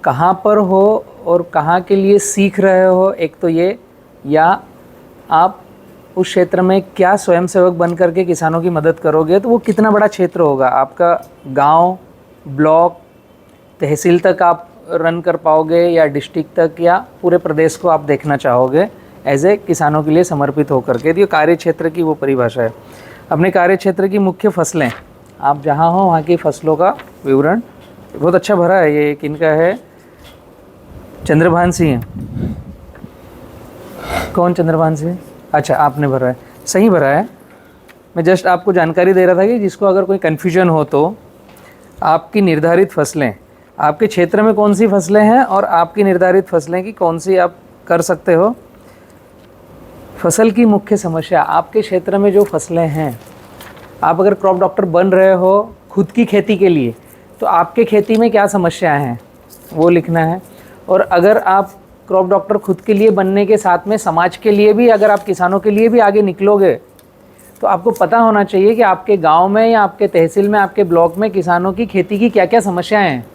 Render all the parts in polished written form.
कहाँ पर हो और कहाँ के लिए सीख रहे हो, एक तो ये, या आप उस क्षेत्र में क्या स्वयंसेवक बन करके किसानों की मदद करोगे, तो वो कितना बड़ा क्षेत्र होगा आपका, गांव, ब्लॉक, तहसील तक आप रन कर पाओगे, या डिस्ट्रिक्ट तक, या पूरे प्रदेश को आप देखना चाहोगे एज ए किसानों के लिए समर्पित होकर के। तो ये कार्य क्षेत्र की वो परिभाषा है। अपने कार्य क्षेत्र की मुख्य फसलें, आप जहाँ हो वहाँ की फसलों का विवरण बहुत अच्छा भरा है। ये किनका है? चंद्रभान सिंह। कौन चंद्रभान सिंह? अच्छा, आपने भरा है, सही भरा है। मैं जस्ट आपको जानकारी दे रहा था कि जिसको अगर कोई कन्फ्यूजन हो तो आपकी निर्धारित फसलें, आपके क्षेत्र में कौन सी फसलें हैं और आपकी निर्धारित फसलें की कौन सी आप कर सकते हो। फसल की मुख्य समस्या, आपके क्षेत्र में जो फसलें हैं, आप अगर क्रॉप डॉक्टर बन रहे हो खुद की खेती के लिए, तो आपके खेती में क्या समस्याएं हैं वो लिखना है। और अगर आप क्रॉप डॉक्टर खुद के लिए बनने के साथ में समाज के लिए भी, अगर आप किसानों के लिए भी आगे निकलोगे, तो आपको पता होना चाहिए कि आपके गांव में या आपके तहसील में, आपके ब्लॉक में किसानों की खेती की क्या क्या समस्याएं हैं।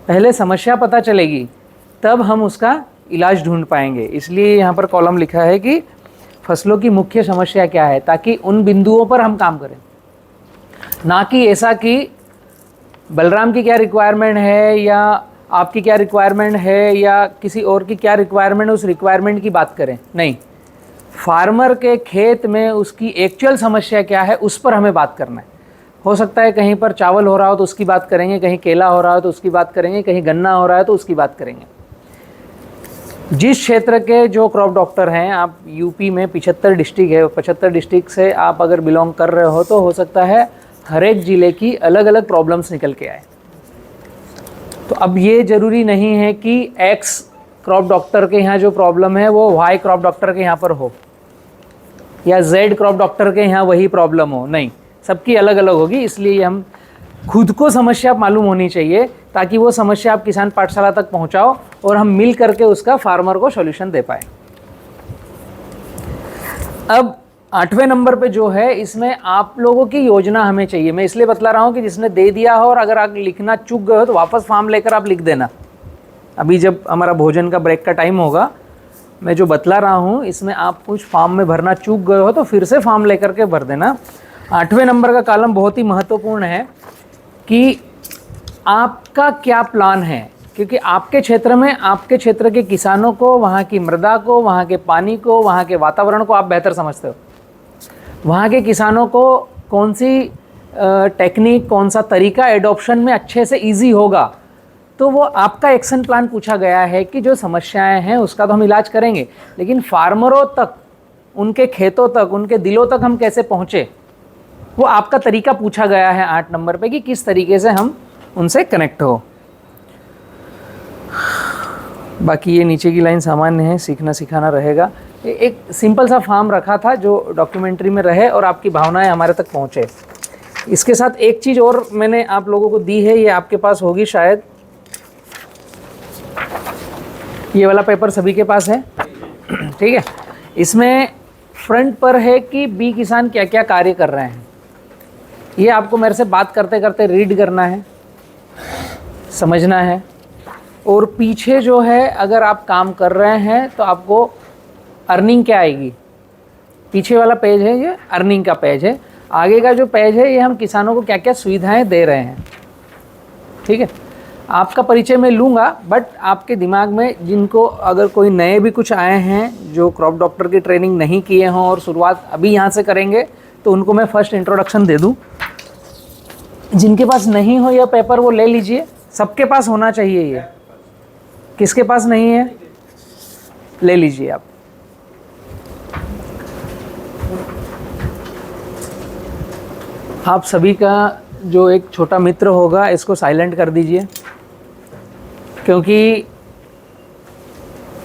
पहले समस्या पता चलेगी, तब हम उसका इलाज ढूंढ पाएंगे। इसलिए यहाँ पर कॉलम लिखा है कि फसलों की मुख्य समस्या क्या है, ताकि उन बिंदुओं पर हम काम करें, ना कि ऐसा कि बलराम की क्या रिक्वायरमेंट है या आपकी क्या रिक्वायरमेंट है या किसी और की क्या रिक्वायरमेंट है, उस रिक्वायरमेंट की बात करें। नहीं, फार्मर के खेत में उसकी एक्चुअल समस्या क्या है उस पर हमें बात करना है। हो सकता है कहीं पर चावल हो रहा हो तो उसकी बात करेंगे, कहीं केला हो रहा हो तो उसकी बात करेंगे, कहीं गन्ना हो रहा है तो उसकी बात करेंगे। जिस क्षेत्र के जो क्रॉप डॉक्टर हैं, आप यूपी में 75 डिस्ट्रिक्ट है, 75 डिस्ट्रिक्ट से आप अगर बिलोंग कर रहे हो, तो हो सकता है हर एक ज़िले की अलग अलग प्रॉब्लम्स निकल के आए। तो अब ये ज़रूरी नहीं है कि एक्स क्रॉप डॉक्टर के यहाँ जो प्रॉब्लम है वो वाई क्रॉप डॉक्टर के यहाँ पर हो, या जेड क्रॉप डॉक्टर के यहाँ वही प्रॉब्लम हो। नहीं, सबकी अलग अलग होगी। इसलिए हम खुद को समस्या मालूम होनी चाहिए, ताकि वो समस्या आप किसान पाठशाला तक पहुँचाओ और हम मिल करके उसका फार्मर को सॉल्यूशन दे पाए। अब 8वें नंबर पे जो है, इसमें आप लोगों की योजना हमें चाहिए। मैं इसलिए बतला रहा हूँ कि जिसने दे दिया हो और अगर आप लिखना चूक गए हो तो वापस फॉर्म लेकर आप लिख देना। अभी जब हमारा भोजन का ब्रेक का टाइम होगा, मैं जो बतला रहा हूँ इसमें आप कुछ फॉर्म में भरना चूक गए हो तो फिर से फॉर्म लेकर के भर देना। 8वें नंबर का कॉलम बहुत ही महत्वपूर्ण है कि आपका क्या प्लान है, क्योंकि आपके क्षेत्र में, आपके क्षेत्र के किसानों को, वहाँ की मृदा को, वहाँ के पानी को, वहाँ के वातावरण को आप बेहतर समझते हो। वहाँ के किसानों को कौन सी टेक्निक, कौन सा तरीका एडॉप्शन में अच्छे से इजी होगा, तो वो आपका एक्शन प्लान पूछा गया है कि जो समस्याएं हैं उसका तो हम इलाज करेंगे, लेकिन फार्मरों तक, उनके खेतों तक, उनके दिलों तक हम कैसे पहुँचे, वो आपका तरीका पूछा गया है 8 नंबर पे कि किस तरीके से हम उनसे कनेक्ट हो। बाकी ये नीचे की लाइन सामान्य है, सीखना सिखाना रहेगा। एक सिंपल सा फॉर्म रखा था जो डॉक्यूमेंट्री में रहे और आपकी भावनाएं हमारे तक पहुँचे। इसके साथ एक चीज़ और मैंने आप लोगों को दी है, ये आपके पास होगी शायद, ये वाला पेपर सभी के पास है, ठीक है। इसमें फ्रंट पर है कि बी किसान क्या क्या कार्य कर रहे हैं। ये आपको मेरे से बात करते करते रीड करना है, समझना है। और पीछे जो है, अगर आप काम कर रहे हैं तो आपको अर्निंग क्या आएगी, पीछे वाला पेज है ये अर्निंग का पेज है। आगे का जो पेज है ये हम किसानों को क्या क्या सुविधाएं दे रहे हैं, ठीक है। आपका परिचय मैं लूँगा, बट आपके दिमाग में जिनको, अगर कोई नए भी कुछ आए हैं जो क्रॉप डॉक्टर की ट्रेनिंग नहीं किए हों और शुरुआत अभी यहाँ से करेंगे, तो उनको मैं फर्स्ट इंट्रोडक्शन दे दूँ। जिनके पास नहीं हो यह पेपर वो ले लीजिए, सबके पास होना चाहिए ये। किसके पास नहीं है, ले लीजिए आप। आप सभी का जो एक छोटा मित्र होगा इसको साइलेंट कर दीजिए, क्योंकि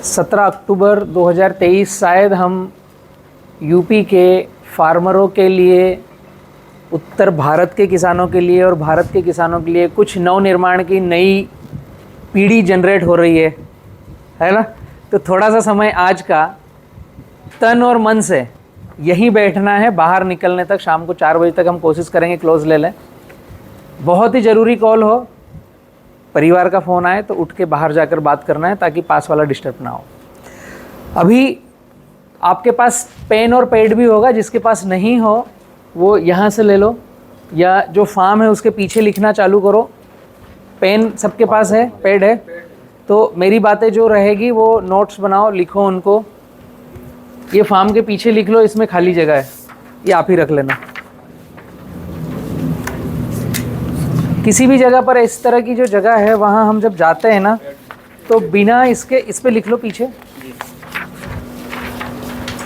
17 अक्टूबर 2023 शायद हम यूपी के फार्मरों के लिए, उत्तर भारत के किसानों के लिए और भारत के किसानों के लिए कुछ नवनिर्माण की नई पीढ़ी जनरेट हो रही है ना। तो थोड़ा सा समय आज का तन और मन से यहीं बैठना है, बाहर निकलने तक शाम को 4 बजे तक हम कोशिश करेंगे क्लोज ले लें। बहुत ही ज़रूरी कॉल हो परिवार का फ़ोन आए तो उठ के बाहर जाकर बात करना है ताकि पास वाला डिस्टर्ब ना हो। अभी आपके पास पेन और पैड भी होगा, जिसके पास नहीं हो वो यहाँ से ले लो, या जो फार्म है उसके पीछे लिखना चालू करो। पेन सबके पास है, पैड है, तो मेरी बातें जो रहेगी वो नोट्स बनाओ, लिखो उनको। ये फार्म के पीछे लिख लो, इसमें खाली जगह है, ये आप ही रख लेना। किसी भी जगह पर इस तरह की जो जगह है वहाँ हम जब जाते हैं ना, तो बिना इसके, इस पे लिख लो पीछे,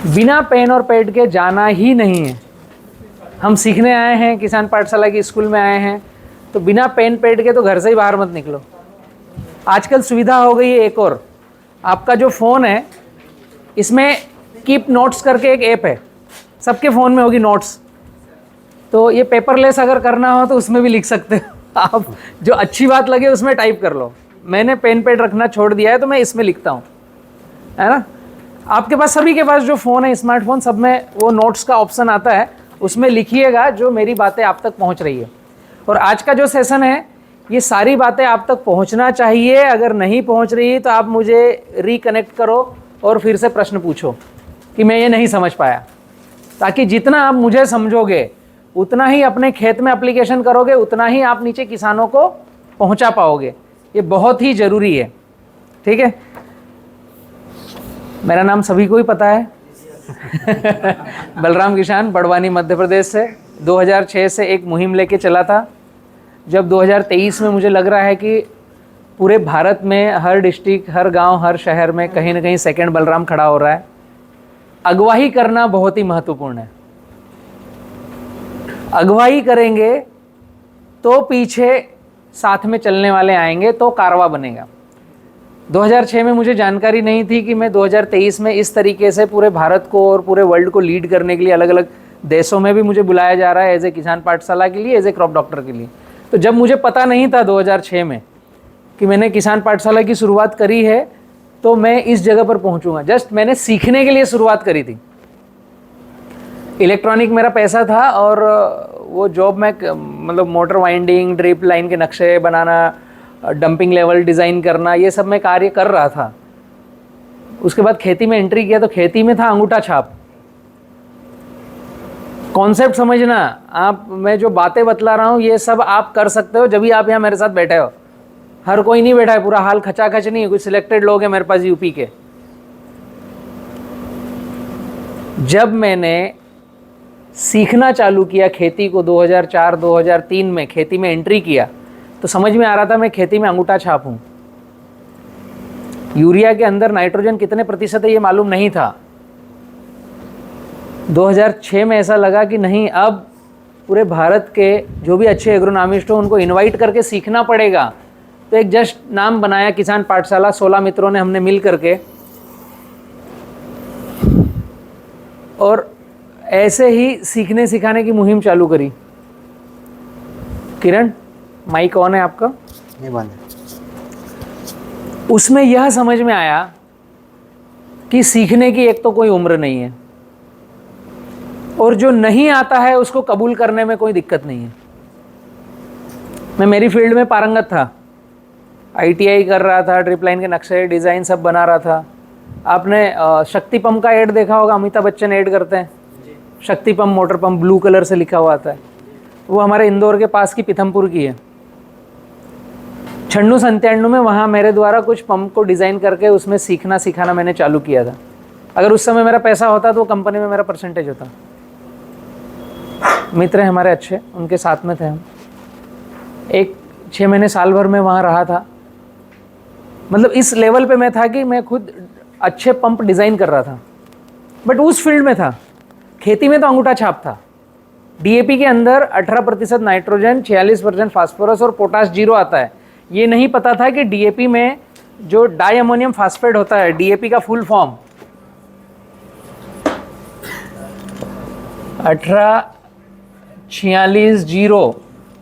बिना पेन और पैड के जाना ही नहीं है। हम सीखने आए हैं, किसान पाठशाला की स्कूल में आए हैं, तो बिना पेन पैड के तो घर से ही बाहर मत निकलो। आजकल सुविधा हो गई है एक और, आपका जो फ़ोन है इसमें कीप नोट्स करके एक ऐप है, सबके फ़ोन में होगी नोट्स, तो ये पेपरलेस अगर करना हो तो उसमें भी लिख सकते हो आप, जो अच्छी बात लगे उसमें टाइप कर लो। मैंने पेन पैड रखना छोड़ दिया है तो मैं इसमें लिखता हूँ, है ना। आपके पास, सभी के पास जो फ़ोन है, स्मार्टफोन, सब में वो नोट्स का ऑप्शन आता है, उसमें लिखिएगा जो मेरी बातें आप तक पहुंच रही है। और आज का जो सेशन है ये सारी बातें आप तक पहुंचना चाहिए। अगर नहीं पहुंच रही तो आप मुझे रिकनेक्ट करो और फिर से प्रश्न पूछो कि मैं ये नहीं समझ पाया, ताकि जितना आप मुझे समझोगे उतना ही अपने खेत में एप्लीकेशन करोगे, उतना ही आप नीचे किसानों को पहुंचा पाओगे। ये बहुत ही ज़रूरी है, ठीक है। मेरा नाम सभी को ही पता है बलराम किसान, बड़वानी मध्य प्रदेश से 2006 से एक मुहिम लेके चला था। जब 2023 में मुझे लग रहा है कि पूरे भारत में हर डिस्ट्रिक्ट, हर गांव, हर शहर में कहीं ना कहीं सेकंड बलराम खड़ा हो रहा है। अगुवाई करना बहुत ही महत्वपूर्ण है। अगुवाई करेंगे तो पीछे साथ में चलने वाले आएंगे, तो कारवा बनेगा। 2006 में मुझे जानकारी नहीं थी कि मैं 2023 में इस तरीके से पूरे भारत को और पूरे वर्ल्ड को लीड करने के लिए अलग अलग देशों में भी मुझे बुलाया जा रहा है, एज ए किसान पाठशाला के लिए, एज ए क्रॉप डॉक्टर के लिए। तो जब मुझे पता नहीं था 2006 में कि मैंने किसान पाठशाला की शुरुआत करी है, तो मैं इस जगह पर पहुंचूंगा। जस्ट मैंने सीखने के लिए शुरुआत करी थी। इलेक्ट्रॉनिक मेरा पैसा था और वो जॉब में मतलब मोटर वाइंडिंग, ड्रिप लाइन के नक्शे बनाना, डंपिंग लेवल डिज़ाइन करना, ये सब मैं कार्य कर रहा था। उसके बाद खेती में एंट्री किया तो खेती में था अंगूठा छाप। कॉन्सेप्ट समझना, आप, मैं जो बातें बतला रहा हूँ ये सब आप कर सकते हो जब भी आप यहाँ मेरे साथ बैठे हो। हर कोई नहीं बैठा है, पूरा हाल खचाखच नहीं है, कुछ सिलेक्टेड लोग हैं मेरे पास यूपी के। जब मैंने सीखना चालू किया खेती को 2004-2003 में, खेती में एंट्री किया, तो समझ में आ रहा था मैं खेती में अंगूठा छाप हूँ। यूरिया के अंदर नाइट्रोजन कितने प्रतिशत है ये मालूम नहीं था। 2006 में ऐसा लगा कि नहीं, अब पूरे भारत के जो भी अच्छे एग्रोनॉमिस्ट हो उनको इनवाइट करके सीखना पड़ेगा। तो एक जस्ट नाम बनाया किसान पाठशाला, 16 मित्रों ने हमने मिल करके, और ऐसे ही सीखने सिखाने की मुहिम चालू करी। किरण, माइक ऑन है आपका? नहीं, बंद है। उसमें यह समझ में आया कि सीखने की एक तो कोई उम्र नहीं है, और जो नहीं आता है उसको कबूल करने में कोई दिक्कत नहीं है। मैं मेरी फील्ड में पारंगत था, ITI कर रहा था, ड्रिप लाइन के नक्शे डिज़ाइन सब बना रहा था। आपने शक्ति पंप का ऐड देखा होगा, अमिताभ बच्चन ऐड करते हैं, शक्ति pump, motor pump, blue colour से लिखा हुआ आता है। वो हमारे इंदौर के पास की पीथमपुर की है। 96-97 में वहाँ मेरे द्वारा कुछ पंप को डिज़ाइन करके उसमें सीखना सिखाना मैंने चालू किया था। अगर उस समय मेरा पैसा होता तो वो कंपनी में मेरा परसेंटेज होता। मित्र हैं हमारे अच्छे, उनके साथ में थे हम। 6 महीने साल भर में वहाँ रहा था। मतलब इस लेवल पे मैं था कि मैं खुद अच्छे पंप डिज़ाइन कर रहा था, बट उस फील्ड में था। खेती में तो अंगूठा छाप था। DAP के अंदर 18% नाइट्रोजन, 46% फास्फोरस और पोटाश 0 आता है। ये नहीं पता था कि DAP में जो डाई अमोनियम फास्फेट होता है, DAP का फुल फॉर्म 1846-0,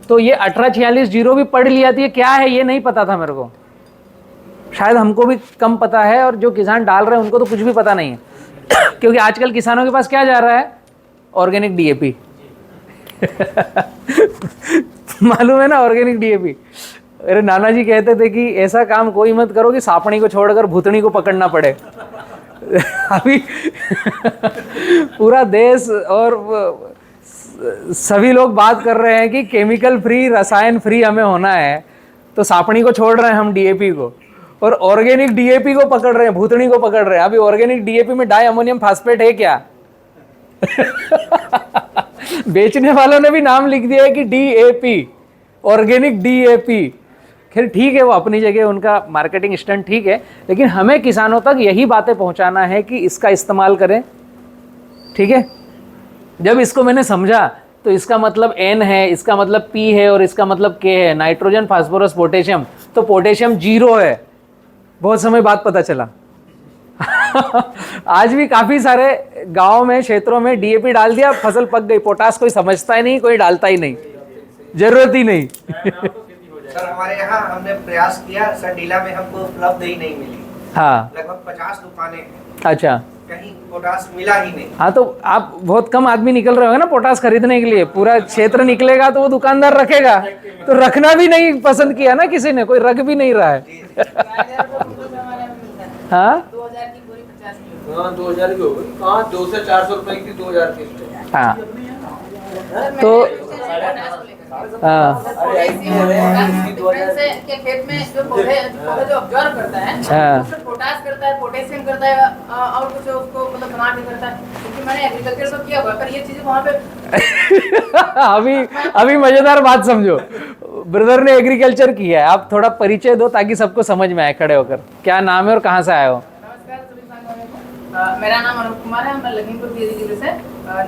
तो ये 1846-0 भी पढ़ लिया था। ये क्या है ये नहीं पता था मेरे को। शायद हमको भी कम पता है, और जो किसान डाल रहे हैं उनको तो कुछ भी पता नहीं है क्योंकि आजकल किसानों के पास क्या जा रहा है? ऑर्गेनिक DAP मालूम है ना, ऑर्गेनिक DAP। अरे नाना जी कहते थे कि ऐसा काम कोई मत करो कि सापणी को छोड़कर भूतनी को पकड़ना पड़े। अभी पूरा देश और सभी लोग बात कर रहे हैं कि केमिकल फ्री, रसायन फ्री हमें होना है, तो सापणी को छोड़ रहे हैं हम डीएपी को, और ऑर्गेनिक डीएपी को पकड़ रहे हैं, भूतनी को पकड़ रहे हैं। अभी ऑर्गेनिक डीएपी में डाई अमोनियम फास्फेट है क्या? बेचने वालों ने भी नाम लिख दिया है कि डीएपी, ऑर्गेनिक डीएपी। खैर ठीक है, वो अपनी जगह उनका मार्केटिंग स्टंट ठीक है, लेकिन हमें किसानों तक यही बातें पहुंचाना है कि इसका इस्तेमाल करें। ठीक है, जब इसको मैंने समझा तो इसका मतलब N है, इसका मतलब P है और इसका मतलब K है, नाइट्रोजन, फास्फोरस, पोटेशियम, तो पोटेशियम 0 है, बहुत समय बाद पता चला। आज भी काफी सारे गांव में, क्षेत्रों में डीएपी डाल दिया, फसल पक गई। पोटास कोई समझता ही नहीं, कोई डालता ही नहीं, जरूरत ही नहीं। सर हमारे यहाँ हमने प्रयास किया, सर डीला में हमको उपलब्ध ही नहीं मिली। हाँ, लगभग 50 दुकानें हैं, अच्छा, कहीं पोटास मिला ही नहीं। हाँ तो आप बहुत कम आदमी निकल रहे होंगे ना पोटास खरीदने के लिए। पूरा क्षेत्र निकलेगा तो वो दुकानदार रखेगा, तो रखना भी नहीं पसंद किया ना किसी ने, कोई रख भी नहीं रहा है। हाँ 2000 की पूरी 50 किलो। हाँ 2000 की होगी, कहाँ 200 से 400 रुपए की 2000 की। हाँ तो हाँ के खेत में जो पौधे जो ऑब्जर्व करता है, हाँ। उसमें पोटास करता है, पोटेशियम करता है और कुछ उसको मतलब बना के करता है। क्योंकि मैंने एग्रीकल्चर तो किया हुआ, पर ये चीजें वहाँ पे अभी मजेदार बात समझो, ब्रदर ने एग्रीकल्चर किया है। आप थोड़ा परिचय दो ताकि सबको समझ में आए खड़े होकर, क्या नाम है और कहाँ से आए हो? नमस्कार सभी साथियों को। मेरा नाम अनुप कुमार है, मैं लखीमपुर खीरी जिले से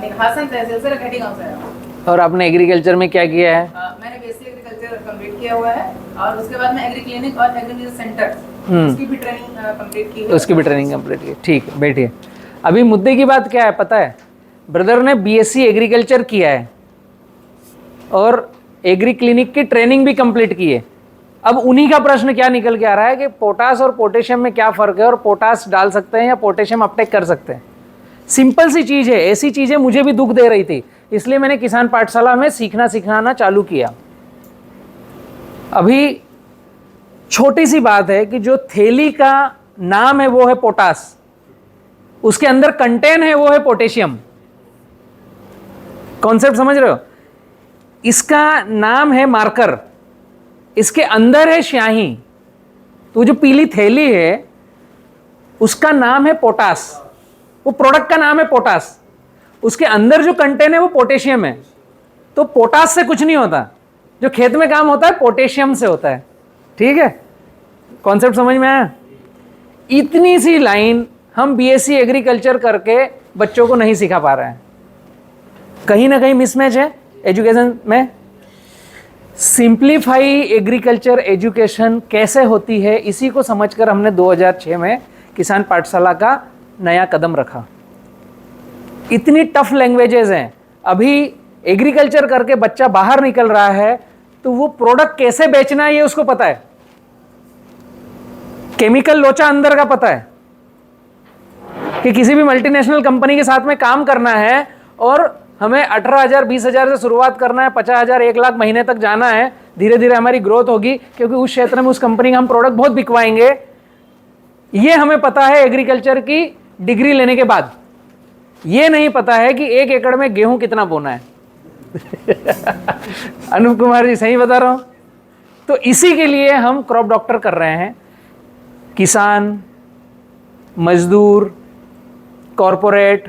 निघासन तहसील से रखेटी गाँव से आया हूँ। और आपने एग्रीकल्चर में क्या किया है? मैंने बेसिक एग्रीकल्चर कंप्लीट किया हुआ है और उसके बाद में एग्री क्लिनिक और एग्री सेंटर उसकी भी ट्रेनिंग कंप्लीट की है। उसकी भी ट्रेनिंग कंप्लीट की, ठीक है, बैठिए। अभी मुद्दे की बात क्या है पता है? ब्रदर ने बीएससी एग्रीकल्चर किया है और एग्री क्लिनिक की ट्रेनिंग भी कंप्लीट की है। अब उन्हीं का प्रश्न क्या निकल के आ रहा है कि पोटास और पोटेशियम में क्या फ़र्क है, और पोटास डाल सकते हैं या पोटेशियम अपटेक कर सकते हैं? सिंपल सी चीज़ है। ऐसी चीज़ें मुझे भी दुख दे रही थी, इसलिए मैंने किसान पाठशाला में सीखना सिखाना चालू किया। अभी छोटी सी बात है कि जो थैली का नाम है वो है पोटास, उसके अंदर कंटेन है वो है पोटेशियम। कॉन्सेप्ट समझ रहे हो? इसका नाम है मार्कर, इसके अंदर है स्याही। तो जो पीली थैली है उसका नाम है पोटास, वो प्रोडक्ट का नाम है पोटास, उसके अंदर जो कंटेन है वो पोटेशियम है। तो पोटास से कुछ नहीं होता, जो खेत में काम होता है पोटेशियम से होता है। ठीक है, कॉन्सेप्ट समझ में आया? इतनी सी लाइन हम बीएससी एग्रीकल्चर करके बच्चों को नहीं सिखा पा रहे हैं। कहीं ना कहीं मिसमैच है एजुकेशन में। सिंप्लीफाई एग्रीकल्चर एजुकेशन कैसे होती है, इसी को समझकर हमने 2006 में किसान पाठशाला का नया कदम रखा। इतनी टफ लैंग्वेजेस हैं। अभी एग्रीकल्चर करके बच्चा बाहर निकल रहा है तो वो प्रोडक्ट कैसे बेचना है ये उसको पता है, केमिकल लोचा अंदर का पता है कि किसी भी मल्टीनेशनल कंपनी के साथ में काम करना है और हमें 18,000 20,000 से शुरुआत करना है, 50,000 1 लाख महीने तक जाना है। धीरे धीरे हमारी ग्रोथ होगी क्योंकि उस क्षेत्र में उस कंपनी का हम प्रोडक्ट बहुत बिकवाएंगे। ये हमें पता है एग्रीकल्चर की डिग्री लेने के बाद। ये नहीं पता है कि 1 एकड़ में गेहूं कितना बोना है। अनुप कुमार जी सही बता रहा हूं? तो इसी के लिए हम क्रॉप डॉक्टर कर रहे हैं। किसान, मजदूर, कॉरपोरेट,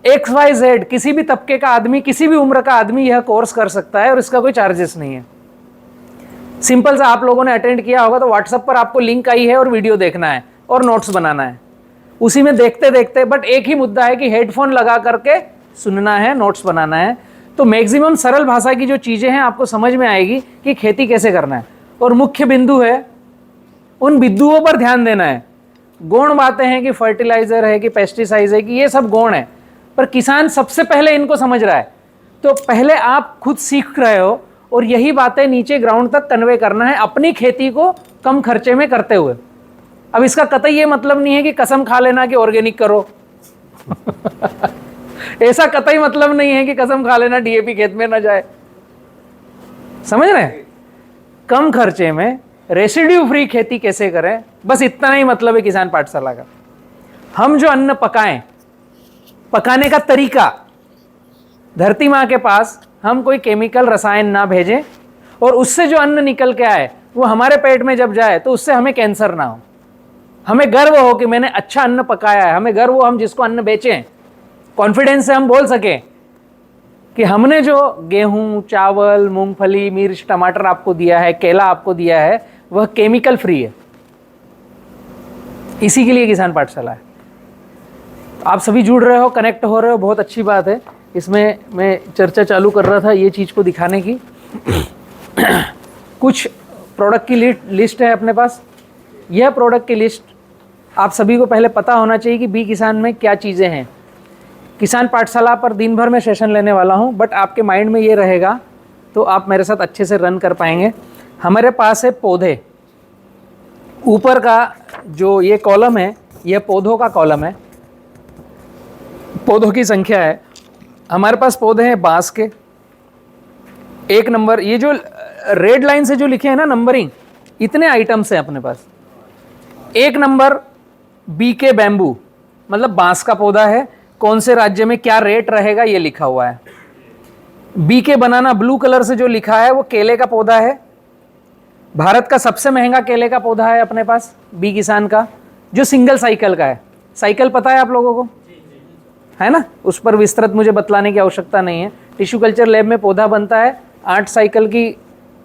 XYZ किसी भी तबके का आदमी, किसी भी उम्र का आदमी यह कोर्स कर सकता है और इसका कोई चार्जेस नहीं है। सिंपल सा आप लोगों ने अटेंड किया होगा तो व्हाट्सएप पर आपको लिंक आई है और वीडियो देखना है और नोट्स बनाना है। उसी में देखते देखते बट एक ही मुद्दा है कि हेडफोन लगा करके सुनना है, नोट्स बनाना है। तो मैक्सिमम सरल भाषा की जो चीज़ें हैं आपको समझ में आएगी कि खेती कैसे करना है। और मुख्य बिंदु है, उन बिंदुओं पर ध्यान देना है। गौण बातें हैं कि फर्टिलाइजर है कि पेस्टिसाइड है कि ये सब गौण है, पर किसान सबसे पहले इनको समझ रहा है। तो पहले आप खुद सीख रहे हो और यही बातें नीचे ग्राउंड तक कन्वे करना है अपनी खेती को कम खर्चे में करते हुए। अब इसका कतई ये मतलब नहीं है कि कसम खा लेना कि ऑर्गेनिक करो। ऐसा कतई मतलब नहीं है कि कसम खा लेना डीएपी खेत में ना जाए। समझ रहे हैं? कम खर्चे में रेसिड्यू फ्री खेती कैसे करें, बस इतना ही मतलब है किसान पाठशाला का। हम जो अन्न पकाएं, पकाने का तरीका, धरती माँ के पास हम कोई केमिकल रसायन ना भेजें, और उससे जो अन्न निकल के आए वो हमारे पेट में जब जाए तो उससे हमें कैंसर ना हो, हमें गर्व हो कि मैंने अच्छा अन्न पकाया है, हमें गर्व हो हम जिसको अन्न बेचें, कॉन्फिडेंस से हम बोल सकें कि हमने जो गेहूं, चावल, मूंगफली, मिर्च, टमाटर आपको दिया है, केला आपको दिया है, वह केमिकल फ्री है। इसी के लिए किसान पाठशाला है। आप सभी जुड़ रहे हो, कनेक्ट हो रहे हो, बहुत अच्छी बात है। इसमें मैं चर्चा चालू कर रहा था ये चीज़ को दिखाने की। कुछ प्रोडक्ट की लिस्ट है अपने पास। यह प्रोडक्ट की लिस्ट आप सभी को पहले पता होना चाहिए कि बी किसान में क्या चीज़ें हैं। किसान पाठशाला पर दिन भर में सेशन लेने वाला हूं, बट आपके माइंड में ये रहेगा तो आप मेरे साथ अच्छे से रन कर पाएंगे। हमारे पास है पौधे, ऊपर का जो ये कॉलम है यह पौधों का कॉलम है, पौधों की संख्या है। हमारे पास पौधे हैं बांस के, 1 नंबर, ये जो रेड लाइन से जो लिखे हैं ना नंबरिंग, इतने आइटम्स हैं अपने पास। 1 नंबर बीके बैम्बू, मतलब बांस का पौधा है, कौन से राज्य में क्या रेट रहेगा ये लिखा हुआ है। बीके बनाना, ब्लू कलर से जो लिखा है वो केले का पौधा है। भारत का सबसे महंगा केले का पौधा है अपने पास बी किसान का, जो सिंगल साइकिल का है। साइकिल पता है आप लोगों को, है ना, उस पर विस्तृत मुझे बतलाने की आवश्यकता नहीं है। टिश्यू कल्चर लैब में पौधा बनता है, 8 साइकिल की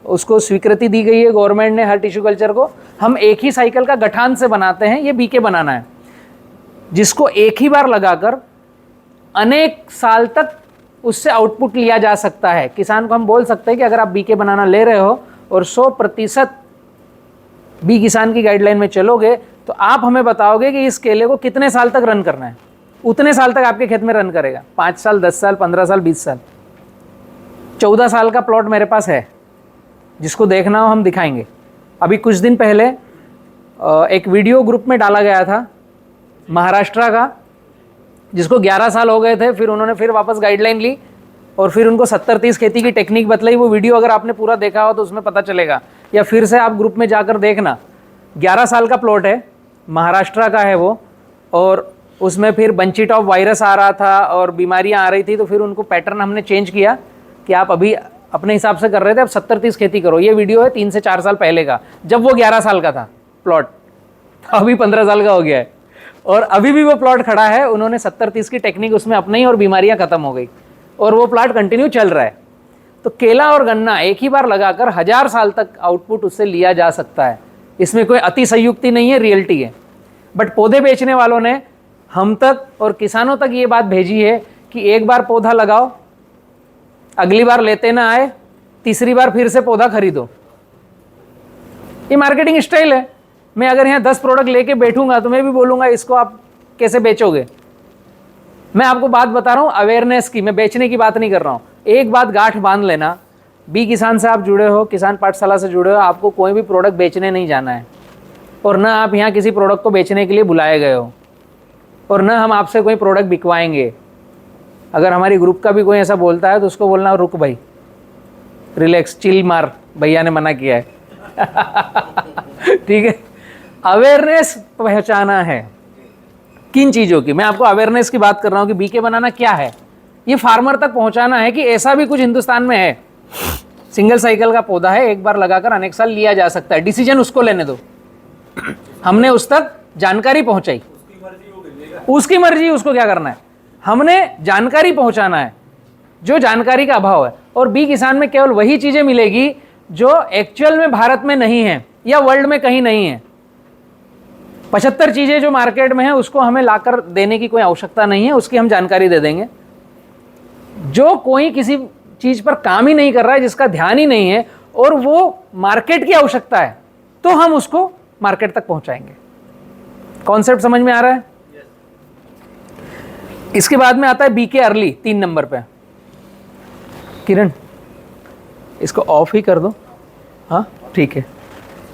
उसको स्वीकृति दी गई है गवर्नमेंट ने हर टिश्यू कल्चर को। हम एक ही साइकिल का गठान से बनाते हैं, ये बीके बनाना है, जिसको एक ही बार लगाकर अनेक साल तक उससे आउटपुट लिया जा सकता है। किसान को हम बोल सकते हैं कि अगर आप बीके बनाना ले रहे हो और 100% बी किसान की गाइडलाइन में चलोगे तो आप हमें बताओगे कि इस केले को कितने साल तक रन करना है, उतने साल तक आपके खेत में रन करेगा। 5 साल, 10 साल, 15 साल, 20 साल। 14 साल का प्लॉट मेरे पास है, जिसको देखना हो हम दिखाएंगे। अभी कुछ दिन पहले एक वीडियो ग्रुप में डाला गया था महाराष्ट्र का, जिसको 11 साल हो गए थे, फिर उन्होंने फिर वापस गाइडलाइन ली और फिर उनको 70-30 खेती की टेक्निक बतलाई। वो वीडियो अगर आपने पूरा देखा हो तो उसमें पता चलेगा, या फिर से आप ग्रुप में जाकर देखना। 11 साल का प्लॉट है, महाराष्ट्र का है वो, और उसमें फिर बंची टॉप वायरस आ रहा था और बीमारियां आ रही थी, तो फिर उनको पैटर्न हमने चेंज किया कि आप अभी अपने हिसाब से कर रहे थे, अब 70-30 खेती करो। ये वीडियो है 3 से 4 साल पहले का, जब वो 11 साल का था प्लॉट, अभी 15 साल का हो गया है, और अभी भी वो प्लॉट खड़ा है। उन्होंने 70-30 की टेक्निक उसमें अपनाई और बीमारियां खत्म हो गई, और वो प्लॉट कंटिन्यू चल रहा है। तो केला और गन्ना एक ही बार लगाकर 1000 साल तक आउटपुट उससे लिया जा सकता है। इसमें कोई अतिशयोक्ति नहीं है, रियलिटी है। बट पौधे बेचने वालों ने हम तक और किसानों तक ये बात भेजी है कि एक बार पौधा लगाओ, अगली बार लेते ना आए, तीसरी बार फिर से पौधा खरीदो। ये मार्केटिंग स्टाइल है। मैं अगर यहाँ 10 प्रोडक्ट लेके बैठूंगा तो मैं भी बोलूँगा इसको आप कैसे बेचोगे। मैं आपको बात बता रहा हूँ अवेयरनेस की, मैं बेचने की बात नहीं कर रहा हूँ। एक बात गांठ बांध लेना, बी किसान से आप जुड़े हो, किसान पाठशाला से जुड़े हो, आपको कोई भी प्रोडक्ट बेचने नहीं जाना है, और ना आप यहाँ किसी प्रोडक्ट को बेचने के लिए बुलाए गए हो, और ना हम आपसे कोई प्रोडक्ट बिकवाएंगे। अगर हमारी ग्रुप का भी कोई ऐसा बोलता है तो उसको बोलना रुक भाई, रिलैक्स, चिल मार, भैया ने मना किया है। ठीक है। अवेयरनेस पहचाना है किन चीज़ों की, मैं आपको अवेयरनेस की बात कर रहा हूँ कि बीके बनाना क्या है, ये फार्मर तक पहुँचाना है कि ऐसा भी कुछ हिंदुस्तान में है। सिंगल साइकिल का पौधा है, एक बार लगाकर अनेक साल लिया जा सकता है। डिसीजन उसको लेने दो, हमने उस तक जानकारी पहुँचाई, उसकी मर्जी, उसको क्या करना है, हमने जानकारी पहुँचाना है, जो जानकारी का अभाव है। और बी किसान में केवल वही चीज़ें मिलेगी जो एक्चुअल में भारत में नहीं है या वर्ल्ड में कहीं नहीं है। 75 चीज़ें जो मार्केट में है उसको हमें लाकर देने की कोई आवश्यकता नहीं है, उसकी हम जानकारी दे देंगे। जो कोई किसी चीज़ पर काम ही नहीं कर रहा है, जिसका ध्यान ही नहीं है, और वो मार्केट की आवश्यकता है, तो हम उसको मार्केट तक पहुंचाएंगे। कॉन्सेप्ट समझ में आ रहा है? इसके बाद में आता है बीके अर्ली, 3 नंबर पे। किरण इसको ऑफ ही कर दो, हाँ ठीक है।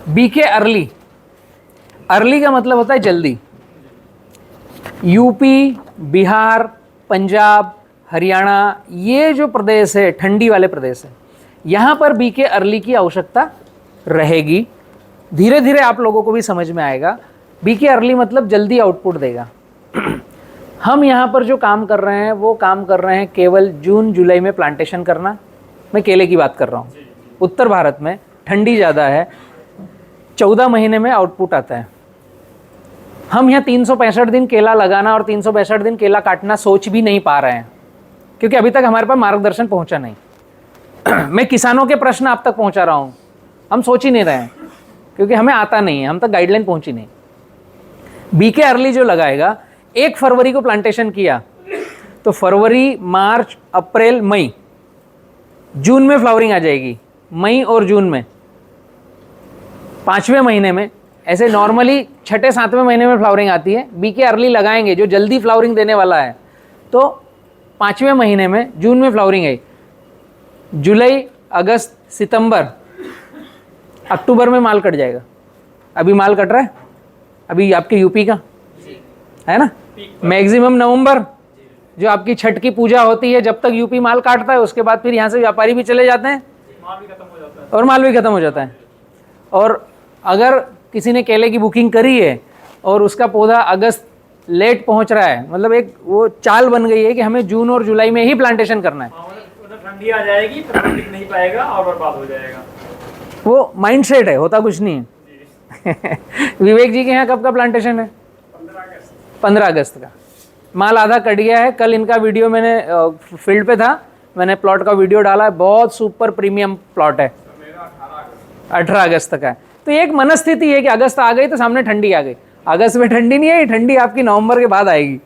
बीके अर्ली, अर्ली का मतलब होता है जल्दी। यूपी, बिहार, पंजाब, हरियाणा, ये जो प्रदेश है ठंडी वाले प्रदेश है, यहाँ पर बीके अर्ली की आवश्यकता रहेगी। धीरे धीरे आप लोगों को भी समझ में आएगा। बीके अर्ली मतलब जल्दी आउटपुट देगा। हम यहाँ पर जो काम कर रहे हैं वो काम कर रहे हैं केवल जून जुलाई में प्लांटेशन करना। मैं केले की बात कर रहा हूँ। उत्तर भारत में ठंडी ज़्यादा है, 14 महीने में आउटपुट आता है। हम यहाँ 365 दिन केला लगाना और 365 दिन केला काटना सोच भी नहीं पा रहे हैं, क्योंकि अभी तक हमारे पास मार्गदर्शन पहुँचा नहीं। मैं किसानों के प्रश्न आप तक पहुँचा रहा हूँ, हम सोच ही नहीं रहे हैं, क्योंकि हमें आता नहीं है, हम तक गाइडलाइन पहुँची नहीं। बीके अर्ली जो लगाएगा, 1 फरवरी को प्लांटेशन किया तो फरवरी, मार्च, अप्रैल, मई, जून में फ्लावरिंग आ जाएगी। मई और जून में, 5वें महीने में, ऐसे नॉर्मली 6-7वें महीने में फ्लावरिंग आती है। बीके अर्ली लगाएंगे जो जल्दी फ्लावरिंग देने वाला है तो 5वें महीने में, जून में फ्लावरिंग आई। जुलाई, अगस्त, सितंबर, अक्टूबर में माल कट जाएगा। अभी माल कट रहा है, अभी आपके यूपी का है ना। मैक्सिमम नवंबर जो आपकी छठ की पूजा होती है, जब तक यूपी माल काटता है, उसके बाद फिर यहाँ से व्यापारी भी चले जाते हैं, माल भी खत्म हो जाता है और माल भी खत्म हो जाता है। और अगर किसी ने केले की बुकिंग करी है और उसका पौधा अगस्त लेट पहुँच रहा है, मतलब एक वो चाल बन गई है कि हमें जून और जुलाई में ही प्लांटेशन करना है। मतलब ठंडी आ जाएगी तो टिक नहीं पाएगा और बर्बाद हो जाएगा। वो माइंड सेट है, होता कुछ नहीं है। विवेक जी के यहाँ कब का प्लांटेशन है? 15 अगस्त का। माल आधा कट गया है। कल इनका वीडियो मैंने फील्ड पे था, मैंने प्लॉट का वीडियो डाला है। बहुत सुपर प्रीमियम प्लॉट है। 18 अगस्त का है। तो एक मनस्थिति है कि अगस्त आ गई तो सामने ठंडी आ गई। अगस्त में ठंडी नहीं आई, ठंडी आपकी नवंबर के बाद आएगी।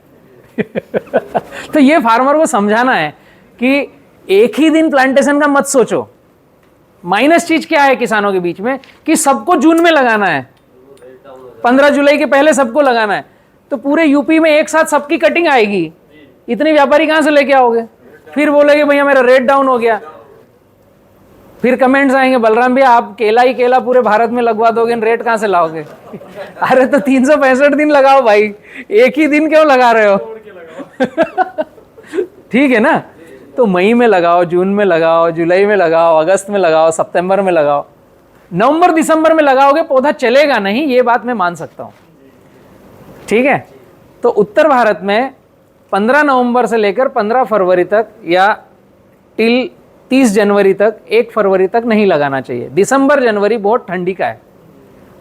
तो ये फार्मर को समझाना है कि एक ही दिन प्लांटेशन का मत सोचो। माइनस चीज क्या है किसानों के बीच में कि सबको जून में लगाना है, 15 जुलाई के पहले सबको लगाना है, तो पूरे यूपी में एक साथ सबकी कटिंग आएगी। इतने व्यापारी कहां से लेके आओगे? फिर बोलेगे भैया मेरा रेट डाउन हो गया। फिर कमेंट्स आएंगे, बलराम भैया आप केला ही केला पूरे भारत में लगवा दोगे, रेट कहां से लाओगे? अरे तो 365 दिन लगाओ भाई, एक ही दिन क्यों लगा रहे हो? ठीक है ना। तो मई में लगाओ, जून में लगाओ, जुलाई में लगाओ, अगस्त में लगाओ, सितंबर में लगाओ। नवंबर दिसंबर में लगाओगे पौधा चलेगा नहीं, ये बात मैं मान सकता हूं। ठीक है। तो उत्तर भारत में 15 नवंबर से लेकर 15 फरवरी तक या टिल 30 जनवरी तक, 1 फरवरी तक नहीं लगाना चाहिए। दिसंबर जनवरी बहुत ठंडी का है,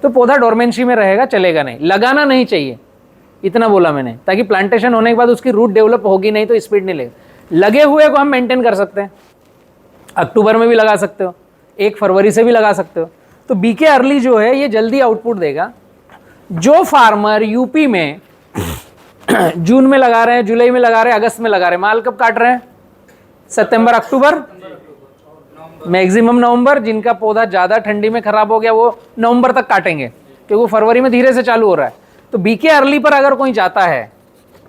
तो पौधा डोरमेंसी में रहेगा, चलेगा नहीं, लगाना नहीं चाहिए। इतना बोला मैंने, ताकि प्लांटेशन होने के बाद उसकी रूट डेवलप होगी नहीं तो स्पीड नहीं लेगा। लगे हुए को हम मेंटेन कर सकते हैं, अक्टूबर में भी लगा सकते हो, 1 फरवरी से भी लगा सकते हो। तो बीके अर्ली जो है ये जल्दी आउटपुट देगा। जो फार्मर यूपी में जून में लगा रहे हैं, जुलाई में लगा रहे हैं, अगस्त में लगा रहे हैं, माल कब काट रहे हैं? सितंबर, अक्टूबर, मैक्सिमम नवंबर। जिनका पौधा ज़्यादा ठंडी में खराब हो गया वो नवंबर तक काटेंगे, क्योंकि वो फरवरी में धीरे से चालू हो रहा है। तो बीके अर्ली पर अगर कोई जाता है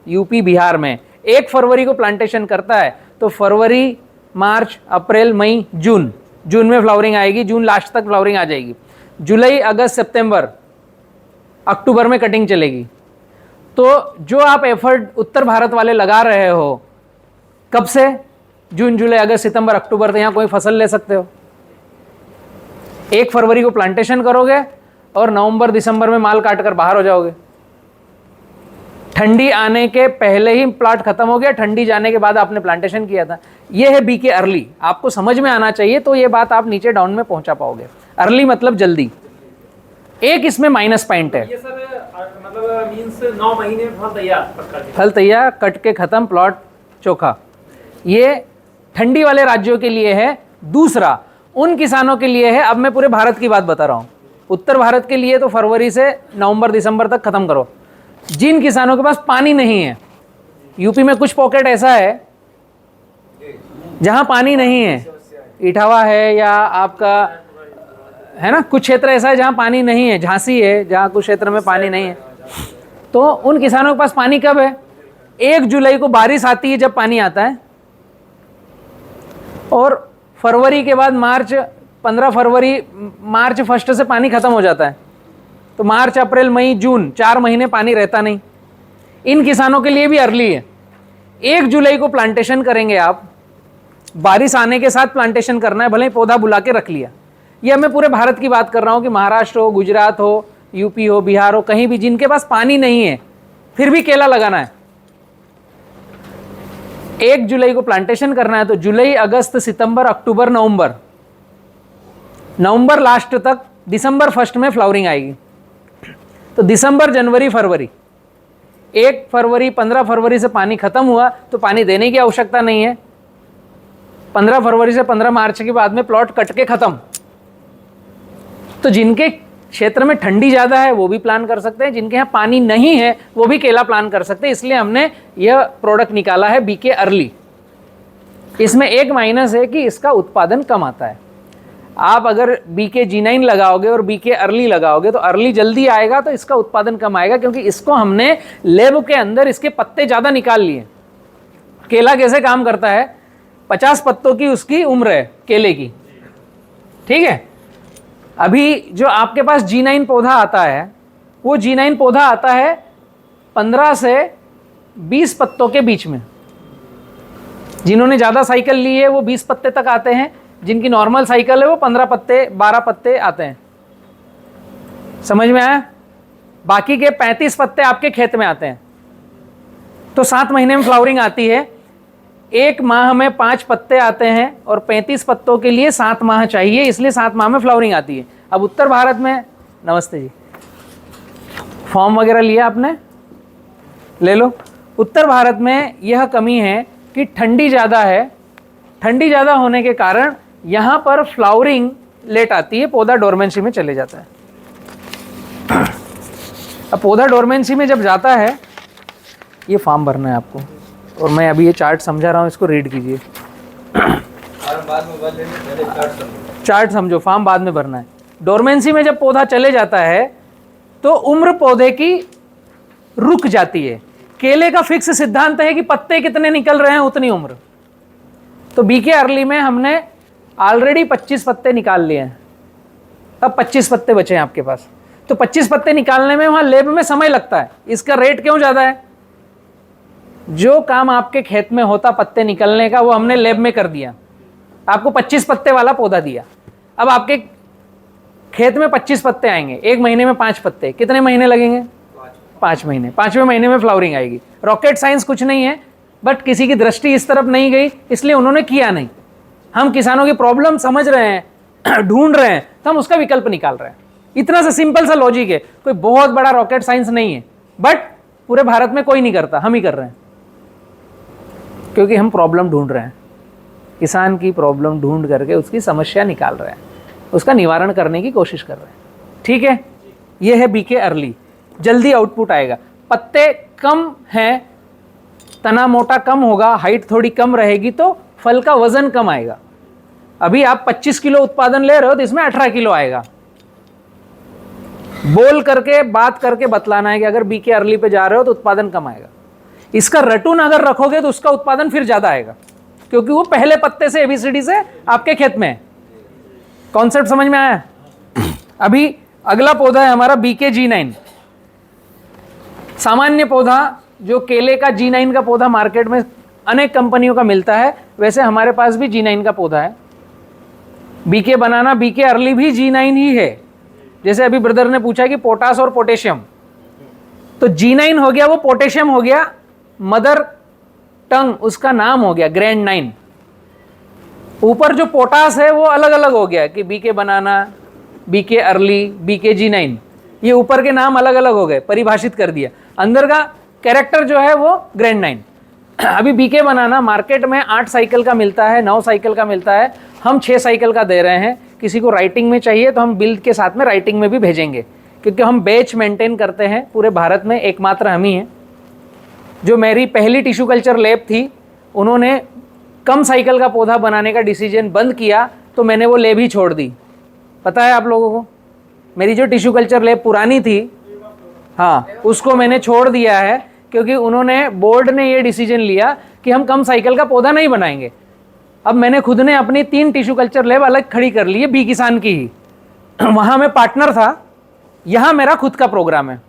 यूपी बिहार में, 1 फरवरी को प्लांटेशन करता है, तो फरवरी, मार्च, अप्रैल, मई, जून, जून में फ्लावरिंग आएगी, जून लास्ट तक फ्लावरिंग आ जाएगी। जुलाई, अगस्त, सितंबर, अक्टूबर में कटिंग चलेगी। तो जो आप एफर्ट उत्तर भारत वाले लगा रहे हो, कब से? जून, जुलाई, अगस्त, सितंबर, अक्टूबर, तो यहाँ कोई फसल ले सकते हो। 1 फरवरी को प्लांटेशन करोगे और नवंबर दिसंबर में माल काट कर बाहर हो जाओगे। ठंडी आने के पहले ही प्लाट खत्म हो गया, ठंडी जाने के बाद आपने प्लांटेशन किया था। ये है बीके अर्ली। आपको समझ में आना चाहिए, तो ये बात आप नीचे डाउन में पहुंचा पाओगे। अर्ली मतलब जल्दी। एक इसमें माइनस पॉइंट है, ये सर मतलब मींस 9 महीने में फल तैयार, पक्का जी। फल तैयार, कट के खत्म, प्लॉट चोखा। ये ठंडी वाले राज्यों के लिए है। दूसरा उन किसानों के लिए है, अब मैं पूरे भारत की बात बता रहा हूँ। उत्तर भारत के लिए तो फरवरी से नवंबर दिसंबर तक खत्म करो। जिन किसानों के पास पानी नहीं है, यूपी में कुछ पॉकेट ऐसा है जहां पानी नहीं है, इटावा है या आपका है ना, कुछ क्षेत्र ऐसा है जहां पानी नहीं है, झांसी है जहां कुछ क्षेत्र में पानी नहीं है। तो उन किसानों के पास पानी कब है? 1 जुलाई को बारिश आती है जब पानी आता है, और फरवरी के बाद मार्च, 15 फरवरी, मार्च 1 से पानी खत्म हो जाता है। तो मार्च, अप्रैल, मई, जून, 4 महीने पानी रहता नहीं। इन किसानों के लिए भी अर्ली है। 1 जुलाई को प्लांटेशन करेंगे आप, बारिश आने के साथ प्लांटेशन करना है, भले ही पौधा बुला के रख लिया, ये मैं पूरे भारत की बात कर रहा हूँ कि महाराष्ट्र हो, गुजरात हो, यूपी हो, बिहार हो, कहीं भी जिनके पास पानी नहीं है फिर भी केला लगाना है। 1 जुलाई को प्लांटेशन करना है तो जुलाई, अगस्त, सितंबर, अक्टूबर, नवंबर लास्ट तक, दिसंबर फर्स्ट में फ्लावरिंग आएगी। तो दिसंबर, जनवरी, फरवरी, 1 फरवरी, 15 फरवरी से पानी खत्म हुआ तो पानी देने की आवश्यकता नहीं है। 15 फरवरी से 15 मार्च के बाद में प्लॉट कट के खत्म। तो जिनके क्षेत्र में ठंडी ज़्यादा है वो भी प्लान कर सकते हैं, जिनके यहाँ पानी नहीं है वो भी केला प्लान कर सकते हैं। इसलिए हमने यह प्रोडक्ट निकाला है बीके अर्ली। इसमें एक माइनस है कि इसका उत्पादन कम आता है। आप अगर बीके G9 लगाओगे और बीके अर्ली लगाओगे तो अर्ली जल्दी आएगा तो इसका उत्पादन कम आएगा, क्योंकि इसको हमने लैब के अंदर इसके पत्ते ज़्यादा निकाल लिए। केला कैसे काम करता है, 50 पत्तों की उसकी उम्र है केले की, ठीक है। अभी जो आपके पास G9 पौधा आता है वो G9 पौधा आता है 15 से 20 पत्तों के बीच में। जिन्होंने ज़्यादा साइकिल ली है वो 20 पत्ते तक आते हैं, जिनकी नॉर्मल साइकिल है वो 15 पत्ते, 12 पत्ते आते हैं। समझ में आया? बाकी के 35 पत्ते आपके खेत में आते हैं। तो 7 महीने में फ्लावरिंग आती है। 1 माह में 5 पत्ते आते हैं और 35 पत्तों के लिए 7 माह चाहिए, इसलिए 7 माह में फ्लावरिंग आती है। अब उत्तर भारत में, नमस्ते जी, फॉर्म वगैरह लिया आपने, ले लो। उत्तर भारत में यह कमी है कि ठंडी ज़्यादा है। ठंडी ज़्यादा होने के कारण यहाँ पर फ्लावरिंग लेट आती है, पौधा डोरमेंसी में चले जाता है। अब पौधा डोरमेंसी में जब जाता है, ये फॉर्म भरना है आपको, और मैं अभी ये चार्ट समझा रहा हूँ, इसको रीड कीजिए। चार्ट समझो, फॉर्म बाद में भरना है। डोरमेंसी में जब पौधा चले जाता है तो उम्र पौधे की रुक जाती है। केले का फिक्स सिद्धांत है कि पत्ते कितने निकल रहे हैं उतनी उम्र। तो बीके अर्ली में हमने ऑलरेडी 25 पत्ते निकाल लिए हैं, अब 25 पत्ते बचे हैं आपके पास। तो 25 पत्ते निकालने में वहाँ लैब में समय लगता है। इसका रेट क्यों ज़्यादा है? जो काम आपके खेत में होता पत्ते निकलने का वो हमने लैब में कर दिया, आपको 25 पत्ते वाला पौधा दिया। अब आपके खेत में 25 पत्ते आएंगे, 1 महीने में 5 पत्ते, कितने महीने लगेंगे? 5 महीने। 5वें महीने में फ्लावरिंग आएगी। रॉकेट साइंस कुछ नहीं है, बट किसी की दृष्टि इस तरफ नहीं गई इसलिए उन्होंने किया नहीं। हम किसानों की प्रॉब्लम समझ रहे हैं, ढूंढ रहे हैं, तो हम उसका विकल्प निकाल रहे हैं। इतना सा सिंपल सा लॉजिक है, कोई बहुत बड़ा रॉकेट साइंस नहीं है, बट पूरे भारत में कोई नहीं करता, हम ही कर रहे हैं, क्योंकि हम प्रॉब्लम ढूंढ रहे हैं। किसान की प्रॉब्लम ढूंढ करके उसकी समस्या निकाल रहे हैं, उसका निवारण करने की कोशिश कर रहे हैं। ठीक है, ये है बीके अर्ली, जल्दी आउटपुट आएगा। पत्ते कम हैं, तना मोटा कम होगा, हाइट थोड़ी कम रहेगी तो फल का वजन कम आएगा। अभी आप 25 किलो उत्पादन ले रहे हो तो इसमें 18 किलो आएगा। बोल करके बात करके बतलाना है कि अगर बीके अर्ली पे जा रहे हो तो उत्पादन कम आएगा। इसका रटून अगर रखोगे तो उसका उत्पादन फिर ज्यादा आएगा, क्योंकि वो पहले पत्ते से एबीसीडी से आपके खेत में है। कॉन्सेप्ट समझ में आया? अभी अगला पौधा है हमारा बीके G9। सामान्य पौधा जो केले का G9 का पौधा मार्केट में अनेक कंपनियों का मिलता है, वैसे हमारे पास भी G9 का पौधा है। बीके बनाना, बीके अर्ली भी G9 ही है। जैसे अभी ब्रदर ने पूछा कि पोटास और पोटेशियम, तो G9 हो गया, वो पोटेशियम हो गया, मदर टंग उसका नाम हो गया ग्रैंड 9। ऊपर जो पोटास है वो अलग अलग हो गया कि बीके बनाना, बीके अर्ली, बीके G9, ये ऊपर के नाम अलग अलग हो गए, परिभाषित कर दिया। अंदर का कैरेक्टर जो है वो ग्रैंड 9। अभी बीके बनाना मार्केट में 8 साइकिल का मिलता है, 9 साइकिल का मिलता है, हम 6 साइकिल का दे रहे हैं। किसी को राइटिंग में चाहिए तो हम बिल के साथ में राइटिंग में भी भेजेंगे, क्योंकि हम बैच मेंटेन करते हैं। पूरे भारत में एकमात्र हम ही हैं। जो मेरी पहली टिश्यू कल्चर लैब थी, उन्होंने कम साइकिल का पौधा बनाने का डिसीजन बंद किया तो मैंने वो लैब ही छोड़ दी। पता है आप लोगों को, मेरी जो टिश्यू कल्चर लैब पुरानी थी, हाँ, उसको मैंने छोड़ दिया है, क्योंकि उन्होंने, बोर्ड ने ये डिसीजन लिया कि हम कम साइकिल का पौधा नहीं बनाएंगे। अब मैंने खुद ने अपनी 3 टिश्यू कल्चर लैब अलग खड़ी कर ली है, बी किसान की ही। वहाँ मैं पार्टनर था, यहाँ मेरा खुद का प्रोग्राम है।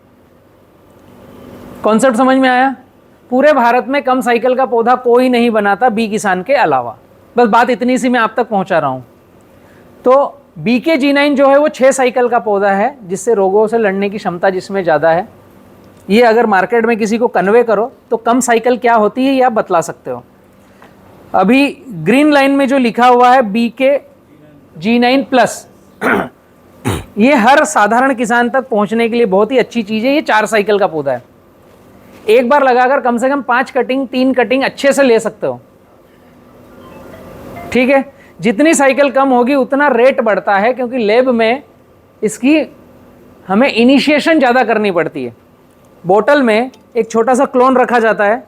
कॉन्सेप्ट समझ में आया? पूरे भारत में कम साइकिल का पौधा कोई नहीं बनाता बी किसान के अलावा। बस बात इतनी सी मैं आप तक पहुँचा रहा हूँ। तो BK-G9 जो है वो 6 साइकिल का पौधा है, जिससे रोगों से लड़ने की क्षमता जिसमें ज़्यादा है। ये अगर मार्केट में किसी को कन्वे करो तो कम साइकिल क्या होती है ये आप बतला सकते हो। अभी ग्रीन लाइन में जो लिखा हुआ है BK-G9 प्लस, ये हर साधारण किसान तक पहुंचने के लिए बहुत ही अच्छी चीज़ है। ये 4 साइकिल का पौधा है, एक बार लगाकर कम से कम 5 कटिंग 3 कटिंग अच्छे से ले सकते हो। ठीक है, जितनी साइकिल कम होगी उतना रेट बढ़ता है, क्योंकि लैब में इसकी हमें इनिशिएशन ज़्यादा करनी पड़ती है। बोतल में एक छोटा सा क्लोन रखा जाता है,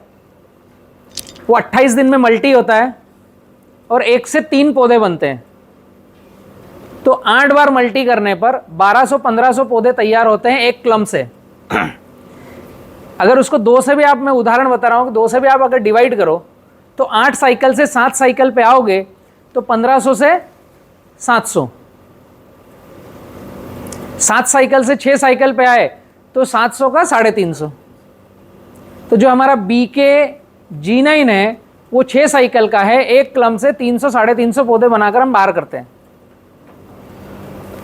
वो 28 दिन में मल्टी होता है और 1 से 3 पौधे बनते हैं। तो 8 बार मल्टी करने पर 1200-1500 पौधे तैयार होते हैं एक क्लम से। अगर उसको 2 से भी आप, मैं उदाहरण बता रहा हूँ, 2 से भी आप अगर डिवाइड करो तो 8 साइकिल से 7 साइकिल पे आओगे तो 1500 से 700, 7 साइकिल से 6 साइकिल पे आए तो 700 का 350। तो जो हमारा BK-G9 है वो 6 साइकिल का है, एक क्लम से 300-350 पौधे बनाकर हम बाहर करते हैं।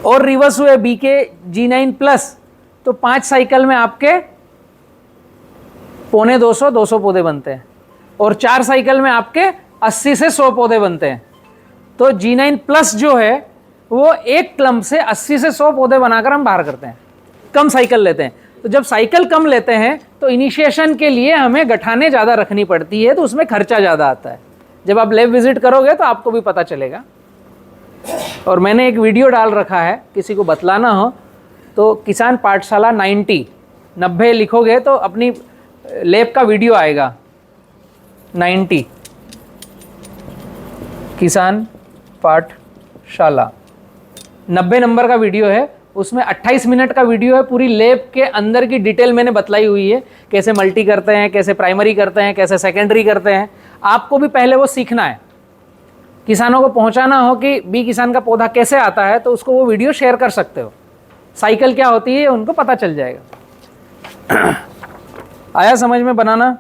और रिवर्स हुए BK-G9 प्लस, तो 5 साइकिल में आपके 250-200 पौधे बनते हैं, और 4 साइकिल में आपके 80 से 100 पौधे बनते हैं। तो G9 प्लस जो है वो एक क्लम से 80 से 100 पौधे बनाकर हम बाहर करते हैं, कम साइकिल लेते हैं। तो जब साइकिल कम लेते हैं तो इनिशिएशन के लिए हमें गठाने ज़्यादा रखनी पड़ती है, तो उसमें खर्चा ज़्यादा आता है। जब आप लैब विजिट करोगे तो आपको भी पता चलेगा। और मैंने एक वीडियो डाल रखा है, किसी को बतलाना हो तो किसान पाठशाला 90 लिखोगे तो अपनी लैब का वीडियो आएगा। 90 किसान पाठशाला 90 नंबर का वीडियो है, उसमें 28 मिनट का वीडियो है। पूरी लैब के अंदर की डिटेल मैंने बतलाई हुई है, कैसे मल्टी करते हैं, कैसे प्राइमरी करते हैं, कैसे सेकेंडरी करते हैं। आपको भी पहले वो सीखना है, किसानों को पहुंचाना हो कि बी किसान का पौधा कैसे आता है, तो उसको वो वीडियो शेयर कर सकते हो। साइकिल क्या होती है उनको पता चल जाएगा। आया समझ में बनाना।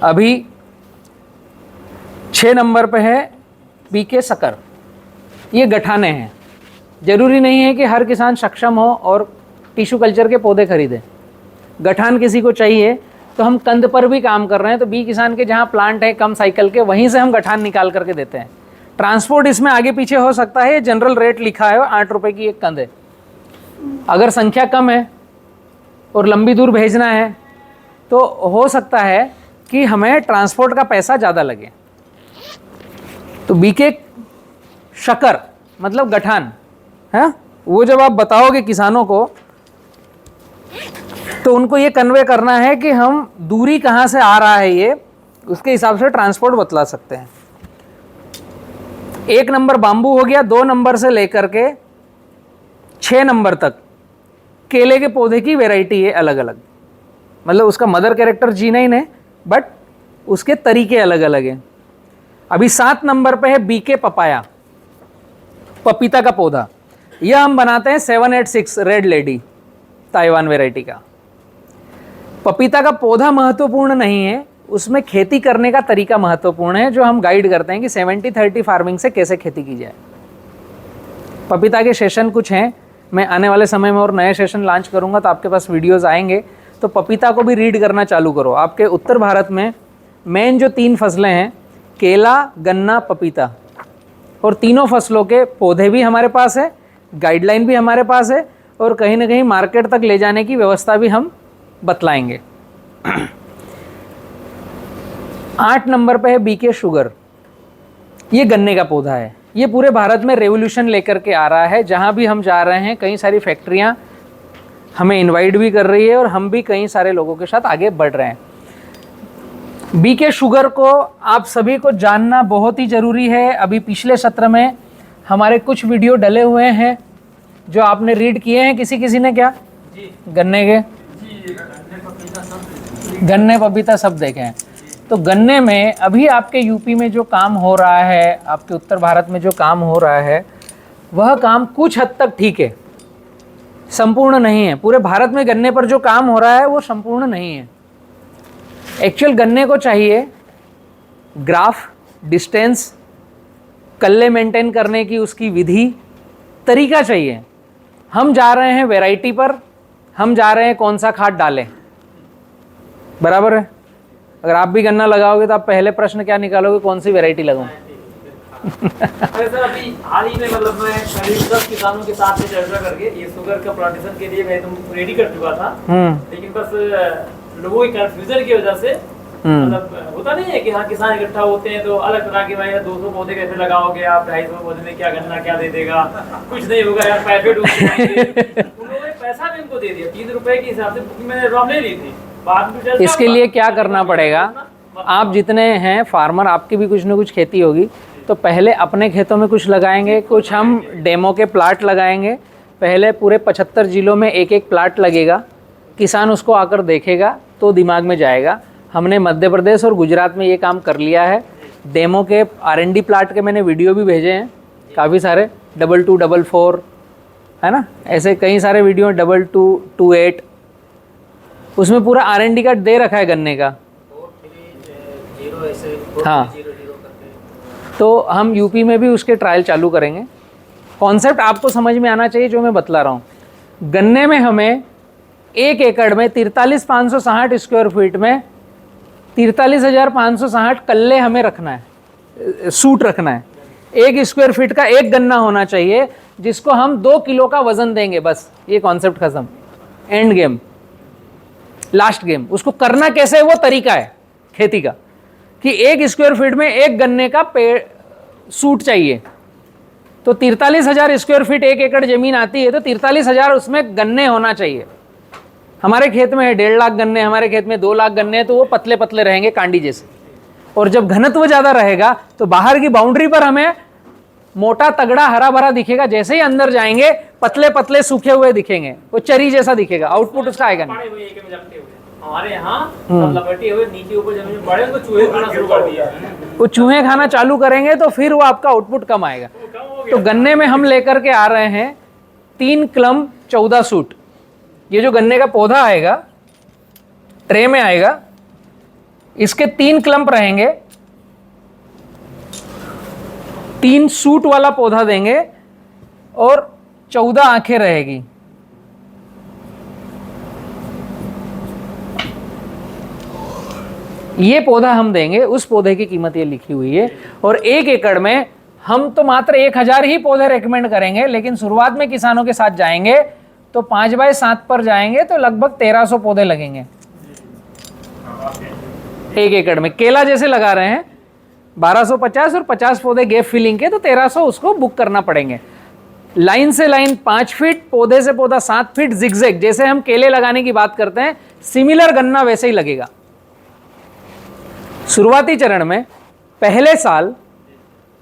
अभी 6 नंबर पे है BK शक्कर। ये गठाने हैं। जरूरी नहीं है कि हर किसान सक्षम हो और टिश्यू कल्चर के पौधे खरीदे। गठान किसी को चाहिए तो हम कंद पर भी काम कर रहे हैं। तो बी किसान के जहाँ प्लांट है कम साइकिल के, वहीं से हम गठान निकाल करके देते हैं। ट्रांसपोर्ट इसमें आगे पीछे हो सकता है, जनरल रेट लिखा है 8 रुपये की एक कंद है। अगर संख्या कम है और लंबी दूर भेजना है तो हो सकता है कि हमें ट्रांसपोर्ट का पैसा ज़्यादा लगे। तो BK शक्कर मतलब गठान है, वो जब आप बताओगे किसानों को तो उनको ये कन्वे करना है कि हम दूरी कहाँ से आ रहा है, ये उसके हिसाब से ट्रांसपोर्ट बतला सकते हैं। 1 नंबर बाम्बू हो गया। 2 नंबर से लेकर के 6 नंबर तक केले के पौधे की वैरायटी है अलग अलग। मतलब उसका मदर कैरेक्टर G9 है, बट उसके तरीके अलग अलग हैं। अभी 7 नंबर पे है BK पपाया, पपीता का पौधा। यह हम बनाते हैं 786 रेड लेडी ताइवान वैरायटी का। पपीता का पौधा महत्वपूर्ण नहीं है, उसमें खेती करने का तरीका महत्वपूर्ण है, जो हम गाइड करते हैं कि 70-30 फार्मिंग से कैसे खेती की जाए। पपीता के सेशन कुछ हैं, मैं आने वाले समय में और नए सेशन लॉन्च करूंगा तो आपके पास वीडियोस आएंगे। तो पपीता को भी रीड करना चालू करो। आपके उत्तर भारत में मेन जो 3 फसलें हैं, केला, गन्ना, पपीता, और तीनों फसलों के पौधे भी हमारे पास है, गाइडलाइन भी हमारे पास है, और कहीं ना कहीं मार्केट तक ले जाने की व्यवस्था भी हम बतलाएंगे। 8 नंबर पे है BK शुगर। ये गन्ने का पौधा है। ये पूरे भारत में रेवोल्यूशन लेकर के आ रहा है। जहाँ भी हम जा रहे हैं कई सारी फैक्ट्रियाँ हमें इनवाइट भी कर रही है और हम भी कई सारे लोगों के साथ आगे बढ़ रहे हैं। BK शुगर को आप सभी को जानना बहुत ही ज़रूरी है। अभी पिछले सत्र में हमारे कुछ वीडियो डले हुए हैं जो आपने रीड किए हैं। किसी ने क्या गन्ने के गन्ने पपीता सब देखे हैं। तो गन्ने में अभी आपके यूपी में जो काम हो रहा है, आपके उत्तर भारत में जो काम हो रहा है, वह काम कुछ हद तक ठीक है, संपूर्ण नहीं है। पूरे भारत में गन्ने पर जो काम हो रहा है वो संपूर्ण नहीं है। एक्चुअल गन्ने को चाहिए ग्राफ, डिस्टेंस, कल्ले मेंटेन करने की उसकी विधि, तरीका चाहिए। हम जा रहे हैं वैरायटी पर, हम जा रहे हैं कौन सा खाद डालें, बराबर है। अगर आप भी गन्ना लगाओगे तो आप पहले प्रश्न क्या निकालोगे, कौन सी वैरायटी लगाऊं। सर अभी हाल ही में मतलब मैं करीब 10 किसानों के साथ में चर्चा करके ये शुगर का प्लांटेशन के लिए मैं एकदम रेडी कर चुका था, लेकिन बस लोगों की कंफ्यूजन की वजह से मतलब होता नहीं है कि हाँ किसान इकट्ठा होते हैं तो अलग तरह के भाई 200 पौधे कैसे लगाओगे आप, 250 पौधे में क्या गन्ना क्या दे देगा, कुछ नहीं होगा यार, पैकेट उन लोगों ने पैसा भी इनको दे दिया 3 रुपए के हिसाब से, बुकिंग मैंने रॉ नहीं ली थी। बाद में इसके लिए क्या करना पड़ेगा, आप जितने हैं फार्मर, आपकी भी कुछ न कुछ खेती होगी, तो पहले अपने खेतों में कुछ लगाएंगे, कुछ हम डेमो के प्लाट लगाएंगे। पहले पूरे 75 जिलों में एक एक प्लाट लगेगा, किसान उसको आकर देखेगा तो दिमाग में जाएगा। हमने मध्य प्रदेश और गुजरात में ये काम कर लिया है। डेमो के R&D प्लाट के मैंने वीडियो भी भेजे हैं काफ़ी सारे, 2244 है ना, ऐसे कई सारे वीडियो, 2228, उसमें पूरा R&D का दे रखा है गन्ने का। हाँ, तो हम यूपी में भी उसके ट्रायल चालू करेंगे। कॉन्सेप्ट आपको समझ में आना चाहिए जो मैं बतला रहा हूँ। गन्ने में हमें 1 एकड़ में 43,560 स्क्वायर फीट में 43,560 कल्ले हमें रखना है, सूट रखना है। 1 स्क्वायर फीट का 1 गन्ना होना चाहिए जिसको हम 2 किलो का वजन देंगे, बस ये कॉन्सेप्ट खत्म, एंड गेम, लास्ट गेम। उसको करना कैसे है वो तरीका है खेती का, कि 1 स्क्वायर फीट में 1 गन्ने का पेड़ सूट चाहिए। तो 43,000 स्क्वायर फीट 1 एकड़ जमीन आती है, तो 43,000 उसमें गन्ने होना चाहिए। हमारे खेत में 1.5 लाख गन्ने, हमारे खेत में 2 लाख गन्ने हैं, तो वो पतले पतले रहेंगे कांडी जैसे। और जब घनत्व ज़्यादा रहेगा तो बाहर की बाउंड्री पर हमें मोटा तगड़ा हरा भरा दिखेगा, जैसे ही अंदर जाएंगे पतले पतले सूखे हुए दिखेंगे, वो चरी जैसा दिखेगा, आउटपुट उसका आएगा नहीं। हमारे यहाँ लपेटे हुए नीचे ऊपर जमीन में बड़े, उनको चूहे खाना शुरू कर दिया। वो चूहे खाना चालू करेंगे तो फिर वो आपका आउटपुट कम आएगा। तो गन्ने में हम लेकर के आ रहे हैं 3 क्लम 14 सूट। ये जो गन्ने का पौधा आएगा ट्रे में आएगा, इसके 3 क्लम्प रहेंगे, 3 सूट वाला पौधा देंगे और 14 आंखें रहेगी। ये पौधा हम देंगे, उस पौधे की कीमत ये लिखी हुई है। और 1 एकड़ में हम तो मात्र 1000 ही पौधे रेकमेंड करेंगे, लेकिन शुरुआत में किसानों के साथ जाएंगे तो 5x7 पर जाएंगे तो लगभग 1300 पौधे लगेंगे 1 एकड़ में। केला जैसे लगा रहे हैं 1250 और 50 पौधे गैप फिलिंग के, तो 1300 उसको बुक करना पड़ेंगे। लाइन से लाइन 5 फीट, पौधे से पौधा 7 फीट, जिगजैग, जैसे हम केले लगाने की बात करते हैं, सिमिलर गन्ना वैसे ही लगेगा। शुरुआती चरण में पहले साल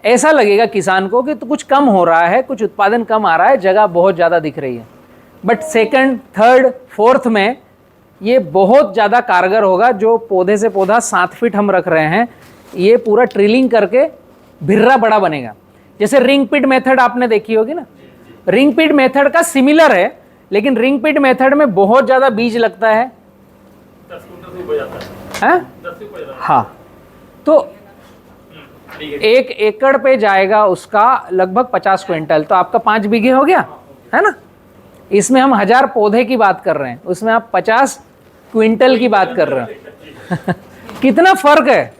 ऐसा लगेगा किसान को कि तो कुछ कम हो रहा है, कुछ उत्पादन कम आ रहा है, जगह बहुत ज़्यादा दिख रही है। बट 2nd, 3rd, 4th में ये बहुत ज़्यादा कारगर होगा। जो पौधे से पौधा 7 फीट हम रख रहे हैं, ये पूरा ट्रिलिंग करके भिर्रा बड़ा बनेगा। जैसे रिंग पिट मेथड आपने देखी होगी ना, रिंग पिट मेथड का सिमिलर है, लेकिन रिंग पिट मेथड में बहुत ज़्यादा बीज लगता है। 10 क्विंटल हो जाता है? है, 10 ऊपर जाता है। हाँ, तो 1 एकड़ पे जाएगा उसका लगभग 50 क्विंटल, तो आपका 5 बीघे हो गया, है ना। इसमें हम 1000 पौधे की बात कर रहे हैं, उसमें आप 50 क्विंटल की बात कर रहे हैं। कितना फर्क है,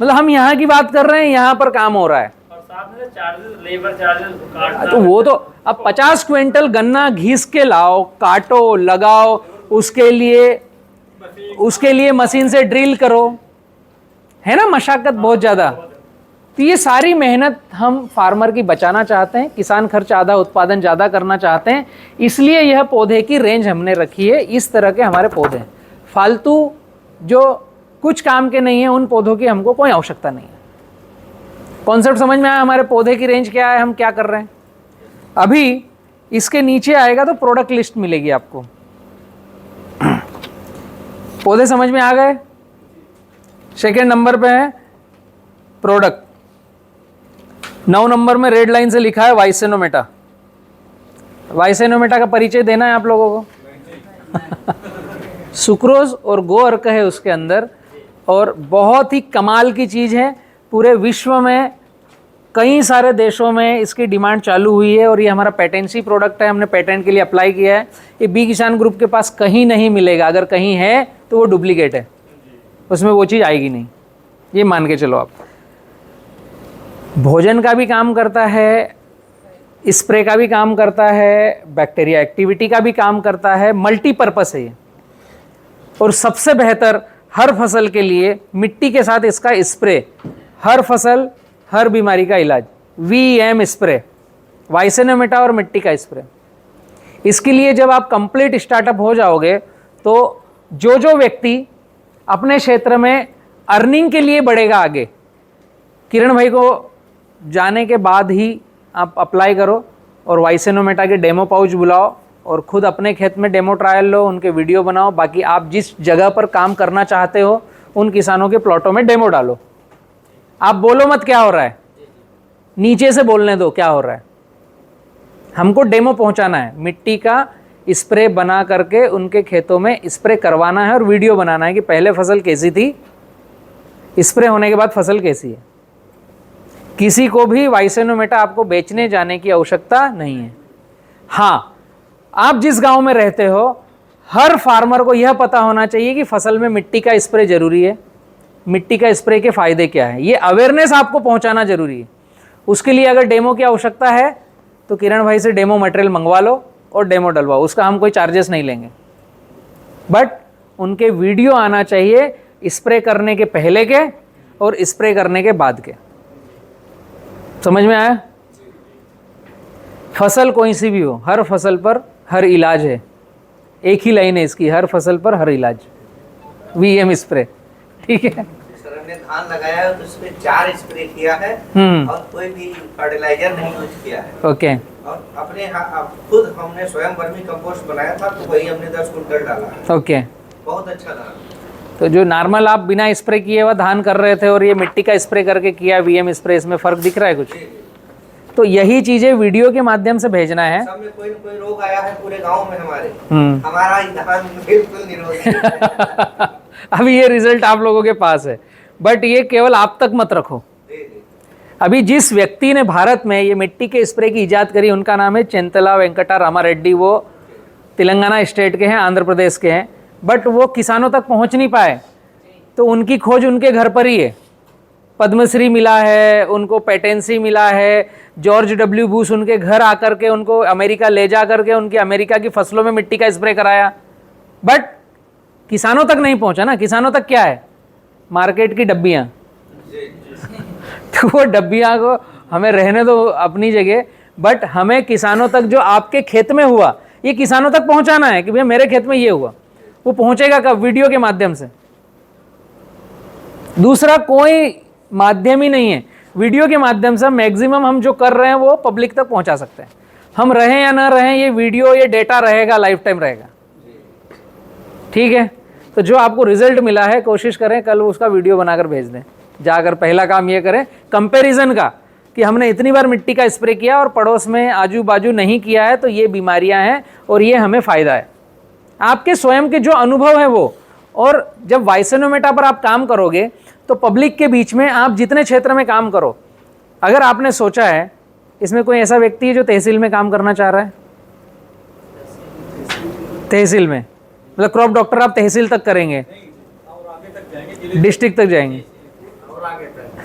मतलब हम यहाँ की बात कर रहे हैं, यहाँ पर काम हो रहा है। और साथ में चार्जेस, लेबर चार्जेस काटना, तो वो तो अब 50 क्विंटल गन्ना घीस के लाओ, काटो, लगाओ, उसके लिए मशीन से ड्रिल करो, है ना, मशक्कत बहुत ज़्यादा। तो ये सारी मेहनत हम फार्मर की बचाना चाहते हैं, किसान खर्च आधा, उत्पादन ज़्यादा करना चाहते हैं, इसलिए यह पौधे की रेंज हमने रखी है। इस तरह के हमारे पौधे हैं, फालतू जो कुछ काम के नहीं है उन पौधों की हमको कोई आवश्यकता नहीं है। कॉन्सेप्ट समझ में आया, हमारे पौधे की रेंज क्या है, हम क्या कर रहे हैं। अभी इसके नीचे आएगा तो प्रोडक्ट लिस्ट मिलेगी आपको। पौधे समझ में आ गए। 2nd नंबर पे है प्रोडक्ट। 9 नंबर में रेड लाइन से लिखा है वाइसेनोमेटा। वाइसेनोमेटा का परिचय देना है आप लोगों को। सुक्रोज और गो अर्क है उसके अंदर, और बहुत ही कमाल की चीज़ है। पूरे विश्व में कई सारे देशों में इसकी डिमांड चालू हुई है और ये हमारा पेटेंसी प्रोडक्ट है, हमने पेटेंट के लिए अप्लाई किया है। ये बी किसान ग्रुप के पास कहीं नहीं मिलेगा, अगर कहीं है तो वो डुप्लीकेट है, उसमें वो चीज़ आएगी नहीं, ये मान के चलो आप। भोजन का भी काम करता है, स्प्रे का भी काम करता है, बैक्टीरिया एक्टिविटी का भी काम करता है, मल्टीपर्पस है ये। और सबसे बेहतर हर फसल के लिए मिट्टी के साथ इसका स्प्रे, हर फसल हर बीमारी का इलाज, वीएम स्प्रे, वाइसेनोमेटा और मिट्टी का स्प्रे। इसके लिए जब आप कंप्लीट स्टार्टअप हो जाओगे तो जो व्यक्ति अपने क्षेत्र में अर्निंग के लिए बढ़ेगा आगे, किरण भाई को जाने के बाद ही आप अप्लाई करो और वाइसेनोमेटा के डेमो पाउच बुलाओ और खुद अपने खेत में डेमो ट्रायल लो, उनके वीडियो बनाओ। बाकी आप जिस जगह पर काम करना चाहते हो उन किसानों के प्लॉटों में डेमो डालो। आप बोलो मत क्या हो रहा है, नीचे से बोलने दो क्या हो रहा है। हमको डेमो पहुंचाना है, मिट्टी का स्प्रे बना करके उनके खेतों में स्प्रे करवाना है और वीडियो बनाना है कि पहले फसल कैसी थी, स्प्रे होने के बाद फसल कैसी है। किसी को भी वाइसेनोमेटा आपको बेचने जाने की आवश्यकता नहीं है। हाँ, आप जिस गांव में रहते हो हर फार्मर को यह पता होना चाहिए कि फसल में मिट्टी का स्प्रे जरूरी है, मिट्टी का स्प्रे के फ़ायदे क्या है, ये अवेयरनेस आपको पहुंचाना जरूरी है। उसके लिए अगर डेमो की आवश्यकता है तो किरण भाई से डेमो मटेरियल मंगवा लो और डेमो डलवाओ, उसका हम कोई चार्जेस नहीं लेंगे। बट उनके वीडियो आना चाहिए स्प्रे करने के पहले के और स्प्रे करने के बाद के। समझ में आया? फसल कोई सी भी हो, हर फसल पर हर इलाज है, एक ही लाइन है इसकी, हर फसल पर हर इलाज, वीएम स्प्रे। ठीक है सर, हमने धान लगाया है तो उसमें 4 स्प्रे किया है और कोई भी फर्टिलाइजर नहीं यूज किया है। ओके। और अपने खुद हमने स्वयं वर्मी कंपोस्ट बनाया था तो वही हमने 10 कुंटल डाला है। ओके। बहुत अच्छा था। तो जो नॉर्मल आप बिना स्प्रे किए हुआ धान कर रहे थे और ये मिट्टी का स्प्रे करके किया वीएम स्प्रे, इसमें फ़र्क दिख रहा है कुछ? तो यही चीज़ें वीडियो के माध्यम से भेजना है। सब में कोई न कोई रोग आया है पूरे गांव में हमारे, हमारा ही धान बिल्कुल निरोगी है। अभी ये रिजल्ट आप लोगों के पास है, बट ये केवल आप तक मत रखो। अभी जिस व्यक्ति ने भारत में ये मिट्टी के स्प्रे की इजाद करी उनका नाम है चेंतला वेंकटा रामारेड्डी। वो तेलंगाना स्टेट के हैं, आंध्र प्रदेश के हैं, बट वो किसानों तक पहुंच नहीं पाए। तो उनकी खोज उनके घर पर ही है। पद्मश्री मिला है उनको, पेटेंसी मिला है, जॉर्ज डब्ल्यू बुश उनके घर आकर के उनको अमेरिका ले जा करके उनकी अमेरिका की फसलों में मिट्टी का स्प्रे कराया, बट किसानों तक नहीं पहुंचा ना। किसानों तक क्या है? मार्केट की डब्बियाँ। तो वो डब्बियाँ को हमें रहने दो अपनी जगह, बट हमें किसानों तक जो आपके खेत में हुआ ये किसानों तक पहुंचाना है कि भैया मेरे खेत में ये हुआ। वो पहुंचेगा कब? वीडियो के माध्यम से। दूसरा कोई माध्यम ही नहीं है। वीडियो के माध्यम से मैक्सिमम हम जो कर रहे हैं वो पब्लिक तक पहुंचा सकते हैं। हम रहें या ना रहें, ये वीडियो ये डेटा रहेगा, लाइफ टाइम रहेगा। ठीक है? तो जो आपको रिजल्ट मिला है कोशिश करें कल उसका वीडियो बनाकर भेज दें। जाकर पहला काम ये करें कंपैरिजन का कि हमने इतनी बार मिट्टी का स्प्रे किया और पड़ोस में आजू बाजू नहीं किया है, तो ये बीमारियां हैं और ये हमें फ़ायदा है। आपके स्वयं के जो अनुभव है वो, और जब वाइसेनोमेटा पर आप काम करोगे तो पब्लिक के बीच में आप जितने क्षेत्र में काम करो, अगर आपने सोचा है, इसमें कोई ऐसा व्यक्ति है जो तहसील में काम करना चाह रहा है? तहसील में मतलब क्रॉप डॉक्टर आप तहसील तक करेंगे, डिस्ट्रिक्ट तक जाएंगे?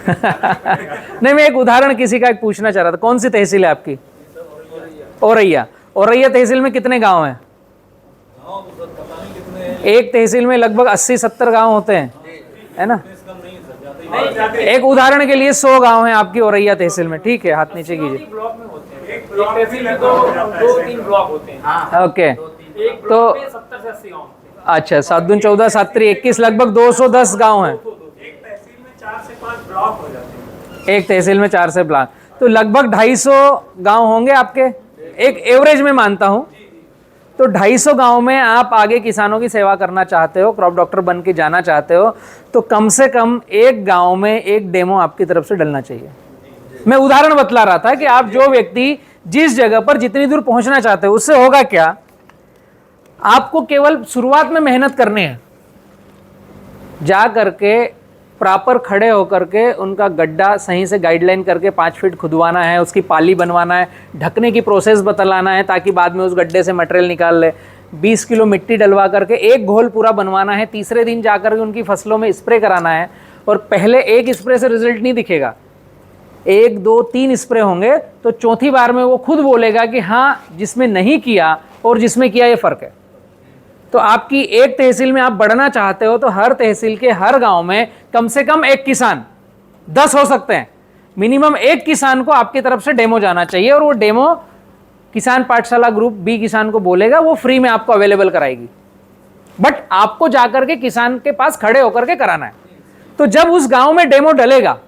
नहीं, मैं एक उदाहरण किसी का एक पूछना चाह रहा था। कौन सी तहसील है आपकी? औरैया। औरैया तहसील में कितने गांव हैं? एक तहसील में लगभग 80-70 गांव होते हैं, है ना? एक उदाहरण के लिए 100 गांव हैं आपकी औरैया तहसील में। ठीक है, हाथ नीचे कीजिए। ब्लॉक में होते हैं, एक तहसील में 2-3 ब्लॉक होते हैं। ओके, एक तो ब्लॉक में 70 से 80 गांव होते हैं। अच्छा, 7 दून 14, 7 त्रिक 21, लगभग 210 गांव हैं। एक तहसील में 4 से 5 ब्लॉक हो जाते हैं। एक तहसील में 4 से ब्लॉक, तो लगभग 250 गांव होंगे आपके, एक एवरेज में मानता हूं। तो 250 गांव में आप आगे किसानों की सेवा करना चाहते हो, क्रॉप डॉक्टर बन के जाना चाहते हो, तो कम से कम एक गांव में एक डेमो आपकी तरफ से डलना चाहिए। मैं उदाहरण बतला रहा था कि आप जो व्यक्ति जिस जगह पर जितनी दूर पहुंचना चाहते हो, उससे होगा क्या? आपको केवल शुरुआत में मेहनत करनी है, जा करके प्रॉपर खड़े होकर के उनका गड्ढा सही से गाइडलाइन करके 5 फीट खुदवाना है, उसकी पाली बनवाना है, ढकने की प्रोसेस बतलाना है ताकि बाद में उस गड्ढे से मटेरियल निकाल ले, 20 किलो मिट्टी डलवा करके एक घोल पूरा बनवाना है, तीसरे दिन जाकर के उनकी फसलों में स्प्रे कराना है। और पहले एक स्प्रे से रिजल्ट नहीं दिखेगा, 1 2 3 स्प्रे होंगे तो चौथी बार में वो खुद बोलेगा कि हाँ जिसमें नहीं किया और जिसमें किया ये फ़र्क है। तो आपकी एक तहसील में आप बढ़ना चाहते हो तो हर तहसील के हर गांव में कम से कम एक किसान, 10 हो सकते हैं, मिनिमम एक किसान को आपकी तरफ से डेमो जाना चाहिए और वो डेमो किसान पाठशाला ग्रुप बी किसान को बोलेगा, वो फ्री में आपको अवेलेबल कराएगी। बट आपको जाकर के किसान के पास खड़े होकर के कराना है। तो जब उस गांव में डेमो डलेगा,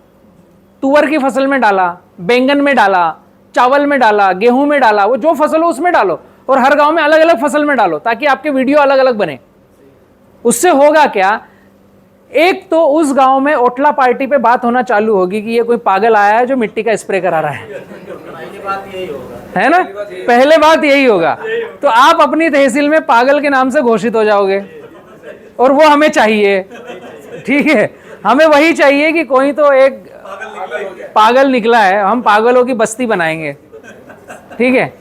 तुअर की फसल में डाला, बैंगन में डाला, चावल में डाला, गेहूं में डाला, वो जो फसल हो उसमें डालो और हर गांव में अलग अलग फसल में डालो ताकि आपके वीडियो अलग अलग बने। उससे होगा क्या, एक तो उस गांव में ओटला पार्टी पे बात होना चालू होगी कि ये कोई पागल आया है जो मिट्टी का स्प्रे करा रहा है ना, पहले बात यही होगा। तो आप अपनी तहसील में पागल के नाम से घोषित हो जाओगे और वो हमें चाहिए, ठीक है, हमें वही चाहिए कि कोई तो एक पागल निकला है, हम पागलों की बस्ती बनाएंगे, ठीक है।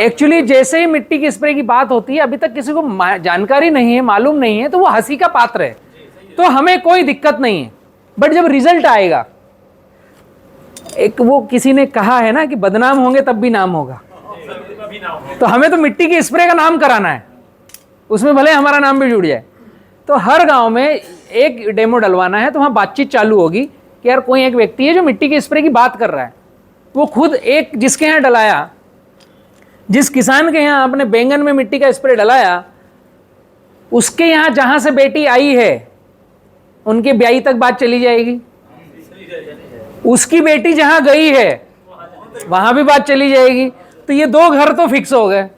एक्चुअली जैसे ही मिट्टी की स्प्रे की बात होती है, अभी तक किसी को जानकारी नहीं है, मालूम नहीं है, तो वो हंसी का पात्र है, तो हमें कोई दिक्कत नहीं है। बट जब रिजल्ट आएगा, एक वो किसी ने कहा है ना कि बदनाम होंगे तब भी नाम होगा, तो हमें तो मिट्टी की स्प्रे का नाम कराना है, उसमें भले हमारा नाम भी जुड़ जाए। तो हर गांव में एक डेमो डलवाना है, तो वहाँ बातचीत चालू होगी कि यार कोई एक व्यक्ति है जो मिट्टी के स्प्रे की बात कर रहा है, वो खुद एक जिसके यहाँ डलाया, जिस किसान के यहाँ आपने बैंगन में मिट्टी का स्प्रे डलाया, उसके यहाँ जहाँ से बेटी आई है उनके ब्याही तक बात चली जाएगी, उसकी बेटी जहाँ गई है वहाँ भी बात चली जाएगी। तो ये 2 घर तो फिक्स हो गए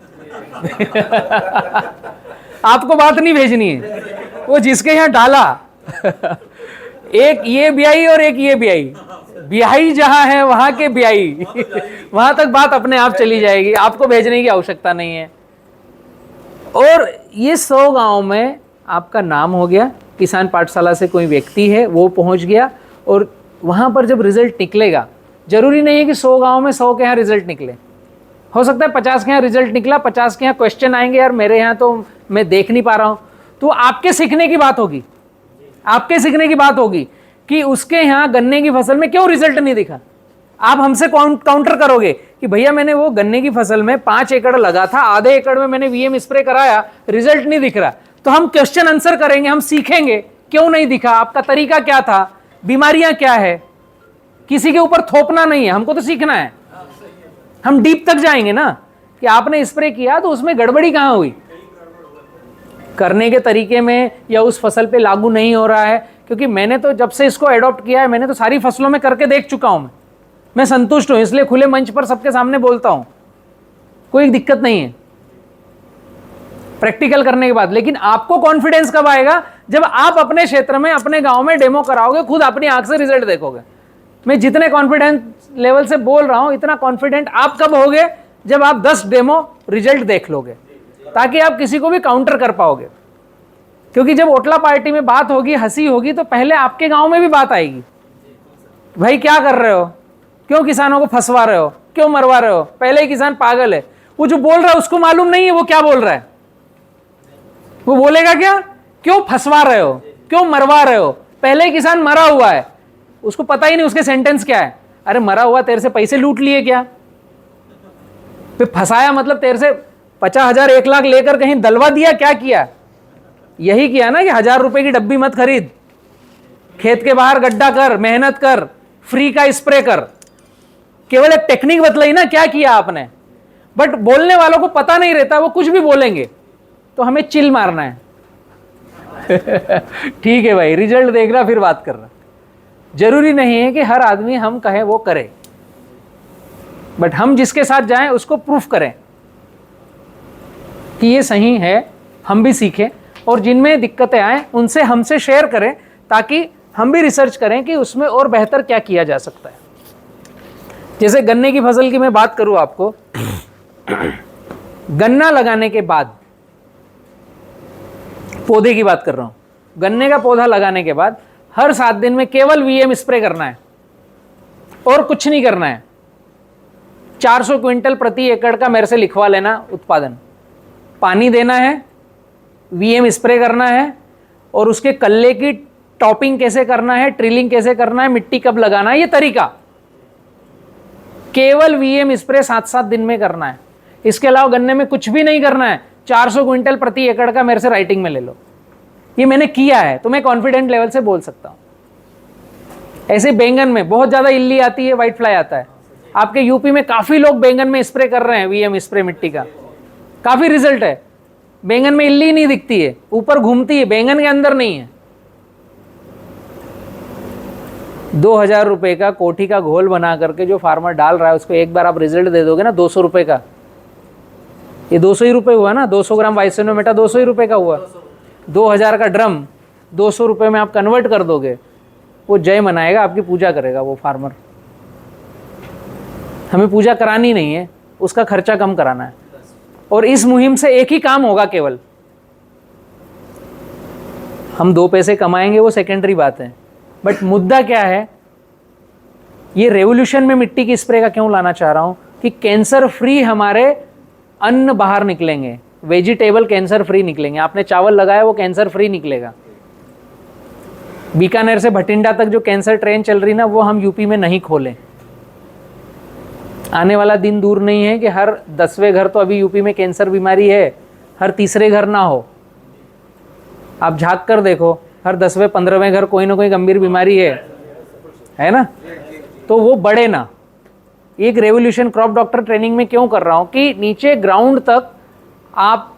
आपको बात नहीं भेजनी है, वो जिसके यहाँ डाला एक ये ब्याही और एक ये ब्याही, ब्याही जहां है वहां के ब्याही वहां तक बात अपने आप चली जाएगी, आपको भेजने की आवश्यकता नहीं है। और ये 100 गांव में आपका नाम हो गया, किसान पाठशाला से कोई व्यक्ति है वो पहुंच गया, और वहां पर जब रिजल्ट निकलेगा, जरूरी नहीं है कि 100 गांव में 100 के यहाँ रिजल्ट निकले, हो सकता है 50 के यहाँ रिजल्ट निकला, 50 के यहाँ क्वेश्चन आएंगे, यार मेरे यहाँ तो मैं देख नहीं पा रहा हूँ, तो आपके सीखने की बात होगी, आपके सीखने की बात होगी कि उसके यहाँ गन्ने की फसल में क्यों रिजल्ट नहीं दिखा। आप हमसे काउंटर करोगे कि भैया मैंने वो गन्ने की फसल में 5 एकड़ लगा था, आधे एकड़ में मैंने वीएम स्प्रे कराया, रिजल्ट नहीं दिख रहा। तो हम क्वेश्चन आंसर करेंगे, हम सीखेंगे क्यों नहीं दिखा, आपका तरीका क्या था, बीमारियां क्या है। किसी के ऊपर थोपना नहीं है, हमको तो सीखना है। हम डीप तक जाएंगे ना कि आपने स्प्रे किया तो उसमें गड़बड़ी कहाँ हुई, करने के तरीके में, या उस फसल पे लागू नहीं हो रहा है। क्योंकि मैंने तो जब से इसको एडॉप्ट किया है, मैंने तो सारी फसलों में करके देख चुका हूं, मैं संतुष्ट हूं, इसलिए खुले मंच पर सबके सामने बोलता हूं, कोई दिक्कत नहीं है प्रैक्टिकल करने के बाद। लेकिन आपको कॉन्फिडेंस कब आएगा, जब आप अपने क्षेत्र में, अपने गांव में डेमो कराओगे, खुद अपनी आंख से रिजल्ट देखोगे। मैं जितने कॉन्फिडेंस लेवल से बोल रहा हूं, इतना कॉन्फिडेंट आप कब होगे, जब आप 10 डेमो रिजल्ट देख लोगे, ताकि आप किसी को भी काउंटर कर पाओगे। क्योंकि जब ओटला पार्टी में बात होगी, हंसी होगी, तो पहले आपके गांव में भी बात आएगी, भाई क्या कर रहे हो, क्यों किसानों को फंसवा रहे हो, क्यों मरवा रहे हो, पहले ही किसान पागल है। वो जो बोल रहा है उसको मालूम नहीं है वो क्या बोल रहा है, वो बोलेगा क्या, क्यों फंसवा रहे हो, क्यों मरवा रहे हो, पहले ही किसान मरा हुआ है, उसको पता ही नहीं उसके सेंटेंस क्या है। अरे मरा हुआ, तेरे से पैसे लूट लिए क्या, फिर फंसाया मतलब तेरे से 50,000 1 लाख लेकर कहीं दलवा दिया, क्या किया, यही किया ना कि 1000 रुपए की डब्बी मत खरीद, खेत के बाहर गड्ढा कर, मेहनत कर, फ्री का स्प्रे कर, केवल एक टेक्निक बतलाई ना, क्या किया आपने। बट बोलने वालों को पता नहीं रहता, वो कुछ भी बोलेंगे, तो हमें चिल मारना है ठीक है भाई, रिजल्ट देख रहा फिर बात कर रहा। जरूरी नहीं है कि हर आदमी हम कहें वो करे, बट हम जिसके साथ जाएं उसको प्रूफ करें कि ये सही है, हम भी सीखें, और जिनमें दिक्कतें आए उनसे हमसे शेयर करें, ताकि हम भी रिसर्च करें कि उसमें और बेहतर क्या किया जा सकता है। जैसे गन्ने की फसल की मैं बात करूं आपको, गन्ना लगाने के बाद, पौधे की बात कर रहा हूं, गन्ने का पौधा लगाने के बाद हर 7 दिन में केवल वीएम स्प्रे करना है और कुछ नहीं करना है। 400 क्विंटल प्रति एकड़ का मेरे से लिखवा लेना उत्पादन। पानी देना है, वीएम स्प्रे करना है, और उसके कल्ले की टॉपिंग कैसे करना है, ट्रिलिंग कैसे करना है, मिट्टी कब लगाना है, ये तरीका। केवल वीएम स्प्रे 7-7 दिन में करना है। इसके अलावा गन्ने में कुछ भी नहीं करना है। 400 क्विंटल प्रति एकड़ का मेरे से राइटिंग में ले लो। ये मैंने किया है तो मैं कॉन्फिडेंट लेवल से बोल सकता हूं। ऐसे बैंगन में बहुत ज्यादा इल्ली आती है, व्हाइट फ्लाई आता है। आपके यूपी में काफी लोग बैंगन में स्प्रे कर रहे हैं वीएम स्प्रे मिट्टी का, काफी रिजल्ट है। बैंगन में इल्ली नहीं दिखती है, ऊपर घूमती है, बैंगन के अंदर नहीं है। 2000 रुपए का कोठी का घोल बना करके जो फार्मर डाल रहा है उसको एक बार आप रिजल्ट दे दोगे ना 200 रुपए का, ये 200 ही रुपए हुआ ना। 200 ग्राम वाइसोनोमेटा 200 ही रुपए का हुआ। 2000 का ड्रम 200 रुपए में आप कन्वर्ट कर दोगे, वो जय मनाएगा, आपकी पूजा करेगा वो फार्मर। हमें पूजा करानी नहीं है, उसका खर्चा कम कराना है। और इस मुहिम से एक ही काम होगा केवल, हम 2 पैसे कमाएंगे वो सेकेंडरी बात है, बट मुद्दा क्या है, ये रेवोल्यूशन में मिट्टी की स्प्रे का क्यों लाना चाह रहा हूं कि कैंसर फ्री हमारे अन्न बाहर निकलेंगे, वेजिटेबल कैंसर फ्री निकलेंगे। आपने चावल लगाया वो कैंसर फ्री निकलेगा। बीकानेर से भटिंडा तक जो कैंसर ट्रेन चल रही ना, वो हम यूपी में नहीं खोलें। आने वाला दिन दूर नहीं है कि हर 10वें घर तो अभी यूपी में कैंसर बीमारी है, हर तीसरे घर ना हो। आप झांक कर देखो, हर 10वें 15वें घर कोई ना कोई गंभीर बीमारी है ना। तो वो बढ़े ना। एक रेवोल्यूशन क्रॉप डॉक्टर ट्रेनिंग में क्यों कर रहा हूं कि नीचे ग्राउंड तक आप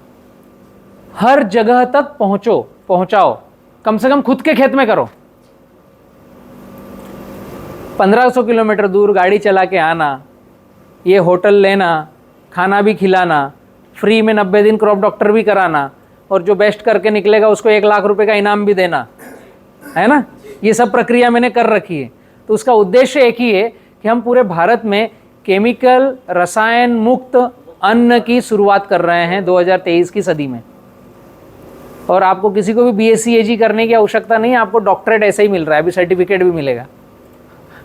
हर जगह तक पहुंचाओ। कम से कम खुद के खेत में करो। 1500 किलोमीटर दूर गाड़ी चला के आना, ये होटल लेना, खाना भी खिलाना, फ्री में 90 दिन क्रॉप डॉक्टर भी कराना, और जो बेस्ट करके निकलेगा उसको 1 लाख रुपए का इनाम भी देना, है ना। ये सब प्रक्रिया मैंने कर रखी है। तो उसका उद्देश्य एक ही है कि हम पूरे भारत में केमिकल रसायन मुक्त अन्न की शुरुआत कर रहे हैं 2023 की सदी में। और आपको किसी को भी बीएससी एजी करने की आवश्यकता नहीं है, आपको डॉक्टरेट ऐसे ही मिल रहा है, अभी सर्टिफिकेट भी मिलेगा।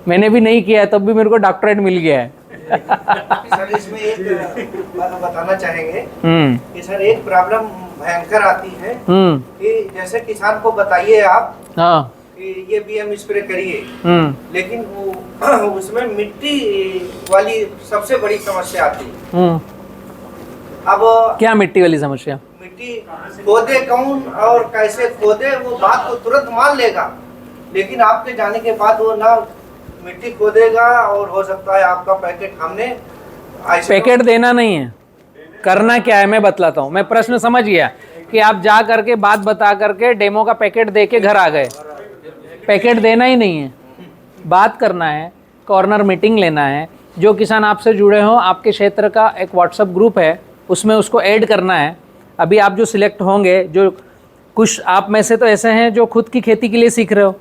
मैंने भी नहीं किया है तब भी मेरे को डॉक्टरेट मिल गया है। सर इसमें एक बात बताना चाहेंगे कि सर एक प्रॉब्लम भयंकर आती है कि जैसे किसान को बताइए आप कि ये वीएम स्प्रे करिए, लेकिन वो उसमें मिट्टी वाली सबसे बड़ी समस्या आती है। अब क्या मिट्टी वाली समस्या? मिट्टी खोदे कौन और कैसे खोदे, वो बात को तुरंत मान लेगा, लेकिन आपके जाने के बाद वो ना मिट्टी खोदेगा, और हो सकता है आपका पैकेट हमने पैकेट देना नहीं है। करना क्या है मैं बतलाता हूँ। मैं प्रश्न समझ गया कि आप जा करके बात बता करके डेमो का पैकेट दे के घर आ गए। पैकेट देना ही नहीं है, बात करना है, कॉर्नर मीटिंग लेना है। जो किसान आपसे जुड़े हों, आपके क्षेत्र का एक व्हाट्सएप ग्रुप है, उसमें उसको ऐड करना है। अभी आप जो सिलेक्ट होंगे, जो कुछ आप में से तो ऐसे हैं जो खुद की खेती के लिए सीख रहे हो,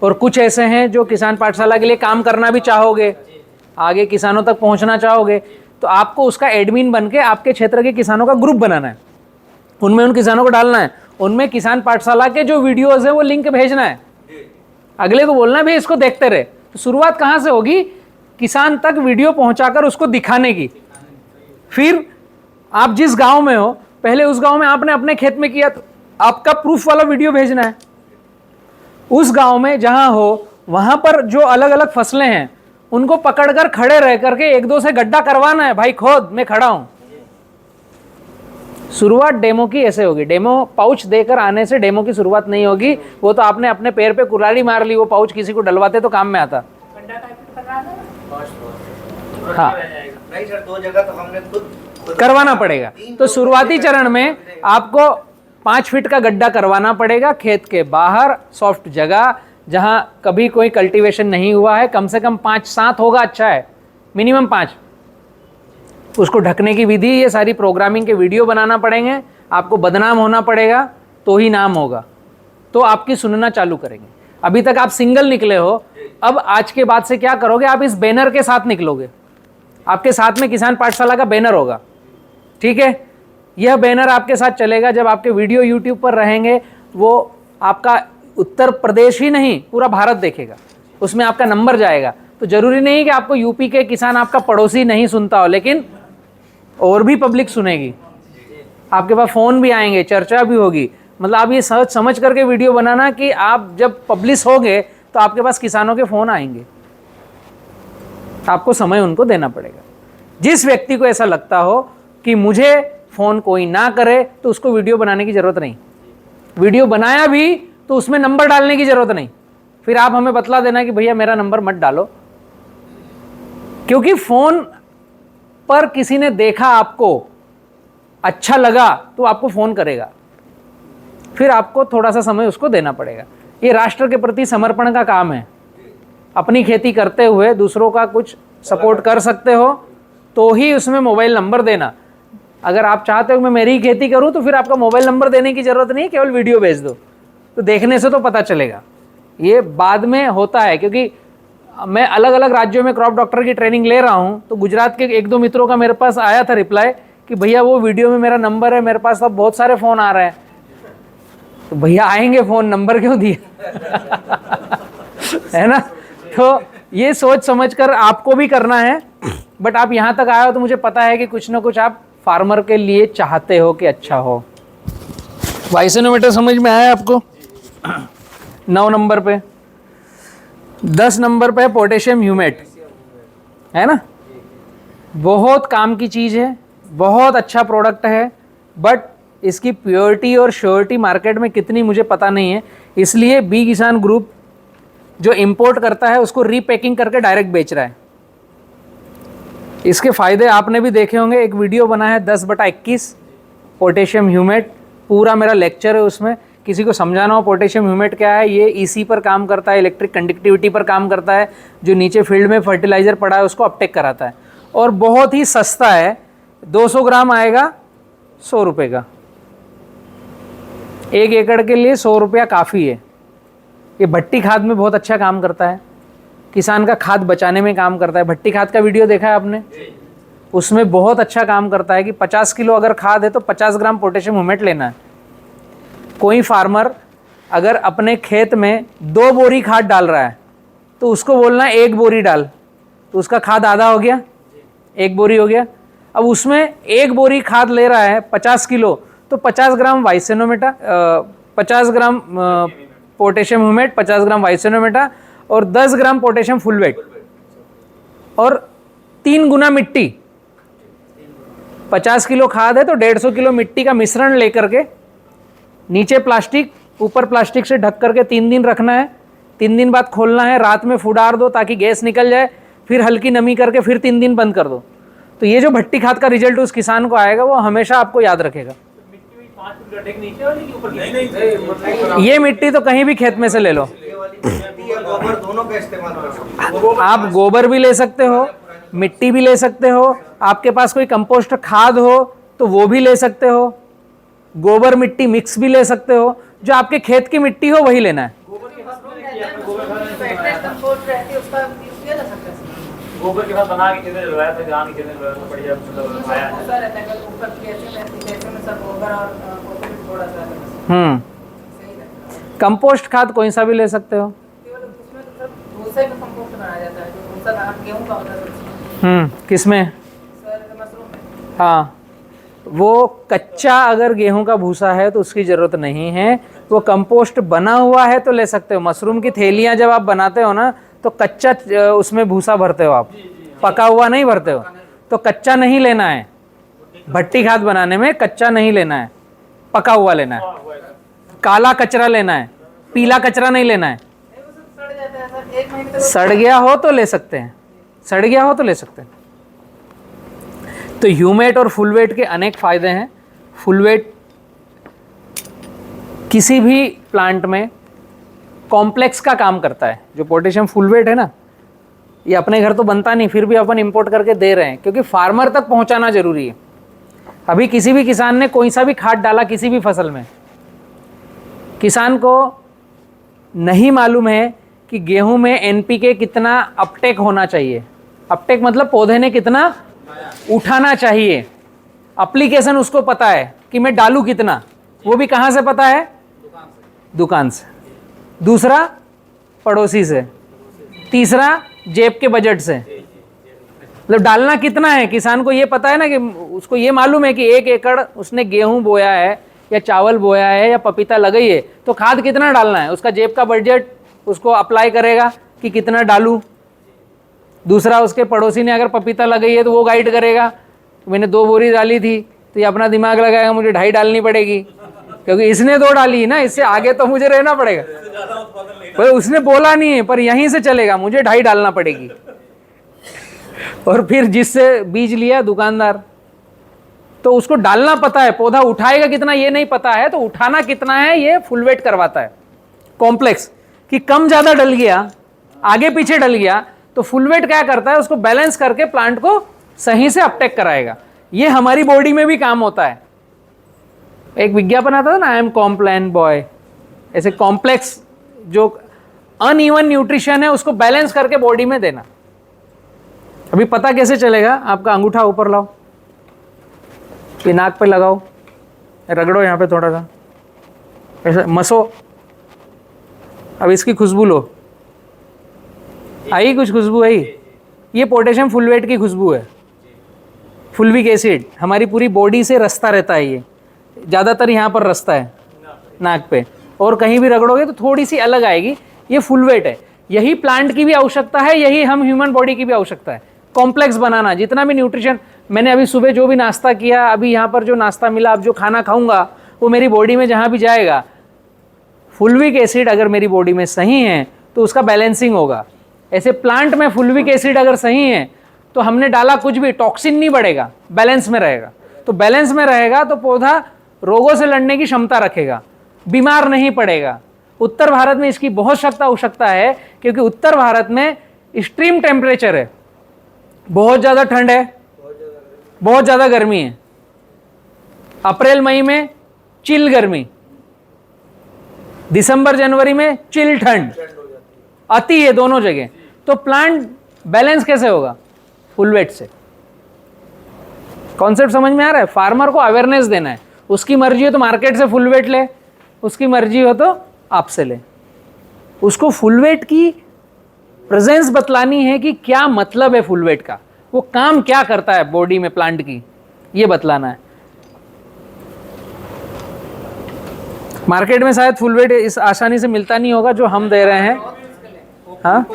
और कुछ ऐसे हैं जो किसान पाठशाला के लिए काम करना भी चाहोगे, आगे किसानों तक पहुंचना चाहोगे, तो आपको उसका एडमिन बन के आपके क्षेत्र के किसानों का ग्रुप बनाना है। उनमें उन किसानों को डालना है, उनमें किसान पाठशाला के जो वीडियोज़ है वो लिंक भेजना है, अगले को बोलना है भाई इसको देखते रहे। तो शुरुआत कहाँ से होगी? किसान तक वीडियो पहुँचाकर उसको दिखाने की। फिर आप जिस गाँव में हो, पहले उस गाँव में आपने अपने खेत में किया, तो आपका प्रूफ वाला वीडियो भेजना है। उस गांव में जहां हो वहां पर जो अलग अलग फसलें हैं उनको पकड़कर खड़े रह करके 1-2 से गड्ढा करवाना है, भाई खोद, मैं खड़ा हूं। शुरुआत डेमो की ऐसे होगी। डेमो पाउच देकर आने से डेमो की शुरुआत नहीं होगी। वो तो आपने अपने पैर पे कुल्हाड़ी मार ली, वो पाउच किसी को डलवाते तो काम में आता। हाँ नहीं सर, 2 जगह तो हमने खुद करवाना पड़ेगा। तो शुरुआती चरण में आपको 5 फीट का गड्ढा करवाना पड़ेगा खेत के बाहर, सॉफ्ट जगह जहां कभी कोई कल्टीवेशन नहीं हुआ है। कम से कम 5-7 होगा, अच्छा है, मिनिमम 5। उसको ढकने की विधि, ये सारी प्रोग्रामिंग के वीडियो बनाना पड़ेंगे। आपको बदनाम होना पड़ेगा तो ही नाम होगा, तो आपकी सुनना चालू करेंगे। अभी तक आप सिंगल निकले हो, अब आज के बाद से क्या करोगे? आप इस बैनर के साथ निकलोगे। आपके साथ में किसान पाठशाला का बैनर होगा, ठीक है। यह बैनर आपके साथ चलेगा। जब आपके वीडियो यूट्यूब पर रहेंगे, वो आपका उत्तर प्रदेश ही नहीं पूरा भारत देखेगा, उसमें आपका नंबर जाएगा। तो जरूरी नहीं कि आपको यूपी के किसान आपका पड़ोसी नहीं सुनता हो, लेकिन और भी पब्लिक सुनेगी, आपके पास फ़ोन भी आएंगे, चर्चा भी होगी। मतलब आप ये सोच समझ करके वीडियो बनाना कि आप जब पब्लिश होगे तो आपके पास किसानों के फ़ोन आएंगे, आपको समय उनको देना पड़ेगा। जिस व्यक्ति को ऐसा लगता हो कि मुझे फ़ोन कोई ना करे तो उसको वीडियो बनाने की ज़रूरत नहीं। वीडियो बनाया भी तो उसमें नंबर डालने की ज़रूरत नहीं। फिर आप हमें बतला देना कि भैया मेरा नंबर मत डालो, क्योंकि फ़ोन पर किसी ने देखा, आपको अच्छा लगा तो आपको फ़ोन करेगा, फिर आपको थोड़ा सा समय उसको देना पड़ेगा। ये राष्ट्र के प्रति समर्पण का काम है। अपनी खेती करते हुए दूसरों का कुछ सपोर्ट कर सकते हो तो ही उसमें मोबाइल नंबर देना। अगर आप चाहते हो कि मैं मेरी ही खेती करूं तो फिर आपका मोबाइल नंबर देने की ज़रूरत नहीं, केवल वीडियो भेज दो, तो देखने से तो पता चलेगा। ये बाद में होता है, क्योंकि मैं अलग अलग राज्यों में क्रॉप डॉक्टर की ट्रेनिंग ले रहा हूं, तो गुजरात के एक दो मित्रों का मेरे पास आया था रिप्लाई कि भैया वो वीडियो में मेरा नंबर है, मेरे पास अब बहुत सारे फ़ोन आ रहे हैं। तो भैया आएंगे फ़ोन, नंबर क्यों दिया है ना। तो ये सोच समझ कर आपको भी करना है। बट आप यहाँ तक आए हो तो मुझे पता है कि कुछ ना कुछ आप फार्मर के लिए चाहते हो कि अच्छा हो। वाइसेनोमीटर समझ में आया आपको? 9 नंबर पे, 10 नंबर पे पोटेशियम ह्यूमेट है ना, बहुत काम की चीज़ है, बहुत अच्छा प्रोडक्ट है, बट इसकी प्योरिटी और श्योरिटी मार्केट में कितनी मुझे पता नहीं है। इसलिए बी किसान ग्रुप जो इंपोर्ट करता है उसको रीपैकिंग करके डायरेक्ट बेच रहा है। इसके फ़ायदे आपने भी देखे होंगे, एक वीडियो बना है 10/21 पोटेशियम ह्यूमेट, पूरा मेरा लेक्चर है उसमें। किसी को समझाना हो पोटेशियम ह्यूमेट क्या है, ये ईसी पर काम करता है, इलेक्ट्रिक कंडक्टिविटी पर काम करता है, जो नीचे फील्ड में फर्टिलाइज़र पड़ा है उसको अपटेक कराता है, और बहुत ही सस्ता है। 200 ग्राम आएगा 100 रुपये का। 1 एकड़ के लिए 100 रुपया काफ़ी है। ये भट्टी खाद में बहुत अच्छा काम करता है, किसान का खाद बचाने में काम करता है। भट्टी खाद का वीडियो देखा है आपने? उसमें बहुत अच्छा काम करता है कि 50 किलो अगर खाद है तो 50 ग्राम पोटेशियम ह्यूमेट लेना है। कोई फार्मर अगर अपने खेत में 2 बोरी खाद डाल रहा है तो उसको बोलना है 1 बोरी डाल, तो उसका खाद आधा हो गया, 1 बोरी हो गया। अब उसमें 1 बोरी खाद ले रहा है 50 किलो, तो 50 ग्राम वाइसेनोमेटा, 50 ग्राम पोटेशियम ह्यूमेट, 50 ग्राम वाइसेनोमेटा और 10 ग्राम पोटेशियम फुलवेट और 3 गुना मिट्टी। 50 किलो खाद है तो 150 किलो मिट्टी का मिश्रण लेकर के नीचे प्लास्टिक, ऊपर प्लास्टिक से ढक करके 3 दिन रखना है। 3 दिन बाद खोलना है, रात में फुडार दो ताकि गैस निकल जाए, फिर हल्की नमी करके फिर 3 दिन बंद कर दो। तो ये जो भट्टी खाद का रिजल्ट उस किसान को आएगा वो हमेशा आपको याद रखेगा। ये मिट्टी तो कहीं भी खेत में से ले लो, गोबर दोनों का इस्तेमाल कर सकते हो। आप गोबर भी ले सकते हो, मिट्टी भी ले सकते हो, आपके पास कोई कंपोस्ट खाद हो तो वो भी ले सकते हो, गोबर मिट्टी मिक्स भी ले सकते हो, जो आपके खेत की मिट्टी हो वही लेना है। गोबर के साथ बना के खेत लगाया था, धान के खेत में लगाया था, बढ़िया मतलब आया है। कंपोस्ट खाद कोई सा भी ले सकते हो। किसमें? हाँ, वो कच्चा अगर गेहूं का भूसा है तो उसकी ज़रूरत नहीं है, वो कंपोस्ट बना हुआ है तो ले सकते हो। मशरूम की थैलियां जब आप बनाते हो ना तो कच्चा उसमें भूसा भरते हो आप, पका हुआ नहीं भरते हो। तो कच्चा नहीं लेना है, भट्टी खाद बनाने में कच्चा नहीं लेना है, पका हुआ लेना है। काला कचरा लेना है, पीला कचरा नहीं लेना है। सड़ गया हो तो ले सकते हैं, सड़ गया हो तो ले सकते हैं। तो ह्यूमेट और फुलवेट के अनेक फ़ायदे हैं। फुलवेट किसी भी प्लांट में कॉम्प्लेक्स का काम करता है। जो पोटेशियम फुलवेट है ना, ये अपने घर तो बनता नहीं, फिर भी अपन इंपोर्ट करके दे रहे हैं क्योंकि फार्मर तक पहुंचाना जरूरी है। अभी किसी भी किसान ने कोई सा भी खाद डाला किसी भी फसल में, किसान को नहीं मालूम है कि गेहूं में एनपीके कितना अपटेक होना चाहिए। अपटेक मतलब पौधे ने कितना उठाना चाहिए। एप्लीकेशन उसको पता है कि मैं डालूं कितना, वो भी कहाँ से पता है? दुकान से। दूसरा पड़ोसी से, तीसरा जेब के बजट से। मतलब डालना कितना है, किसान को ये पता है ना कि उसको ये मालूम है कि 1 एकड़ उसने गेहूं बोया है या चावल बोया है या पपीता लगाई है, तो खाद कितना डालना है, उसका जेब का बजट उसको अप्लाई करेगा कि कितना डालूं। दूसरा, उसके पड़ोसी ने अगर पपीता लगाई है तो वो गाइड करेगा, मैंने 2 बोरी डाली थी तो ये अपना दिमाग लगाएगा मुझे 2.5 डालनी पड़ेगी, क्योंकि इसने 2 डाली ना, इससे आगे तो मुझे रहना पड़ेगा। पर उसने बोला नहीं है, पर यहीं से चलेगा, मुझे 2.5 डालना पड़ेगी। और फिर जिससे बीज लिया दुकानदार, तो उसको डालना पता है, पौधा उठाएगा कितना ये नहीं पता है, तो उठाना कितना है ये फुल वेट करवाता है। कॉम्प्लेक्स कि कम ज़्यादा डल गया, आगे पीछे डल गया, तो फुल वेट क्या करता है, उसको बैलेंस करके प्लांट को सही से अपटेक कराएगा। ये हमारी बॉडी में भी काम होता है। एक विज्ञापन आता था ना, आई एम कॉम्प्लान बॉय, ऐसे कॉम्प्लेक्स जो अनइवन न्यूट्रिशन है उसको बैलेंस करके बॉडी में देना। अभी पता कैसे चलेगा, आपका अंगूठा ऊपर लाओ, ये नाक पे लगाओ, रगड़ो यहाँ पे थोड़ा सा, ऐसे मसो, अब इसकी खुशबू लो, आई कुछ खुशबू आई, ये पोटेशियम फुलवेट की खुशबू है। फुल्विक एसिड हमारी पूरी बॉडी से रस्ता रहता है, ये ज़्यादातर यहाँ पर रस्ता है नाक पे, और कहीं भी रगड़ोगे तो थोड़ी सी अलग आएगी, ये फुलवेट है। यही प्लांट की भी आवश्यकता है, यही हम ह्यूमन बॉडी की भी आवश्यकता है। कॉम्प्लेक्स बनाना, जितना भी न्यूट्रिशन मैंने अभी सुबह जो भी नाश्ता किया, अभी यहाँ पर जो नाश्ता मिला, अब जो खाना खाऊंगा वो मेरी बॉडी में जहाँ भी जाएगा, फुल्विक एसिड अगर मेरी बॉडी में सही है तो उसका बैलेंसिंग होगा। ऐसे प्लांट में फुल्विक एसिड अगर सही है तो हमने डाला कुछ भी, टॉक्सिन नहीं बढ़ेगा, बैलेंस में रहेगा। तो बैलेंस में रहेगा तो पौधा रोगों से लड़ने की क्षमता रखेगा, बीमार नहीं पड़ेगा। उत्तर भारत में इसकी बहुत सख्त आवश्यकता है, क्योंकि उत्तर भारत में एक्सट्रीम टेम्परेचर है, बहुत ज़्यादा ठंड है, बहुत ज़्यादा गर्मी है। अप्रैल मई में चिल गर्मी, दिसंबर जनवरी में चिल ठंड, अति है दोनों जगह। तो प्लांट बैलेंस कैसे होगा? फुलवेट से। कॉन्सेप्ट समझ में आ रहा है? फार्मर को अवेयरनेस देना है, उसकी मर्जी हो तो मार्केट से फुलवेट ले, उसकी मर्जी हो तो आपसे ले। उसको फुलवेट की प्रेजेंस बतलानी है कि क्या मतलब है फुलवेट का, वो काम क्या करता है बॉडी में प्लांट की, ये बतलाना है। मार्केट में शायद फुलवेट इस आसानी से मिलता नहीं होगा जो हम दे रहे हैं। हाँ,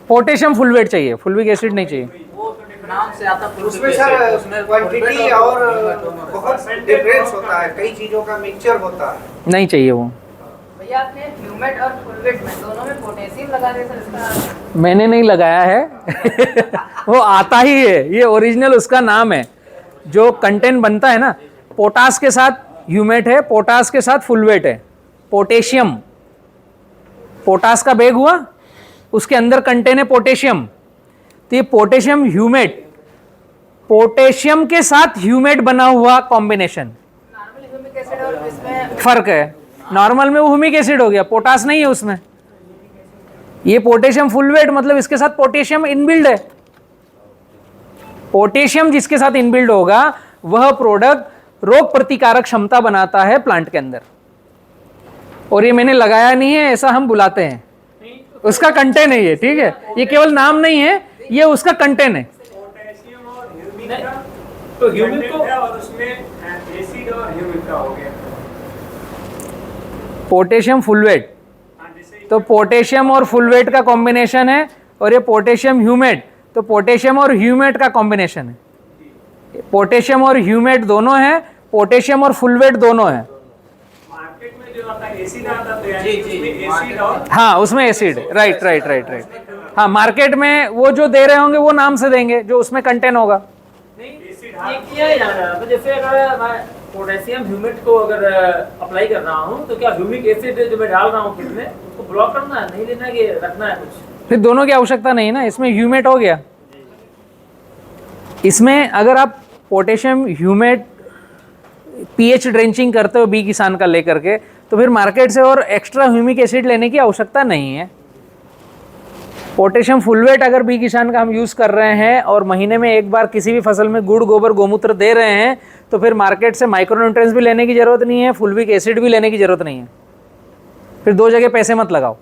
पोटेशियम फुलवेट चाहिए, फुल्विक एसिड नहीं चाहिए। नाम से आता है, उसमें सर क्वांटिटी और बहुत डिफरेंस होता है, कई चीजों का मिक्सचर होता है, नहीं चाहिए वो। भैया आपने ह्यूमेट और फुलवेट में दोनों में पोटेशियम लगा दिया सर, इसका मैंने नहीं लगाया है वो आता ही है, ये ओरिजिनल उसका नाम है। जो कंटेंट बनता है ना, पोटास के साथ ह्यूमेट है, पोटास के साथ फुलवेट है। पोटेशियम, पोटास का बैग हुआ, उसके अंदर कंटेन है पोटेशियम, तो ये पोटेशियम ह्यूमेट, पोटेशियम के साथ ह्यूमेट बना हुआ कॉम्बिनेशन। नॉर्मल ह्यूमिक एसिड और इसमें फर्क है, नॉर्मल में वो ह्यूमिक एसिड हो गया, पोटास नहीं है उसमें। ये पोटेशियम फुलवेट मतलब इसके साथ पोटेशियम इनबिल्ड है। पोटेशियम जिसके साथ इनबिल्ड होगा वह प्रोडक्ट रोग प्रतिकारक क्षमता बनाता है प्लांट के अंदर। और ये मैंने लगाया नहीं है ऐसा हम बुलाते हैं, उसका कंटेंट है ये, ठीक है, ये केवल नाम नहीं है, ये उसका कंटेंट है। पोटेशियम और ह्यूमिक का, तो ह्यूमिक को और उसमें एसिड और ह्यूमिक का हो गया पोटेशियम फुलवेट, तो पोटेशियम और फुलवेट का कॉम्बिनेशन है, और ये पोटेशियम ह्यूमेट, तो पोटेशियम और ह्यूमेट का कॉम्बिनेशन है। पोटेशियम और ह्यूमेट दोनों है, पोटेशियम और फुलवेट दोनों है। मार्केट में जो आता है एसिड आता है, एसिड और हाँ, उसमें acid, right right right right. हाँ, मार्केट में वो जो दे रहे होंगे वो नाम से देंगे जो उसमें कंटेंट होगा। नहीं, ये किया ही जाना है। तो जैसे अगर मैं पोटेशियम ह्यूमेट को अगर अप्लाई कर रहा हूँ, तो क्या ह्यूमिक एसिड जो मैं डाल रहा हूँ खेत में, उसको ब्लॉक करना है, नहीं लेना कि रखना है कुछ? फिर दोनों की आवश्यकता नहीं ना, इसमें ह्यूमेट हो गया। इसमें अगर आप पोटेशियम ह्यूमेट पीएच ड्रेंचिंग करते हो बी किसान का लेकर के, तो फिर मार्केट से और एक्स्ट्रा ह्यूमिक एसिड लेने की आवश्यकता नहीं है। पोटेशियम फुलवेट अगर बी किसान का हम यूज़ कर रहे हैं और महीने में एक बार किसी भी फसल में गुड़ गोबर गोमूत्र दे रहे हैं, तो तो फिर मार्केट से माइक्रोन्यूट्रिएंट्स भी लेने की ज़रूरत नहीं है, फुलविक एसिड भी लेने की ज़रूरत नहीं है। फिर 2 जगह पैसे मत लगाओ,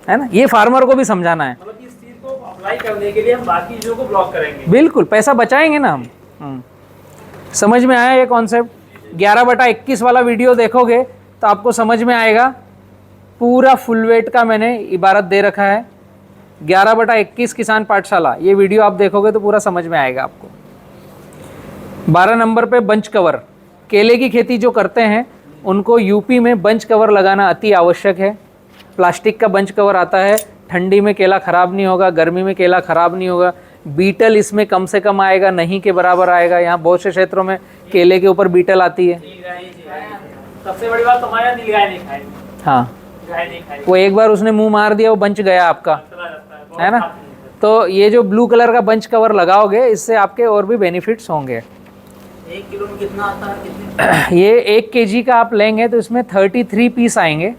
है ना। ये फार्मर को भी समझाना है। मतलब इस चीज को अप्लाई करने के लिए हम बाकी चीजों को ब्लॉक करेंगे। बिल्कुल, पैसा बचाएंगे ना हम। समझ में आया ये कॉन्सेप्ट? 11/21 वाला वीडियो देखोगे तो आपको समझ में आएगा। पूरा फुल वेट का मैंने इबारत दे रखा है। 11/21 किसान पाठशाला, ये वीडियो आप देखोगे तो पूरा समझ में आएगा आपको। 12 नंबर पे बंच कवर। केले की खेती जो करते हैं उनको यूपी में बंच कवर लगाना अति आवश्यक है। प्लास्टिक का बंच कवर आता है, ठंडी में केला ख़राब नहीं होगा, गर्मी में केला ख़राब नहीं होगा। बीटल इसमें कम से कम आएगा, नहीं के बराबर आएगा। यहाँ बहुत से क्षेत्रों में केले के ऊपर बीटल आती है। सबसे बड़ी बात हमारे यहाँ नीलगाय नहीं खाएगी। हाँ, गाय नहीं खाएगी, वो एक बार उसने मुंह मार दिया, वो बंच गया आपका, चला जाता है, बहुत है ना। खाते हैं। तो ये जो ब्लू कलर का बंच कवर लगाओगे, इससे आपके और भी बेनिफिट्स होंगे। 1 किलो में कितना आता है, कितने? ये 1 kg का आप लेंगे तो इसमें 33 पीस आएंगे,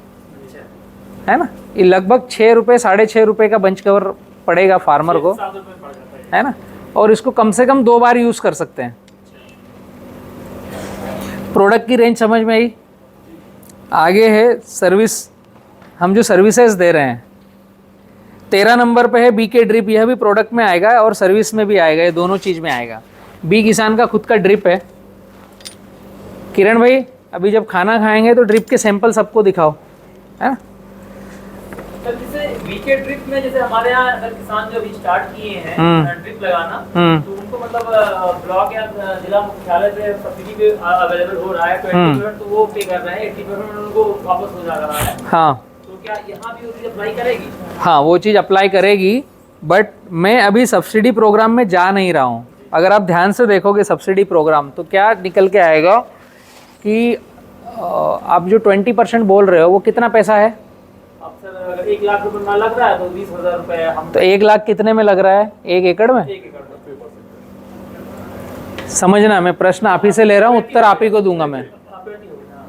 है ना। ये लगभग 6 रुपये 6.5 रुपये का बंच कवर पड़ेगा फार्मर को, 7 रुपये पड़ जाता है। है ना। और इसको कम से कम 2 बार यूज़ कर सकते हैं। प्रोडक्ट की रेंज समझ में आई। आगे है सर्विस, हम जो सर्विसेज दे रहे हैं। 13 नंबर पे है बीके ड्रिप। यह भी प्रोडक्ट में आएगा और सर्विस में भी आएगा, ये दोनों चीज़ में आएगा। बी किसान का खुद का ड्रिप है। किरण भाई, अभी जब खाना खाएंगे तो ड्रिप के सैंपल सबको दिखाओ, है ना। तो जैसे वीके ड्रिप में, जैसे हमारे यहाँ अगर किसान जो अभी स्टार्ट किए हैं ड्रिप लगाना, तो उनको मतलब ब्लॉक या जिला मुख्यालय पे सब्सिडी पे अवेलेबल हो रहा है। 20% तो वो पे कर रहे हैं, 80% उनको वापस हो जा रहा है। हाँ, तो क्या यहाँ भी वो चीज़ अप्लाई करेगी? हाँ, वो चीज़ अप्लाई करेगी, बट मैं अभी सब्सिडी प्रोग्राम में जा नहीं रहा हूँ। अगर आप ध्यान से देखोगे सब्सिडी प्रोग्राम, तो क्या निकल के आएगा कि आप जो 20% बोल रहे हो वो कितना पैसा है? अब सर अगर 1 लाख रुपए में लग रहा है तो 20,000 रुपए हम तो 1 लाख कितने में लग रहा है? 1 एकड़ में? 1 एकड़ में समझना, मैं प्रश्न आप ही से ले रहा हूँ, उत्तर आप ही को दूंगा मैं,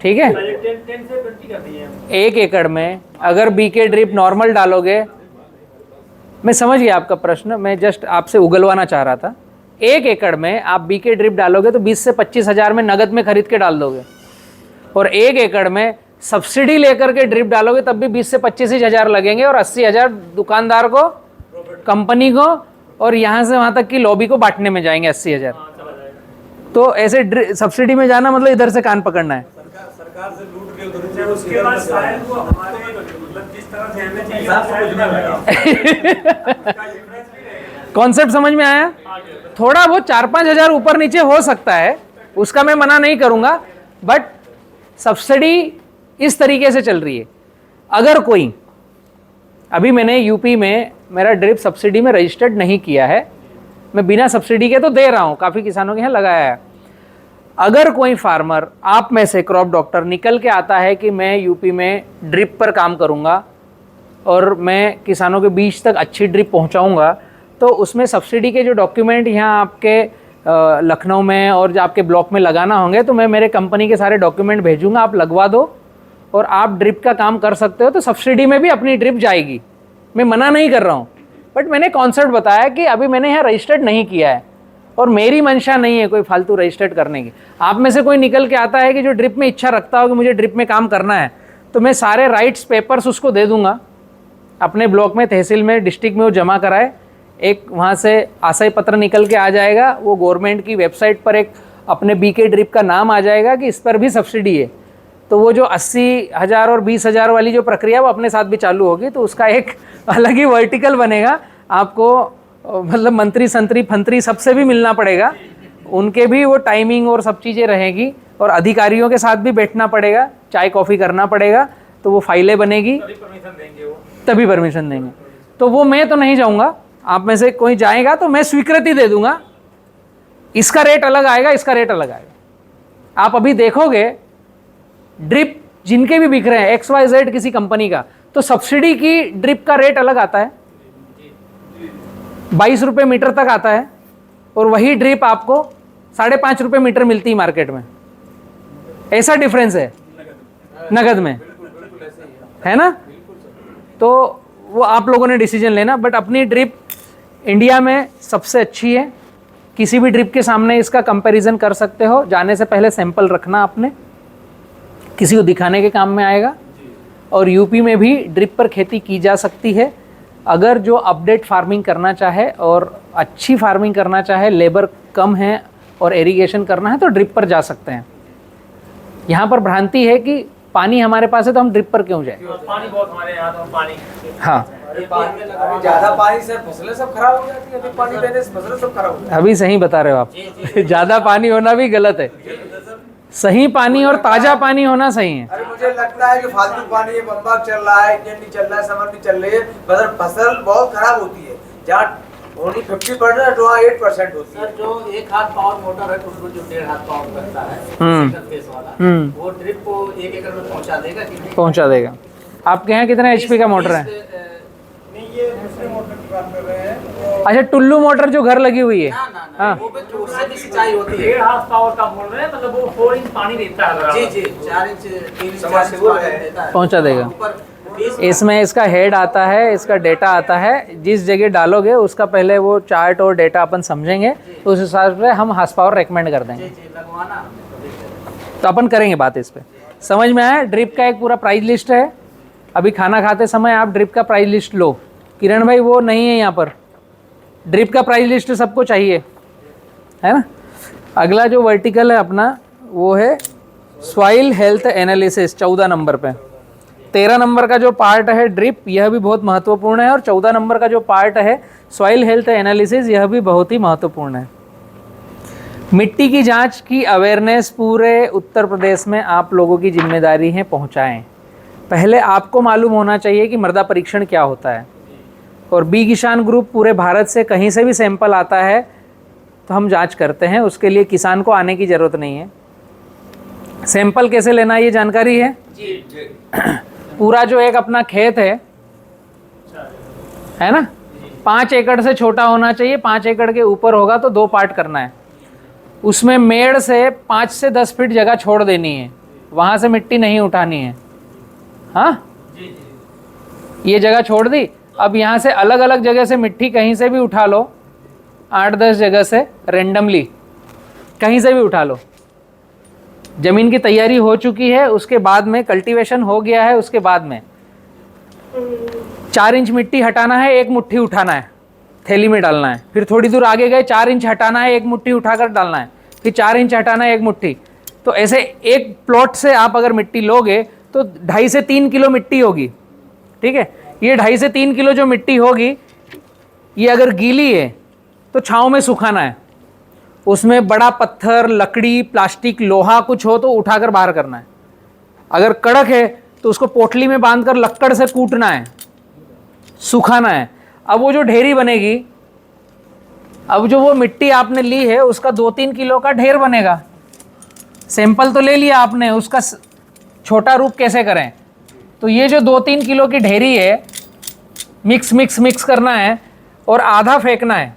ठीक है। 10 से 20 कर दिए हम। 1 एकड़ में अगर बीके ड्रिप नॉर्मल डालोगे, मैं समझ गया आपका प्रश्न, मैं जस्ट आपसे उगलवाना चाह रहा था। 1 एकड़ में आप बीके ड्रिप डालोगे तो 20 से 25 हज़ार में नगद में खरीद के डाल दोगे, और 1 एकड़ में सब्सिडी लेकर के ड्रिप डालोगे तब भी 20 से 25 ही हज़ार लगेंगे, और 80 हज़ार दुकानदार को, कंपनी को, और यहाँ से वहाँ तक की लॉबी को बांटने में जाएंगे 80 हज़ार। तो ऐसे सब्सिडी में जाना मतलब इधर से कान पकड़ना है। सरकार से लूट के उधर उसके बाद शायद वो हमारे मतलब जिस तरह से हमें चाहिए कॉन्सेप्ट समझ में आया? थोड़ा वो 4-5 हज़ार ऊपर नीचे हो सकता है, उसका मैं मना नहीं करूँगा, बट सब्सिडी इस तरीके से चल रही है। अगर कोई, अभी मैंने यूपी में मेरा ड्रिप सब्सिडी में रजिस्टर्ड नहीं किया है, मैं बिना सब्सिडी के तो दे रहा हूँ, काफ़ी किसानों के यहाँ लगाया है। अगर कोई फार्मर आप में से क्रॉप डॉक्टर निकल के आता है कि मैं यूपी में ड्रिप पर काम करूँगा और मैं किसानों के बीच तक अच्छी ड्रिप पहुँचाऊँगा, तो उसमें सब्सिडी के जो डॉक्यूमेंट यहाँ आपके लखनऊ में और जो आपके ब्लॉक में लगाना होंगे, तो मैं मेरे कंपनी के सारे डॉक्यूमेंट भेजूँगा, आप लगवा दो और आप ड्रिप का काम कर सकते हो। तो सब्सिडी में भी अपनी ड्रिप जाएगी, मैं मना नहीं कर रहा हूँ, बट मैंने कॉन्सेप्ट बताया कि अभी मैंने यहाँ रजिस्टर्ड नहीं किया है और मेरी मंशा नहीं है कोई फालतू रजिस्टर्ड करने की। आप में से कोई निकल के आता है कि जो ड्रिप में इच्छा रखता हो कि मुझे ड्रिप में काम करना है, तो मैं सारे राइट्स पेपर्स उसको दे दूंगा, अपने ब्लॉक में, तहसील में, डिस्ट्रिक्ट में वो जमा कराए, एक वहाँ से आशय पत्र निकल के आ जाएगा, वो गवर्नमेंट की वेबसाइट पर एक अपने बीके ड्रिप का नाम आ जाएगा कि इस पर भी सब्सिडी है। तो वो जो 80 हज़ार और 20 हज़ार वाली जो प्रक्रिया वो अपने साथ भी चालू होगी, तो उसका एक अलग ही वर्टिकल बनेगा। आपको मतलब मंत्री संतरी फंतरी सबसे भी मिलना पड़ेगा, उनके भी वो टाइमिंग और सब चीज़ें रहेगी, और अधिकारियों के साथ भी बैठना पड़ेगा, चाय कॉफ़ी करना पड़ेगा, तो वो फाइलें बनेगी, तभी परमिशन देंगे। तो वो मैं तो नहीं जाऊँगा, आप में से कोई जाएगा तो मैं स्वीकृति दे दूंगा, इसका रेट अलग आएगा, इसका रेट अलग आएगा। आप अभी देखोगे ड्रिप जिनके भी बिक रहे हैं XYZ किसी कंपनी का, तो सब्सिडी की ड्रिप का रेट अलग आता है, 22 रुपये मीटर तक आता है, और वही ड्रिप आपको 5.5 रुपये मीटर मिलती है मार्केट में। ऐसा डिफरेंस है नगद में, है ना। तो वो आप लोगों ने डिसीजन लेना, बट अपनी ड्रिप इंडिया में सबसे अच्छी है, किसी भी ड्रिप के सामने इसका कंपैरिजन कर सकते हो। जाने से पहले सैंपल रखना आपने, किसी को दिखाने के काम में आएगा। और यूपी में भी ड्रिप पर खेती की जा सकती है। अगर जो अपडेट फार्मिंग करना चाहे और अच्छी फार्मिंग करना चाहे, लेबर कम है और इरिगेशन करना है, तो ड्रिप पर जा सकते हैं। यहाँ पर भ्रांति है कि पानी हमारे पास है तो हम ड्रिप पर क्यों जाए। पानी बहुत हमारे यहाँ तो पानी। हाँ, ज्यादा पानी से फसलें सब खराब हो जाती है, अधिक पानी देने से फसलें सब खराब हो जाती अभी सही बता रहे हो आप। ज़्यादा पानी होना भी गलत है, सही पानी और ताज़ा पानी होना सही है। है। अरे मुझे लगता है कि फालतू पानी ये बम्बा चल रहा है, इंजन नहीं चल रहा है, समर नहीं चल रही है, मतलब फसल बहुत खराब होती है। जहाँ ओनली 50% वहाँ 8% होती है। सर जो 1 हाथ पावर मोटर है, उसको जो 1.5 हाथ पावर करता है सिंगल फेस वाला, वो ड्रिप को 1 एकड़ में पहुंचा देगा कि नहीं? पहुंचा देगा। आपके यहाँ कितना HP का मोटर है? नहीं, ये दूसरे मोटर की बात कर रहे हैं तो अच्छा, टुल्लू मोटर जो घर लगी हुई है। ना ना हाँ। वो भी जो उससे भी सिंचाई होती है। 1.5 हाथ पावर का बोल रहे हैं, मतलब वो 4 इंच पानी देता है। जी जी, 4 इंच 3 इंच समरसेबुल है, देता है, पहुंचा देगा। ऊपर इसमें इसका हेड आता है, इसका डेटा आता है। जिस जगह डालोगे उसका पहले वो चार्ट और डेटा अपन समझेंगे, तो उस हिसाब से हम हार्स पावर रेकमेंड कर देंगे। जी लगवाना। तो अपन करेंगे बात इस पे। समझ में आया? ड्रिप का एक पूरा प्राइस लिस्ट है। अभी खाना खाते समय आप ड्रिप का प्राइस लिस्ट लो। किरण भाई वो नहीं है यहाँ पर, ड्रिप का प्राइस लिस्ट सबको चाहिए, है ना। अगला जो वर्टिकल है अपना वो है सॉइल हेल्थ एनालिसिस, 14 नंबर पे। 13 नंबर का जो पार्ट है ड्रिप, यह भी बहुत महत्वपूर्ण है। और 14 नंबर का जो पार्ट है सॉइल हेल्थ एनालिसिस, यह भी बहुत ही महत्वपूर्ण है। मिट्टी की जांच की अवेयरनेस पूरे उत्तर प्रदेश में आप लोगों की जिम्मेदारी है, पहुंचाएं। पहले आपको मालूम होना चाहिए कि मृदा परीक्षण क्या होता है। और बी किसान ग्रुप पूरे भारत से कहीं से भी सैंपल आता है तो हम जांच करते हैं, उसके लिए किसान को आने की ज़रूरत नहीं है। सैंपल कैसे लेना ये जानकारी है जी। पूरा जो एक अपना खेत है ना, 5 एकड़ से छोटा होना चाहिए। 5 एकड़ के ऊपर होगा तो 2 पार्ट करना है। उसमें मेड़ से 5 से 10 फीट जगह छोड़ देनी है, वहाँ से मिट्टी नहीं उठानी है। हाँ, ये जगह छोड़ दी। अब यहाँ से अलग अलग जगह से मिट्टी कहीं से भी उठा लो, 8-10 जगह से रेंडमली कहीं से भी उठा लो। ज़मीन की तैयारी हो चुकी है, उसके बाद में कल्टीवेशन हो गया है, उसके बाद में 4 इंच मिट्टी हटाना है, 1 मुट्ठी उठाना है, थैली में डालना है। फिर थोड़ी दूर आगे गए, 4 इंच हटाना है, 1 मुट्ठी उठाकर डालना है, फिर 4 इंच हटाना है, 1 मुट्ठी। तो ऐसे एक प्लॉट से आप अगर मिट्टी लोगे तो 2.5 से 3 किलो मिट्टी होगी। ठीक है, ये 2.5 से 3 किलो जो मिट्टी होगी, ये अगर गीली है तो छाँव में सुखाना है। उसमें बड़ा पत्थर, लकड़ी, प्लास्टिक, लोहा कुछ हो तो उठाकर बाहर करना है। अगर कड़क है तो उसको पोटली में बांधकर लक्कड़ से कूटना है, सुखाना है। अब वो जो ढेरी बनेगी, अब जो वो मिट्टी आपने ली है उसका 2-3 किलो का ढेर बनेगा। सैंपल तो ले लिया आपने, उसका छोटा रूप कैसे करें? तो ये जो 2-3 किलो की ढेरी है, मिक्स करना है और आधा फेंकना है।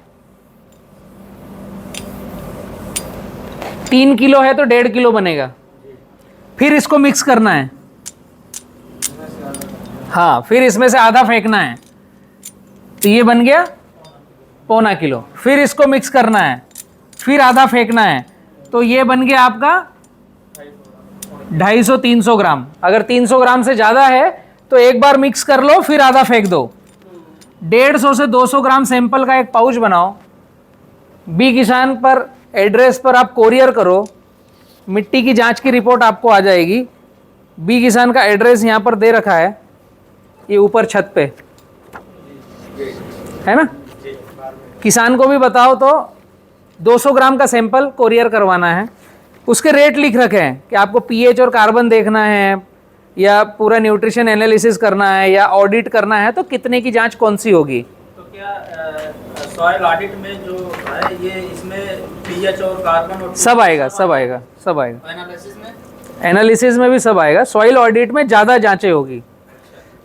3 किलो है तो 1.5 किलो बनेगा। फिर इसको मिक्स करना है, हाँ, फिर इसमें से आधा फेंकना है, तो ये बन गया 1.25 किलो। फिर इसको मिक्स करना है, फिर आधा फेंकना है, तो ये बन गया आपका 250-300 ग्राम। अगर 300 ग्राम से ज़्यादा है तो एक बार मिक्स कर लो, फिर आधा फेंक दो। 150 से 200 ग्राम सैंपल का एक पाउच बनाओ, बी किसान पर एड्रेस पर आप कोरियर करो, मिट्टी की जांच की रिपोर्ट आपको आ जाएगी। बी किसान का एड्रेस यहाँ पर दे रखा है, ये ऊपर छत पे है ना। किसान को भी बताओ तो 200 ग्राम का सैंपल कोरियर करवाना है। उसके रेट लिख रखे हैं कि आपको पीएच और कार्बन देखना है या पूरा न्यूट्रिशन एनालिसिस करना है या ऑडिट करना है, तो कितने की जांच कौन सी होगी। तो क्या सॉइल ऑडिट में जो है ये इसमें पीएच और कार्बन और सब आएगा। एनालिसिस में भी सब आएगा। सॉइल ऑडिट में ज़्यादा जांचें होगी,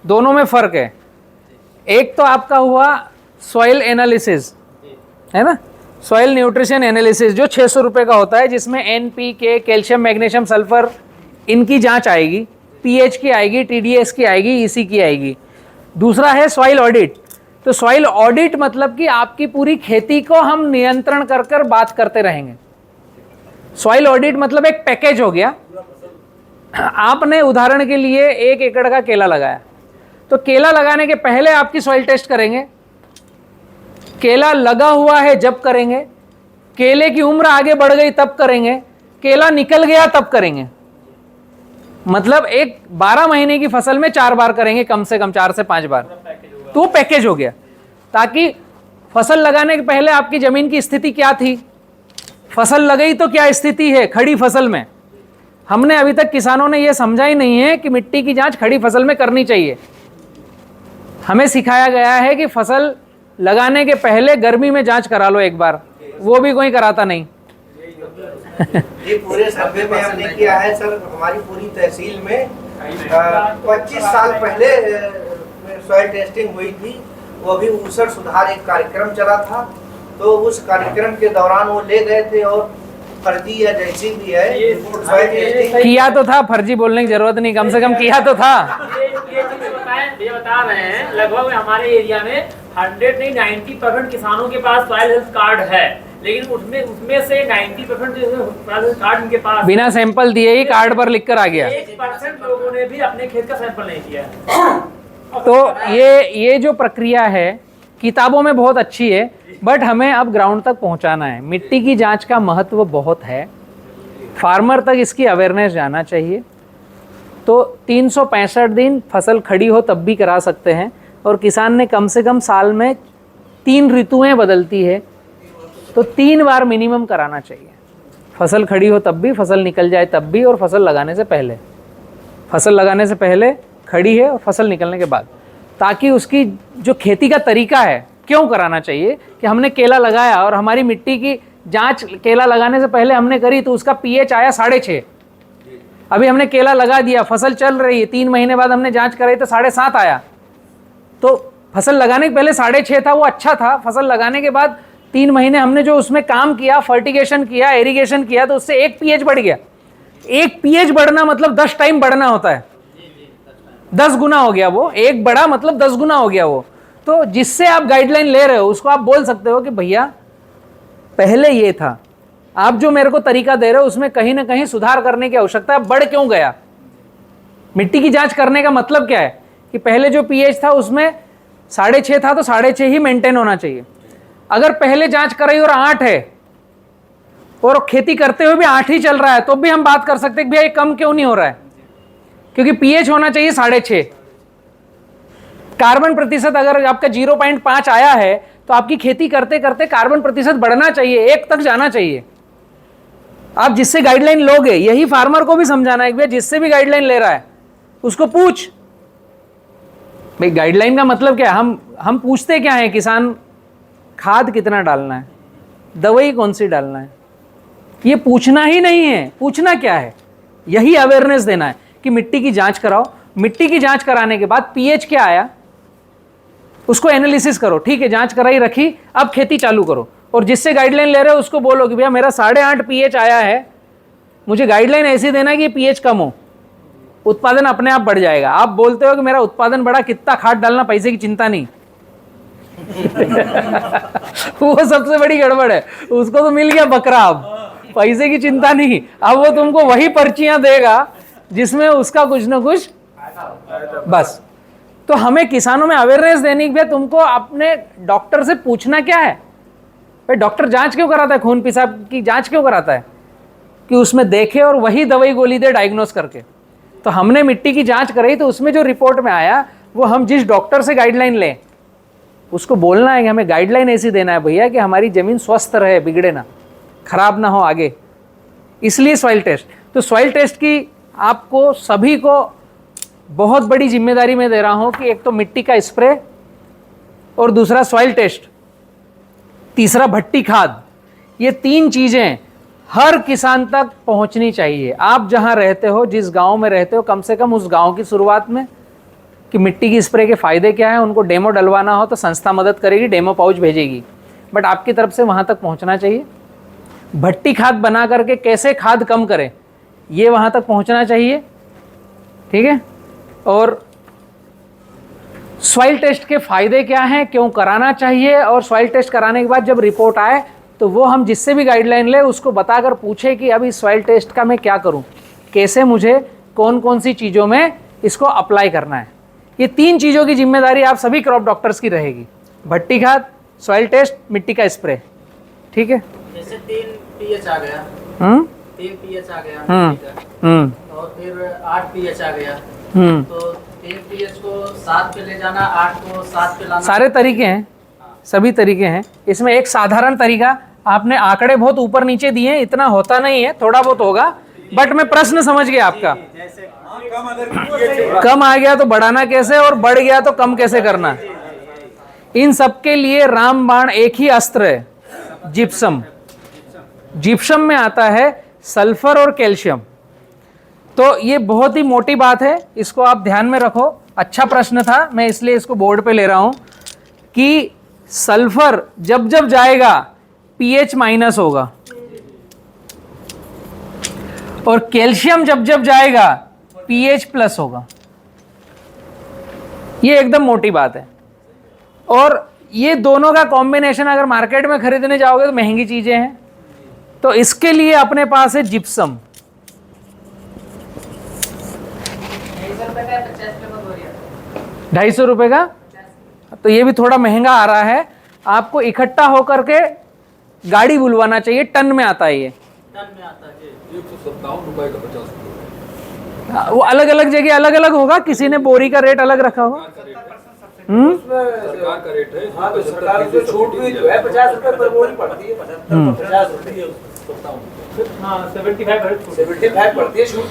दोनों में फ़र्क है। एक तो आपका हुआ सॉइल एनालिसिस, है ना, सॉइल न्यूट्रिशन एनालिसिस जो 600 रुपये का होता है, जिसमें NPK, कैल्शियम, मैग्नीशियम, सल्फर, इनकी जांच आएगी, पीएच की आएगी, TDS की आएगी, EC की आएगी। दूसरा है सॉइल ऑडिट। तो सॉइल ऑडिट मतलब कि आपकी पूरी खेती को हम नियंत्रण कर कर बात करते रहेंगे। सॉइल ऑडिट मतलब एक पैकेज हो गया। आपने उदाहरण के लिए 1 एकड़ का केला लगाया, तो केला लगाने के पहले आपकी सॉइल टेस्ट करेंगे, केला लगा हुआ है जब करेंगे, केले की उम्र आगे बढ़ गई तब करेंगे, केला निकल गया तब करेंगे। मतलब एक 12 महीने की फसल में 4 बार करेंगे, कम से कम 4 से 5 बार, तो वो पैकेज हो गया। ताकि फसल लगाने के पहले आपकी जमीन की स्थिति क्या थी, फसल लगाई तो क्या स्थिति है खड़ी फसल में। हमने अभी तक किसानों ने यह समझा ही नहीं है कि मिट्टी की जांच खड़ी फसल में करनी चाहिए। हमें सिखाया गया है कि फसल लगाने के पहले गर्मी में जांच करा लो एक बार, वो भी कोई कराता नहीं। ये पूरे सर्वे में हमने किया है सर, हमारी पूरी तहसील में 25 साल पहले सॉइल टेस्टिंग हुई थी। वो भी ऊसर सुधार एक कार्यक्रम चला था, तो उस कार्यक्रम के दौरान वो ले गए थे और फर्जी या जैसी भी है सॉइल टेस्टिंग किया तो था, फर्जी बोलने की जरूरत नहीं, कम से कम किया तो था। ये बता रहे हैं लगभग हमारे एरिया में 100 नहीं 90% किसानों के पास सॉइल हेल्थ कार्ड है, लेकिन उसमें से 90% जो सॉइल हेल्थ कार्ड उनके पास बिना सैंपल दिए ही कार्ड पर लिख कर आ गया। 1% लोगों ने भी अपने खेत का सैंपल नहीं किया। तो ये जो प्रक्रिया है किताबों में बहुत अच्छी है, बट हमें अब ग्राउंड तक पहुंचाना है। मिट्टी की जांच का महत्व बहुत है, फार्मर तक इसकी अवेयरनेस जाना चाहिए। तो 365 दिन फसल खड़ी हो तब भी करा सकते हैं, और किसान ने कम से कम साल में 3 ऋतुएं बदलती है, तो 3 बार मिनिमम कराना चाहिए। फसल खड़ी हो तब भी, फसल निकल जाए तब भी, और फसल लगाने से पहले। फसल लगाने से पहले खड़ी है और फसल निकलने के बाद, ताकि उसकी जो खेती का तरीका है, क्यों कराना चाहिए कि हमने केला लगाया और हमारी मिट्टी की जांच केला लगाने से पहले हमने करी तो उसका पीएच आया 6.5। अभी हमने केला लगा दिया, फसल चल रही है, 3 महीने बाद हमने जांच कराई तो 7.5 आया। तो फसल लगाने के पहले 6.5 था, वो अच्छा था। फसल लगाने के बाद 3 महीने हमने जो उसमें काम किया, फर्टिगेशन किया, इरिगेशन किया, तो उससे 1 पीएच बढ़ गया। 1 पीएच बढ़ना मतलब 10 टाइम बढ़ना होता है, 10 गुना हो गया वो। 1 बढ़ा मतलब 10 गुना हो गया वो। तो जिससे आप गाइडलाइन ले रहे हो उसको आप बोल सकते हो कि भैया पहले ये था, आप जो मेरे को तरीका दे रहे हो उसमें कहीं ना कहीं सुधार करने की आवश्यकता है, बढ़ क्यों गया। मिट्टी की जांच करने का मतलब क्या है कि पहले जो पीएच था उसमें 6.5 था, तो 6.5 ही मेंटेन होना चाहिए। अगर पहले जांच कराई और 8 है और खेती करते हुए भी 8 ही चल रहा है, तो भी हम बात कर सकते हैं कि भैया ये कम क्यों नहीं हो रहा है, क्योंकि पीएच होना चाहिए 6.5। कार्बन प्रतिशत अगर आपका 0.5 आया है तो आपकी खेती करते करते कार्बन प्रतिशत बढ़ना चाहिए, 1 तक जाना चाहिए। आप जिससे गाइडलाइन लोगे, यही फार्मर को भी समझाना है कि भैया जिससे भी गाइडलाइन ले रहा है उसको पूछ। भाई गाइडलाइन का मतलब क्या है, हम पूछते क्या है किसान, खाद कितना डालना है, दवाई कौन सी डालना है, ये पूछना ही नहीं है। पूछना क्या है, यही अवेयरनेस देना है कि मिट्टी की जांच कराओ। मिट्टी की जांच कराने के बाद पीएच क्या आया उसको एनालिसिस करो, ठीक है, जांच कराई रखी, अब खेती चालू करो। और जिससे गाइडलाइन ले रहे हो उसको बोलो कि भैया मेरा 8.5 पीएच आया है, मुझे गाइडलाइन ऐसी देना कि पीएच कम हो, उत्पादन अपने आप बढ़ जाएगा। आप बोलते हो कि मेरा उत्पादन बढ़ा, कितना खाद डालना, पैसे की चिंता नहीं। वो सबसे बड़ी गड़बड़ है, उसको तो मिल गया बकरा, अब पैसे की चिंता नहीं। अब वो तुमको वही पर्चियां देगा जिसमें उसका कुछ ना कुछ बस। तो हमें किसानों में अवेयरनेस देनी कि तुमको अपने डॉक्टर से पूछना क्या है। भाई डॉक्टर जांच क्यों कराता है, खून पेशाब की जांच क्यों कराता है, कि उसमें देखे और वही दवाई गोली दे डायग्नोस करके। तो हमने मिट्टी की जांच कराई तो उसमें जो रिपोर्ट में आया वो हम जिस डॉक्टर से गाइडलाइन लें उसको बोलना है कि हमें गाइडलाइन ऐसी देना है भैया कि हमारी ज़मीन स्वस्थ रहे, बिगड़े ना, खराब ना हो आगे। इसलिए सॉइल टेस्ट। तो सॉइल टेस्ट की आपको सभी को बहुत बड़ी जिम्मेदारी मैं दे रहा हूं कि एक तो मिट्टी का स्प्रे और दूसरा सॉइल टेस्ट, तीसरा भट्टी खाद। ये 3 चीज़ें हर किसान तक पहुंचनी चाहिए। आप जहां रहते हो, जिस गांव में रहते हो, कम से कम उस गांव की शुरुआत में कि मिट्टी की स्प्रे के फ़ायदे क्या हैं, उनको डेमो डलवाना हो तो संस्था मदद करेगी, डेमो पाउच भेजेगी, बट आपकी तरफ से वहां तक पहुंचना चाहिए। भट्टी खाद बना करके कैसे खाद कम करें, ये वहां तक पहुंचना चाहिए, ठीक है। और सॉइल टेस्ट के फ़ायदे क्या हैं, क्यों कराना चाहिए, और सॉइल टेस्ट कराने के बाद जब रिपोर्ट आए तो वो हम जिससे भी गाइडलाइन ले उसको बताकर पूछे कि अभी सॉइल टेस्ट का मैं क्या करूं, कैसे मुझे कौन कौन सी चीज़ों में इसको अप्लाई करना है। ये 3 चीज़ों की जिम्मेदारी आप सभी क्रॉप डॉक्टर्स की रहेगी, भट्टी खाद, सॉइल टेस्ट, मिट्टी का स्प्रे। ठीक है, जैसे 3 pH आ गया, 3 pH आ गया और फिर 8 pH आ गया, तो 3 pH को 7 पे ले जाना, 8 को 7 पे लाना। सारे तरीके हैं, सभी तरीके हैं। इसमें एक साधारण तरीका, आपने आंकड़े बहुत ऊपर नीचे दिए हैं, इतना होता नहीं है, थोड़ा बहुत होगा, बट मैं प्रश्न समझ गया आपका। कम आ गया तो बढ़ाना कैसे, और बढ़ गया तो कम कैसे करना। इन सब के लिए रामबाण एक ही अस्त्र है, जिप्सम। जिप्सम में आता है सल्फर और कैल्शियम। तो ये बहुत ही मोटी बात है, इसको आप ध्यान में रखो। अच्छा प्रश्न था, मैं इसलिए इसको बोर्ड पे ले रहा हूं कि सल्फर जब जब जाएगा पीएच माइनस होगा, और कैल्शियम जब जब जाएगा पीएच प्लस होगा। ये एकदम मोटी बात है, और ये दोनों का कॉम्बिनेशन अगर मार्केट में खरीदने जाओगे तो महंगी चीजें हैं। तो इसके लिए अपने पास है जिप्सम। 250 रुपए का, तो ये भी थोड़ा महंगा आ रहा है। आपको इकट्ठा होकर के गाड़ी बुलवाना चाहिए, टन में आता है ये। टन में आता है जी। 157 रुपए का 50 रुपए। वो अलग अलग जगह अलग अलग होगा, किसी ने बोरी का रेट अलग रखा होगा। सरकार का रेट है। हाँ, तो सरकार उसमें छूट भी तो है, 50 रुपए पर बोरी पड़ती है, 50 रुपए, हाँ 75 पड़ती है छूट।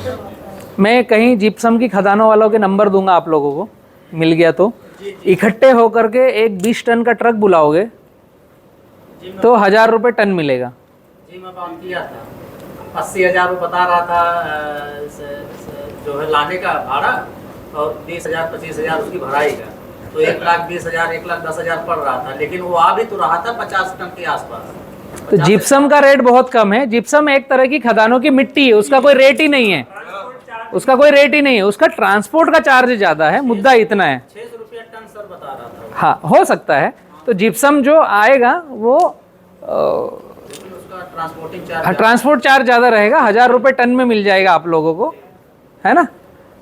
मैं कहीं जिप्सम की खदानों वालों के नंबर दूंगा आप लोगों को, मिल गया तो। इकट्ठे होकर के एक 20 टन का ट्रक बुलाओगे तो 1000 रुपये टन मिलेगा। जी मैं बात किया था, 80,000 वो बता रहा था जो है लाने का भाड़ा, और 20,000 25,000 उसकी भराई का, तो 1,20,000 1,10,000 पड़ रहा था, लेकिन वो आ भी तो रहा था 50 टन के आसपास। तो जिप्सम का रेट बहुत कम है। जिप्सम एक तरह की खदानों की मिट्टी है, उसका कोई रेट ही नहीं है, उसका कोई रेट ही नहीं है, उसका ट्रांसपोर्ट का चार्ज ज़्यादा है। मुद्दा इतना है। 600 रुपया टन सर बता रहा था। हाँ, हो सकता है। तो जिप्सम जो आएगा वो उसका ट्रांसपोर्टिंग चार्ज, हाँ, ट्रांसपोर्ट चार्ज ज़्यादा रहेगा। 1000 रुपये टन में मिल जाएगा आप लोगों को, है ना।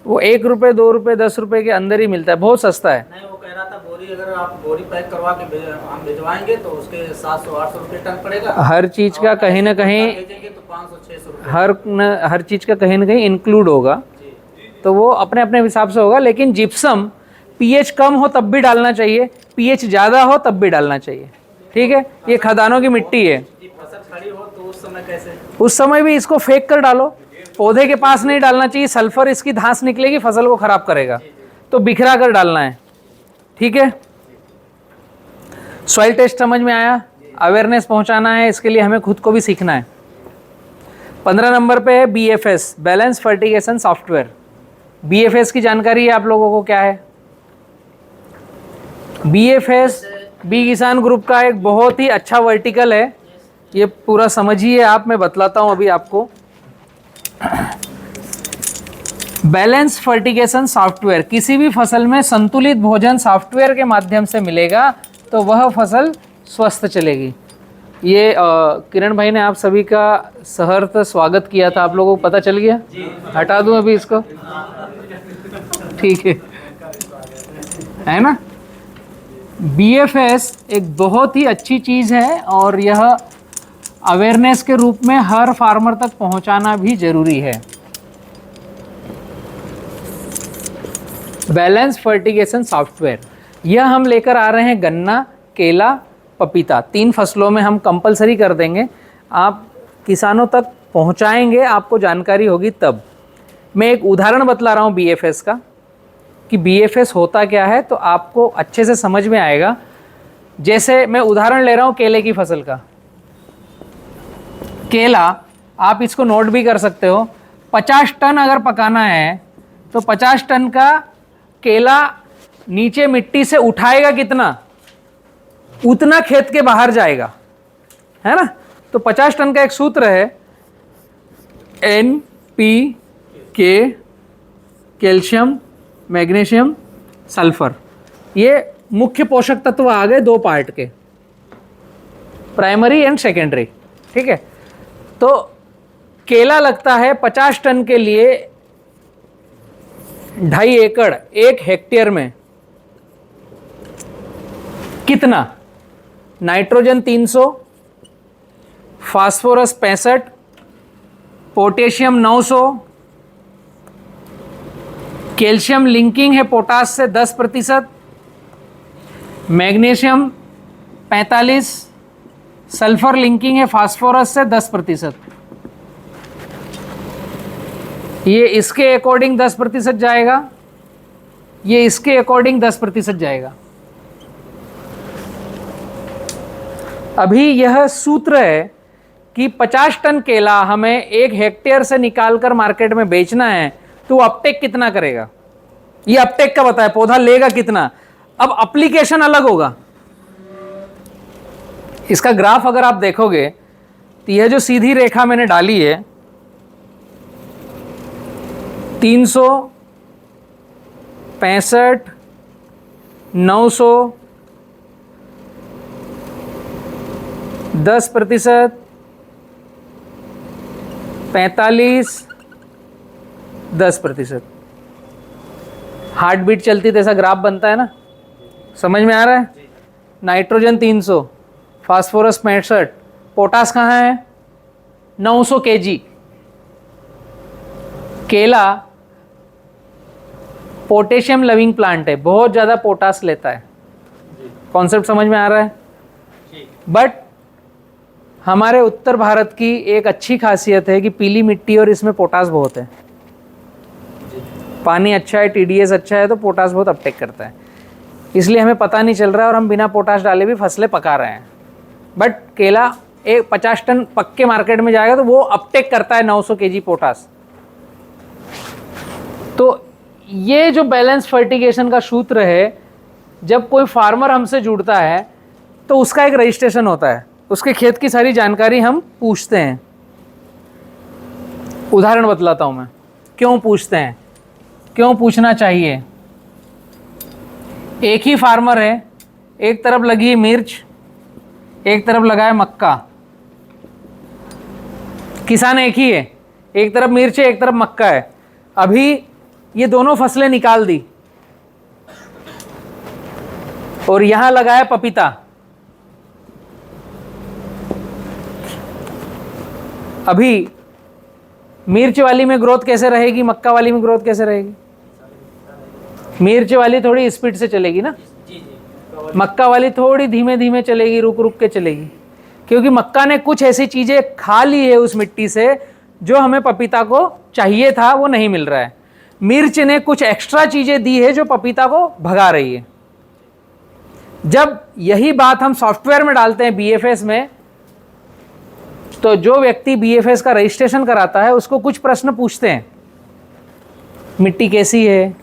वो 1 रुपये 2 रुपये 10 रुपये के अंदर ही मिलता है, बहुत सस्ता है। नहीं वो कह रहा था बोरी अगर आप बोरी पैक करवा के हम भिजवाएंगे तो उसके 700-800 रुपये टन पड़ेगा। हर चीज़ का कहीं ना कहीं, भेजेंगे तो 500-600 रुपये। हर चीज़ का कहीं ना कहीं इंक्लूड होगा, तो वो अपने अपने हिसाब से होगा। लेकिन जिप्सम पीएच कम हो तब भी डालना चाहिए, पीएच ज़्यादा हो तब भी डालना चाहिए। ठीक है, ये खदानों की मिट्टी है। फसल खड़ी हो तो उस समय कैसे? उस समय भी इसको फेंक कर डालो, पौधे के पास नहीं डालना चाहिए। सल्फर इसकी धांस निकलेगी, फसल को खराब करेगा, तो बिखरा कर डालना है। ठीक है, सॉइल टेस्ट समझ में आया, अवेयरनेस पहुंचाना है, इसके लिए हमें खुद को भी सीखना है। 15 नंबर पे है BFS, balance fertigation software. BFS की जानकारी है आप लोगों को क्या है? BFS बी किसान ग्रुप का एक बहुत ही अच्छा वर्टिकल है, ये पूरा समझिए आप, मैं बतलाता हूँ अभी आपको। बैलेंस फर्टिगेशन सॉफ्टवेयर, किसी भी फसल में संतुलित भोजन सॉफ्टवेयर के माध्यम से मिलेगा तो वह फसल स्वस्थ चलेगी। ये किरण भाई ने आप सभी का सहर्ष स्वागत किया था, आप लोगों को पता चल गया? हटा दूं अभी इसको? ठीक है ना। BFS एक बहुत ही अच्छी चीज़ है, और यह अवेयरनेस के रूप में हर फार्मर तक पहुंचाना भी जरूरी है। बैलेंस फर्टिगेशन सॉफ्टवेयर, यह हम लेकर आ रहे हैं गन्ना, केला, पपीता, 3 फसलों में हम कंपलसरी कर देंगे। आप किसानों तक पहुंचाएंगे, आपको जानकारी होगी तब। मैं एक उदाहरण बतला रहा हूं BFS का, कि BFS होता क्या है, तो आपको अच्छे से समझ में आएगा। जैसे मैं उदाहरण ले रहा हूं केले की फसल का। केला, आप इसको नोट भी कर सकते हो, 50 टन अगर पकाना है तो 50 टन का केला नीचे मिट्टी से उठाएगा कितना, उतना खेत के बाहर जाएगा, है ना। तो 50 टन का एक सूत्र है, NPK, कैल्शियम, मैग्नीशियम, सल्फर। ये मुख्य पोषक तत्व आ गए दो पार्ट के, प्राइमरी एंड सेकेंडरी। ठीक है, तो केला लगता है 50 टन के लिए 2.5 एकड़ 1 हेक्टेयर में। कितना? Nitrogen 300, phosphorus 65, potassium 900, calcium linking है पोटास से 10%, मैग्नीशियम 45, सल्फर लिंकिंग है फास्फोरस से 10%। ये इसके अकॉर्डिंग 10% जाएगा, ये इसके अकॉर्डिंग 10% जाएगा। अभी यह सूत्र है कि 50 टन केला हमें 1 हेक्टेयर से निकालकर मार्केट में बेचना है, तो अपटेक कितना करेगा, ये अपटेक का बताया, पौधा लेगा कितना। अब एप्लीकेशन अलग होगा। इसका ग्राफ अगर आप देखोगे तो यह जो सीधी रेखा मैंने डाली है 365, 900, 10%, 45, 10%। हार्ट बीट चलती तो ऐसा ग्राफ बनता है ना, समझ में आ रहा है? नाइट्रोजन 300, फास्फोरस 65, पोटास कहाँ है? 900 kg। केला पोटेशियम लविंग प्लांट है, बहुत ज़्यादा पोटास लेता है। कॉन्सेप्ट समझ में आ रहा है? बट हमारे उत्तर भारत की एक अच्छी खासियत है कि पीली मिट्टी और इसमें पोटास बहुत है। पानी अच्छा है, TDS अच्छा है, तो पोटास बहुत अपटेक करता है, इसलिए हमें पता नहीं चल रहा है और हम बिना पोटास डाले भी फसलें पका रहे हैं। बट केला 50 टन पक्के मार्केट में जाएगा तो वो अपटेक करता है 900 kg पोटास। तो ये जो बैलेंस फर्टिगेशन का सूत्र है, जब कोई फार्मर हमसे जुड़ता है तो उसका एक रजिस्ट्रेशन होता है, उसके खेत की सारी जानकारी हम पूछते हैं। उदाहरण बतलाता हूं मैं, क्यों पूछते हैं, क्यों पूछना चाहिए। एक ही फार्मर है, एक तरफ लगी है मिर्च, एक तरफ लगा है मक्का। किसान एक ही है, एक तरफ मिर्च है, एक तरफ मक्का है। अभी ये दोनों फसलें निकाल दी और यहां लगा है पपीता। अभी मिर्च वाली में ग्रोथ कैसे रहेगी, मक्का वाली में ग्रोथ कैसे रहेगी? मिर्च वाली थोड़ी स्पीड से चलेगी ना, मक्का वाली थोड़ी धीमे धीमे चलेगी, रुक रुक के चलेगी, क्योंकि मक्का ने कुछ ऐसी चीज़ें खा ली है उस मिट्टी से जो हमें पपीता को चाहिए था, वो नहीं मिल रहा है। मिर्च ने कुछ एक्स्ट्रा चीज़ें दी है जो पपीता को भगा रही है। जब यही बात हम सॉफ्टवेयर में डालते हैं BFS में, तो जो व्यक्ति BFS का रजिस्ट्रेशन कराता है उसको कुछ प्रश्न पूछते हैं। मिट्टी कैसी है,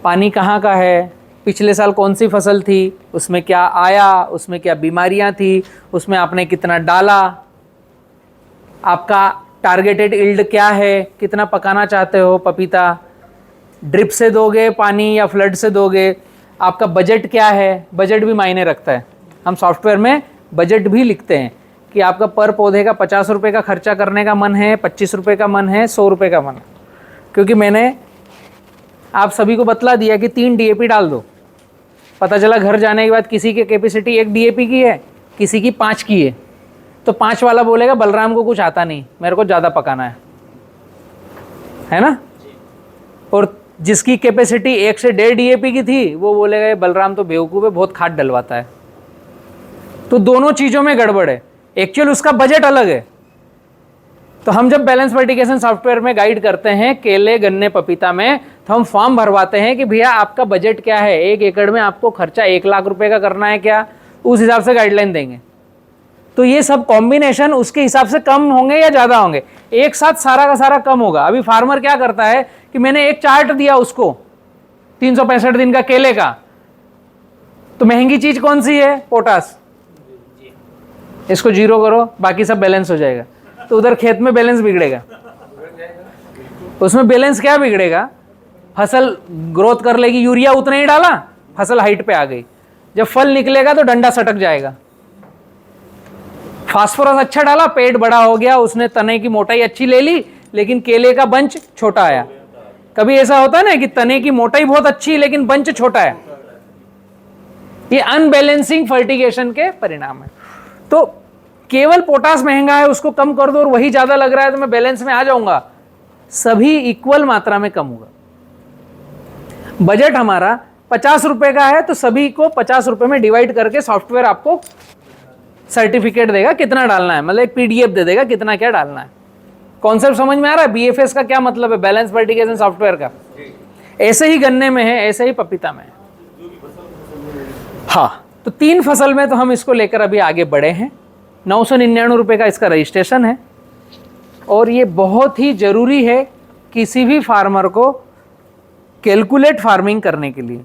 पानी कहाँ का है, पिछले साल कौन सी फसल थी, उसमें क्या आया, उसमें क्या बीमारियां थी, उसमें आपने कितना डाला, आपका टारगेटेड यील्ड क्या है, कितना पकाना चाहते हो पपीता, ड्रिप से दोगे पानी या फ्लड से दोगे, आपका बजट क्या है। बजट भी मायने रखता है, हम सॉफ्टवेयर में बजट भी लिखते हैं कि आपका पर पौधे का 50 रुपये का खर्चा करने का मन है, 25 रुपये का मन है, 100 रुपये का मन है। क्योंकि मैंने आप सभी को बतला दिया कि 3 DAP डाल दो, पता चला घर जाने के बाद किसी की कैपेसिटी 1 DAP की है, किसी की 5 की है, तो 5 वाला बोलेगा बलराम को कुछ आता नहीं, मेरे को ज़्यादा पकाना है ना। और जिसकी कैपेसिटी 1 से 1.5 DAP की थी वो बोलेगा ये बलराम तो बेवकूफ़ है, बहुत खाद डलवाता है। तो दोनों चीज़ों में गड़बड़ है, एक्चुअल उसका बजट अलग है। तो हम जब बैलेंस फर्टिगेशन सॉफ्टवेयर में गाइड करते हैं केले गन्ने पपीता में, तो हम फॉर्म भरवाते हैं कि भैया आपका बजट क्या है, 1 एकड़ में आपको खर्चा 1 लाख रुपए का करना है क्या, उस हिसाब से गाइडलाइन देंगे। तो ये सब कॉम्बिनेशन उसके हिसाब से कम होंगे या ज़्यादा होंगे, एक साथ सारा का सारा कम होगा। अभी फार्मर क्या करता है कि मैंने एक चार्ट दिया उसको 365 दिन का केले का, तो महंगी चीज़ कौन सी है, पोटास, इसको 0 करो, बाकी सब बैलेंस हो जाएगा। तो उधर खेत में बैलेंस बिगड़ेगा, उसमें बैलेंस क्या बिगड़ेगा, फसल ग्रोथ कर लेगी, यूरिया उतना ही डाला, फसल हाइट पे आ गई। जब फल निकलेगा तो डंडा सटक जाएगा। फास्फोरस अच्छा डाला, पेड़ बड़ा हो गया, उसने तने की मोटाई अच्छी ले ली, लेकिन केले का बंच छोटा आया। कभी ऐसा होता है ना कि तने की मोटाई बहुत अच्छी लेकिन बंच छोटा है, ये अनबैलेंसिंग फर्टिगेशन के परिणाम है। तो केवल पोटास महंगा है उसको कम कर दो और वही ज्यादा लग रहा है तो मैं बैलेंस में आ जाऊंगा, सभी इक्वल मात्रा में कम होगा। बजट हमारा 50 रुपए का है तो सभी को 50 रुपए में डिवाइड करके सॉफ्टवेयर आपको सर्टिफिकेट देगा कितना डालना है, मतलब एक पीडीएफ दे देगा कितना क्या डालना है। कॉन्सेप्ट समझ में आ रहा है? बीएफएस का क्या मतलब है, बैलेंस फर्टिगेशन सॉफ्टवेयर का। ऐसे ही गन्ने में है, ऐसे ही पपीता में है। हाँ, तो 3 फसल में तो हम इसको लेकर अभी आगे बढ़े हैं। 999 रुपये का इसका रजिस्ट्रेशन है और ये बहुत ही ज़रूरी है किसी भी फार्मर को कैलकुलेट फार्मिंग करने के लिए।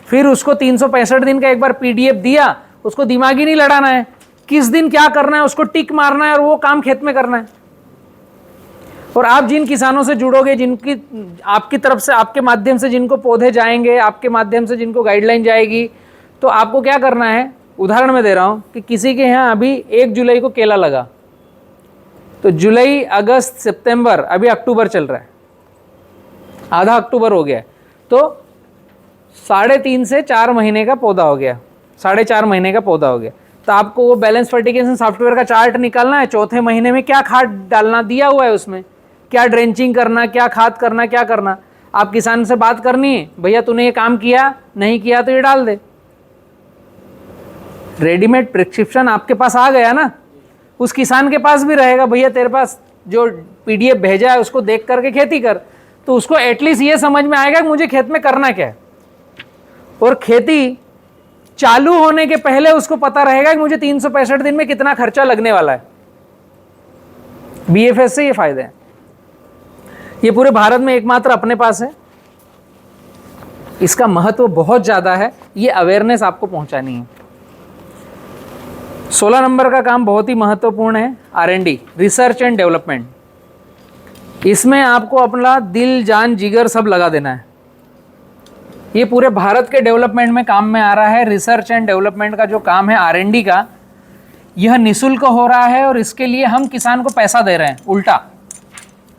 फिर उसको 365 दिन का एक बार पीडीएफ दिया, उसको दिमाग ही नहीं लड़ाना है, किस दिन क्या करना है उसको टिक मारना है और वो काम खेत में करना है। और आप जिन किसानों से जुड़ोगे, जिनकी आपकी तरफ से, आपके माध्यम से जिनको पौधे जाएंगे, आपके माध्यम से जिनको गाइडलाइन जाएगी, तो आपको क्या करना है, उदाहरण में दे रहा हूं कि किसी के यहाँ अभी 1 जुलाई को केला लगा, तो जुलाई, अगस्त, सितंबर, अभी अक्टूबर चल रहा है, आधा अक्टूबर हो गया, तो 3.5 से 4 महीने का पौधा हो गया, 4.5 महीने का पौधा हो गया। तो आपको वो बैलेंस फर्टिगेशन सॉफ्टवेयर का चार्ट निकालना है, चौथे महीने में क्या खाद डालना दिया हुआ है, उसमें क्या ड्रेंचिंग करना, क्या खाद करना, क्या करना। आप किसान से बात करनी है, भैया तूने ये काम किया, नहीं किया तो ये डाल दे। रेडीमेड प्रिस्क्रिप्शन आपके पास आ गया ना, उस किसान के पास भी रहेगा, भैया तेरे पास जो पीडीएफ भेजा है उसको देख करके खेती कर, तो उसको एटलीस्ट ये समझ में आएगा कि मुझे खेत में करना क्या है। और खेती चालू होने के पहले उसको पता रहेगा कि मुझे 365 दिन में कितना खर्चा लगने वाला है। बीएफएस से ये फायदे हैं, ये पूरे भारत में एकमात्र अपने पास है। इसका महत्व बहुत ज्यादा है, ये अवेयरनेस आपको पहुंचानी है। 16 नंबर का काम बहुत ही महत्वपूर्ण है, R&D, रिसर्च एंड डेवलपमेंट। इसमें आपको अपना दिल, जान, जिगर सब लगा देना है। ये पूरे भारत के डेवलपमेंट में काम में आ रहा है। रिसर्च एंड डेवलपमेंट का जो काम है R&D का, यह निःशुल्क हो रहा है और इसके लिए हम किसान को पैसा दे रहे हैं। उल्टा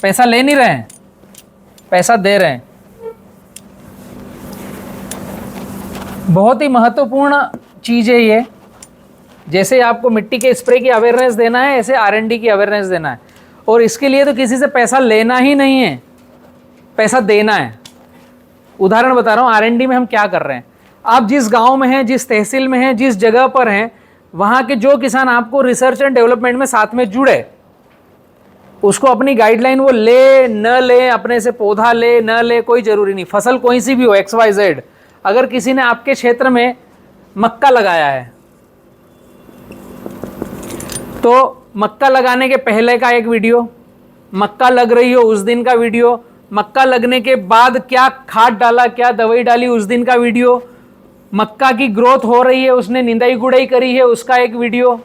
पैसा ले नहीं रहे हैं, पैसा दे रहे हैं। बहुत ही महत्वपूर्ण चीज़ है ये। जैसे आपको मिट्टी के स्प्रे की अवेयरनेस देना है, ऐसे R&D की अवेयरनेस देना है। और इसके लिए तो किसी से पैसा लेना ही नहीं है, पैसा देना है। उदाहरण बता रहा हूँ, R&D में हम क्या कर रहे हैं। आप जिस गांव में हैं, जिस तहसील में हैं, जिस जगह पर हैं, वहाँ के जो किसान आपको रिसर्च एंड डेवलपमेंट में साथ में जुड़े, उसको अपनी गाइडलाइन वो ले न ले, अपने से पौधा ले न ले, कोई ज़रूरी नहीं, फसल कोई सी भी हो, XYZ। अगर किसी ने आपके क्षेत्र में मक्का लगाया है तो मक्का लगाने के पहले का एक वीडियो, मक्का लग रही हो उस दिन का वीडियो, मक्का लगने के बाद क्या खाद डाला, क्या दवाई डाली उस दिन का वीडियो, मक्का की ग्रोथ हो रही है, उसने निंदाई गुड़ाई करी है उसका एक वीडियो,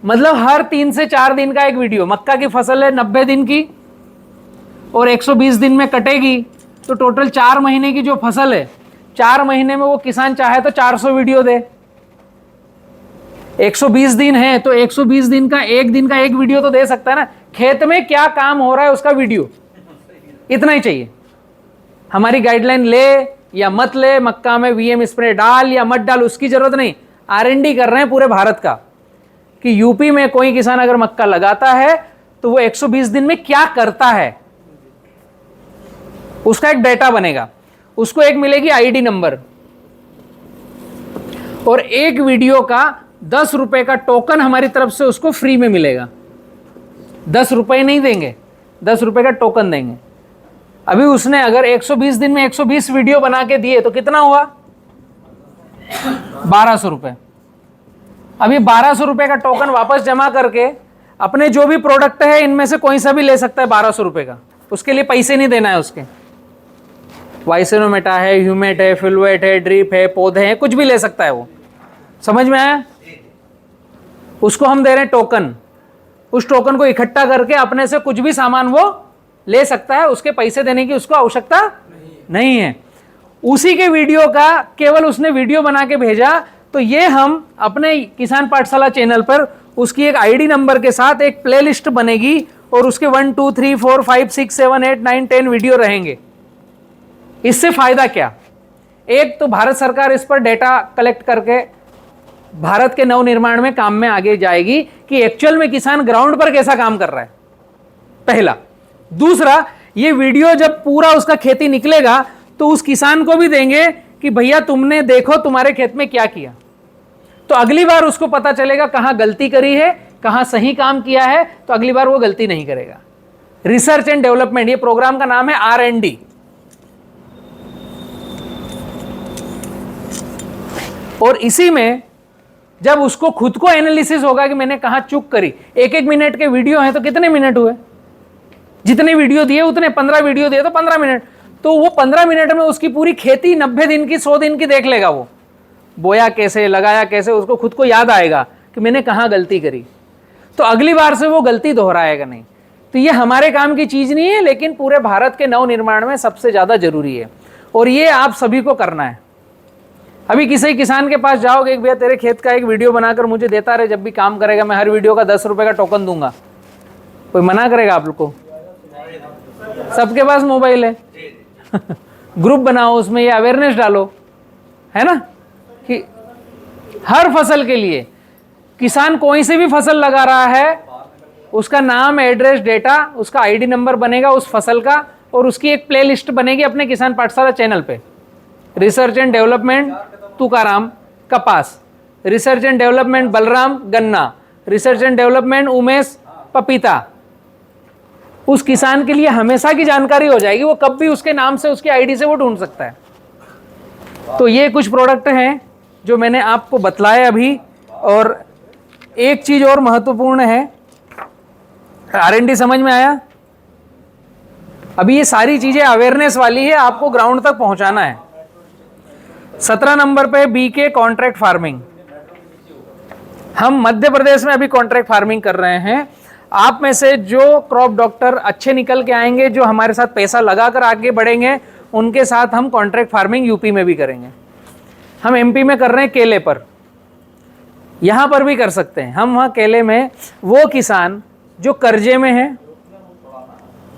मतलब हर 3 से 4 दिन का एक वीडियो। मक्का की फसल है 90 दिन की और 120 दिन में कटेगी, तो टोटल 4 महीने की जो फसल है, 4 महीने में वो किसान चाहे तो 400 वीडियो दे। 120 दिन है तो 120 दिन का एक वीडियो तो दे सकता है ना। खेत में क्या काम हो रहा है उसका वीडियो, इतना ही चाहिए। हमारी गाइडलाइन ले या मत ले, मक्का में VM स्प्रे डाल या मत डाल, उसकी जरूरत नहीं। R&D कर रहे हैं पूरे भारत का कि यूपी में कोई किसान अगर मक्का लगाता है तो वो 120 दिन में क्या करता है, उसका एक डेटा बनेगा। उसको एक मिलेगी ID नंबर और एक वीडियो का 10 रुपए का टोकन हमारी तरफ से उसको फ्री में मिलेगा। 10 रुपए नहीं देंगे, 10 रुपए का टोकन देंगे। अभी उसने अगर 120 दिन में 120 वीडियो बना के दिए तो कितना हुआ, 1200 रुपए। अभी 1200 रुपए का टोकन वापस जमा करके अपने जो भी प्रोडक्ट है इनमें से कोई सा भी ले सकता है 1200 रुपए का, उसके लिए पैसे नहीं देना है। उसके वाइसेनोमेटा है, ह्यूमेट है, फिलवेट है, ड्रिप है, पौधे हैं, कुछ भी ले सकता है वो। समझ में आया? उसको हम दे रहे हैं टोकन। उस टोकन को इकट्ठा करके अपने से कुछ भी सामान वो ले सकता है, उसके पैसे देने की उसको आवश्यकता नहीं है। उसी के वीडियो का केवल उसने वीडियो बना के भेजा, तो ये हम अपने किसान पाठशाला चैनल पर उसकी एक आईडी नंबर के साथ एक प्लेलिस्ट बनेगी और उसके 1 2 3 4 5 6 7 8 9 10 वीडियो रहेंगे। इससे फायदा क्या? एक तो भारत सरकार इस पर डेटा कलेक्ट करके भारत के नवनिर्माण में काम में आगे जाएगी कि एक्चुअल में किसान ग्राउंड पर कैसा काम कर रहा है, पहला। दूसरा, ये वीडियो जब पूरा उसका खेती निकलेगा तो उस किसान को भी देंगे कि भैया तुमने देखो तुम्हारे खेत में क्या किया, तो अगली बार उसको पता चलेगा कहां गलती करी है, कहां सही काम किया है, तो अगली बार वो गलती नहीं करेगा। रिसर्च एंड डेवलपमेंट, ये प्रोग्राम का नाम है R&D। और इसी में जब उसको खुद को एनालिसिस होगा कि मैंने कहां चूक करी, 1-1 मिनट के वीडियो हैं तो कितने मिनट हुए, जितने वीडियो दिए उतने, 15 वीडियो दिए तो 15 मिनट, तो वो 15 मिनट में उसकी पूरी खेती 90 दिन की 100 दिन की देख लेगा। वो बोया कैसे, लगाया कैसे, उसको खुद को याद आएगा कि मैंने कहां गलती करी, तो अगली बार से वो गलती दोहराएगा नहीं। तो ये हमारे काम की चीज नहीं है, लेकिन पूरे भारत के नवनिर्माण में सबसे ज्यादा जरूरी है और ये आप सभी को करना है। अभी किसी किसान के पास जाओगे, एक भैया तेरे खेत का एक वीडियो बनाकर मुझे देता रहे, जब भी काम करेगा मैं हर वीडियो का 10 रुपए का टोकन दूंगा, कोई मना करेगा आप लोग को? सबके पास मोबाइल है ग्रुप बनाओ, उसमें ये अवेयरनेस डालो, है ना, कि हर फसल के लिए किसान कोई से भी फसल लगा रहा है, उसका नाम, एड्रेस, डेटा, उसका आईडी नंबर बनेगा उस फसल का, और उसकी एक प्लेलिस्ट बनेगी अपने किसान पाठशाला चैनल पे। रिसर्च एंड डेवलपमेंट तुकाराम कपास, रिसर्च एंड डेवलपमेंट बलराम गन्ना, रिसर्च एंड डेवलपमेंट उमेश पपीता। उस किसान के लिए हमेशा की जानकारी हो जाएगी, वो कब भी उसके नाम से, उसकी आईडी से वो ढूंढ सकता है। तो ये कुछ प्रोडक्ट हैं जो मैंने आपको बतलाया अभी। और एक चीज और महत्वपूर्ण है, R&D समझ में आया? अभी ये सारी चीजें अवेयरनेस वाली है, आपको ग्राउंड तक पहुंचाना है। 17 नंबर पे BK कॉन्ट्रैक्ट फार्मिंग। हम मध्य प्रदेश में अभी कॉन्ट्रैक्ट फार्मिंग कर रहे हैं। आप में से जो क्रॉप डॉक्टर अच्छे निकल के आएंगे, जो हमारे साथ पैसा लगाकर आगे बढ़ेंगे, उनके साथ हम कॉन्ट्रैक्ट फार्मिंग यूपी में भी करेंगे। हम MP में कर रहे हैं केले पर, यहाँ पर भी कर सकते हैं हम। वहाँ केले में वो किसान जो कर्जे में है,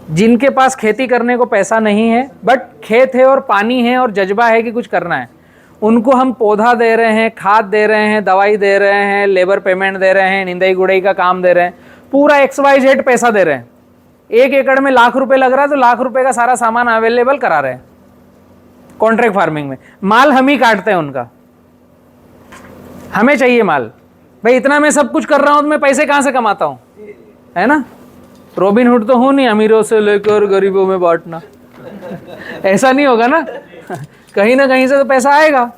जिनके पास खेती करने को पैसा नहीं है, बट खेत है और पानी है और जज्बा है कि कुछ करना है, उनको हम पौधा दे रहे हैं, खाद दे रहे हैं, दवाई दे रहे हैं, लेबर पेमेंट दे रहे हैं, निंदाई गुड़ाई का काम दे रहे हैं, पूरा XYZ पैसा दे रहे हैं। 1 एकड़ में लाख रुपए लग रहा है तो लाख रुपए का सारा सामान अवेलेबल करा रहे हैं कॉन्ट्रैक्ट फार्मिंग में। माल हम ही काटते हैं उनका, हमें चाहिए माल। भाई इतना मैं सब कुछ कर रहा हूं तो मैं पैसे कहां से कमाता हूं, है ना? रॉबिन हुड तो हूं नहीं, अमीरों से लेकर गरीबों में बांटना ऐसा नहीं होगा ना कहीं ना कहीं से तो पैसा आएगा।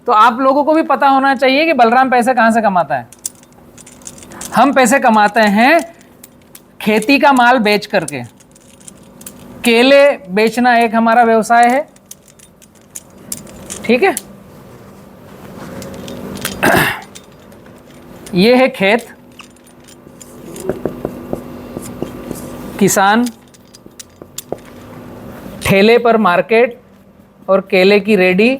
तो आप लोगों को भी पता होना चाहिए कि बलराम पैसे कहां से कमाता है। हम पैसे कमाते हैं खेती का माल बेच करके। केले बेचना एक हमारा व्यवसाय है, ठीक है। ये है खेत, किसान, ठेले पर मार्केट और केले की रेडी।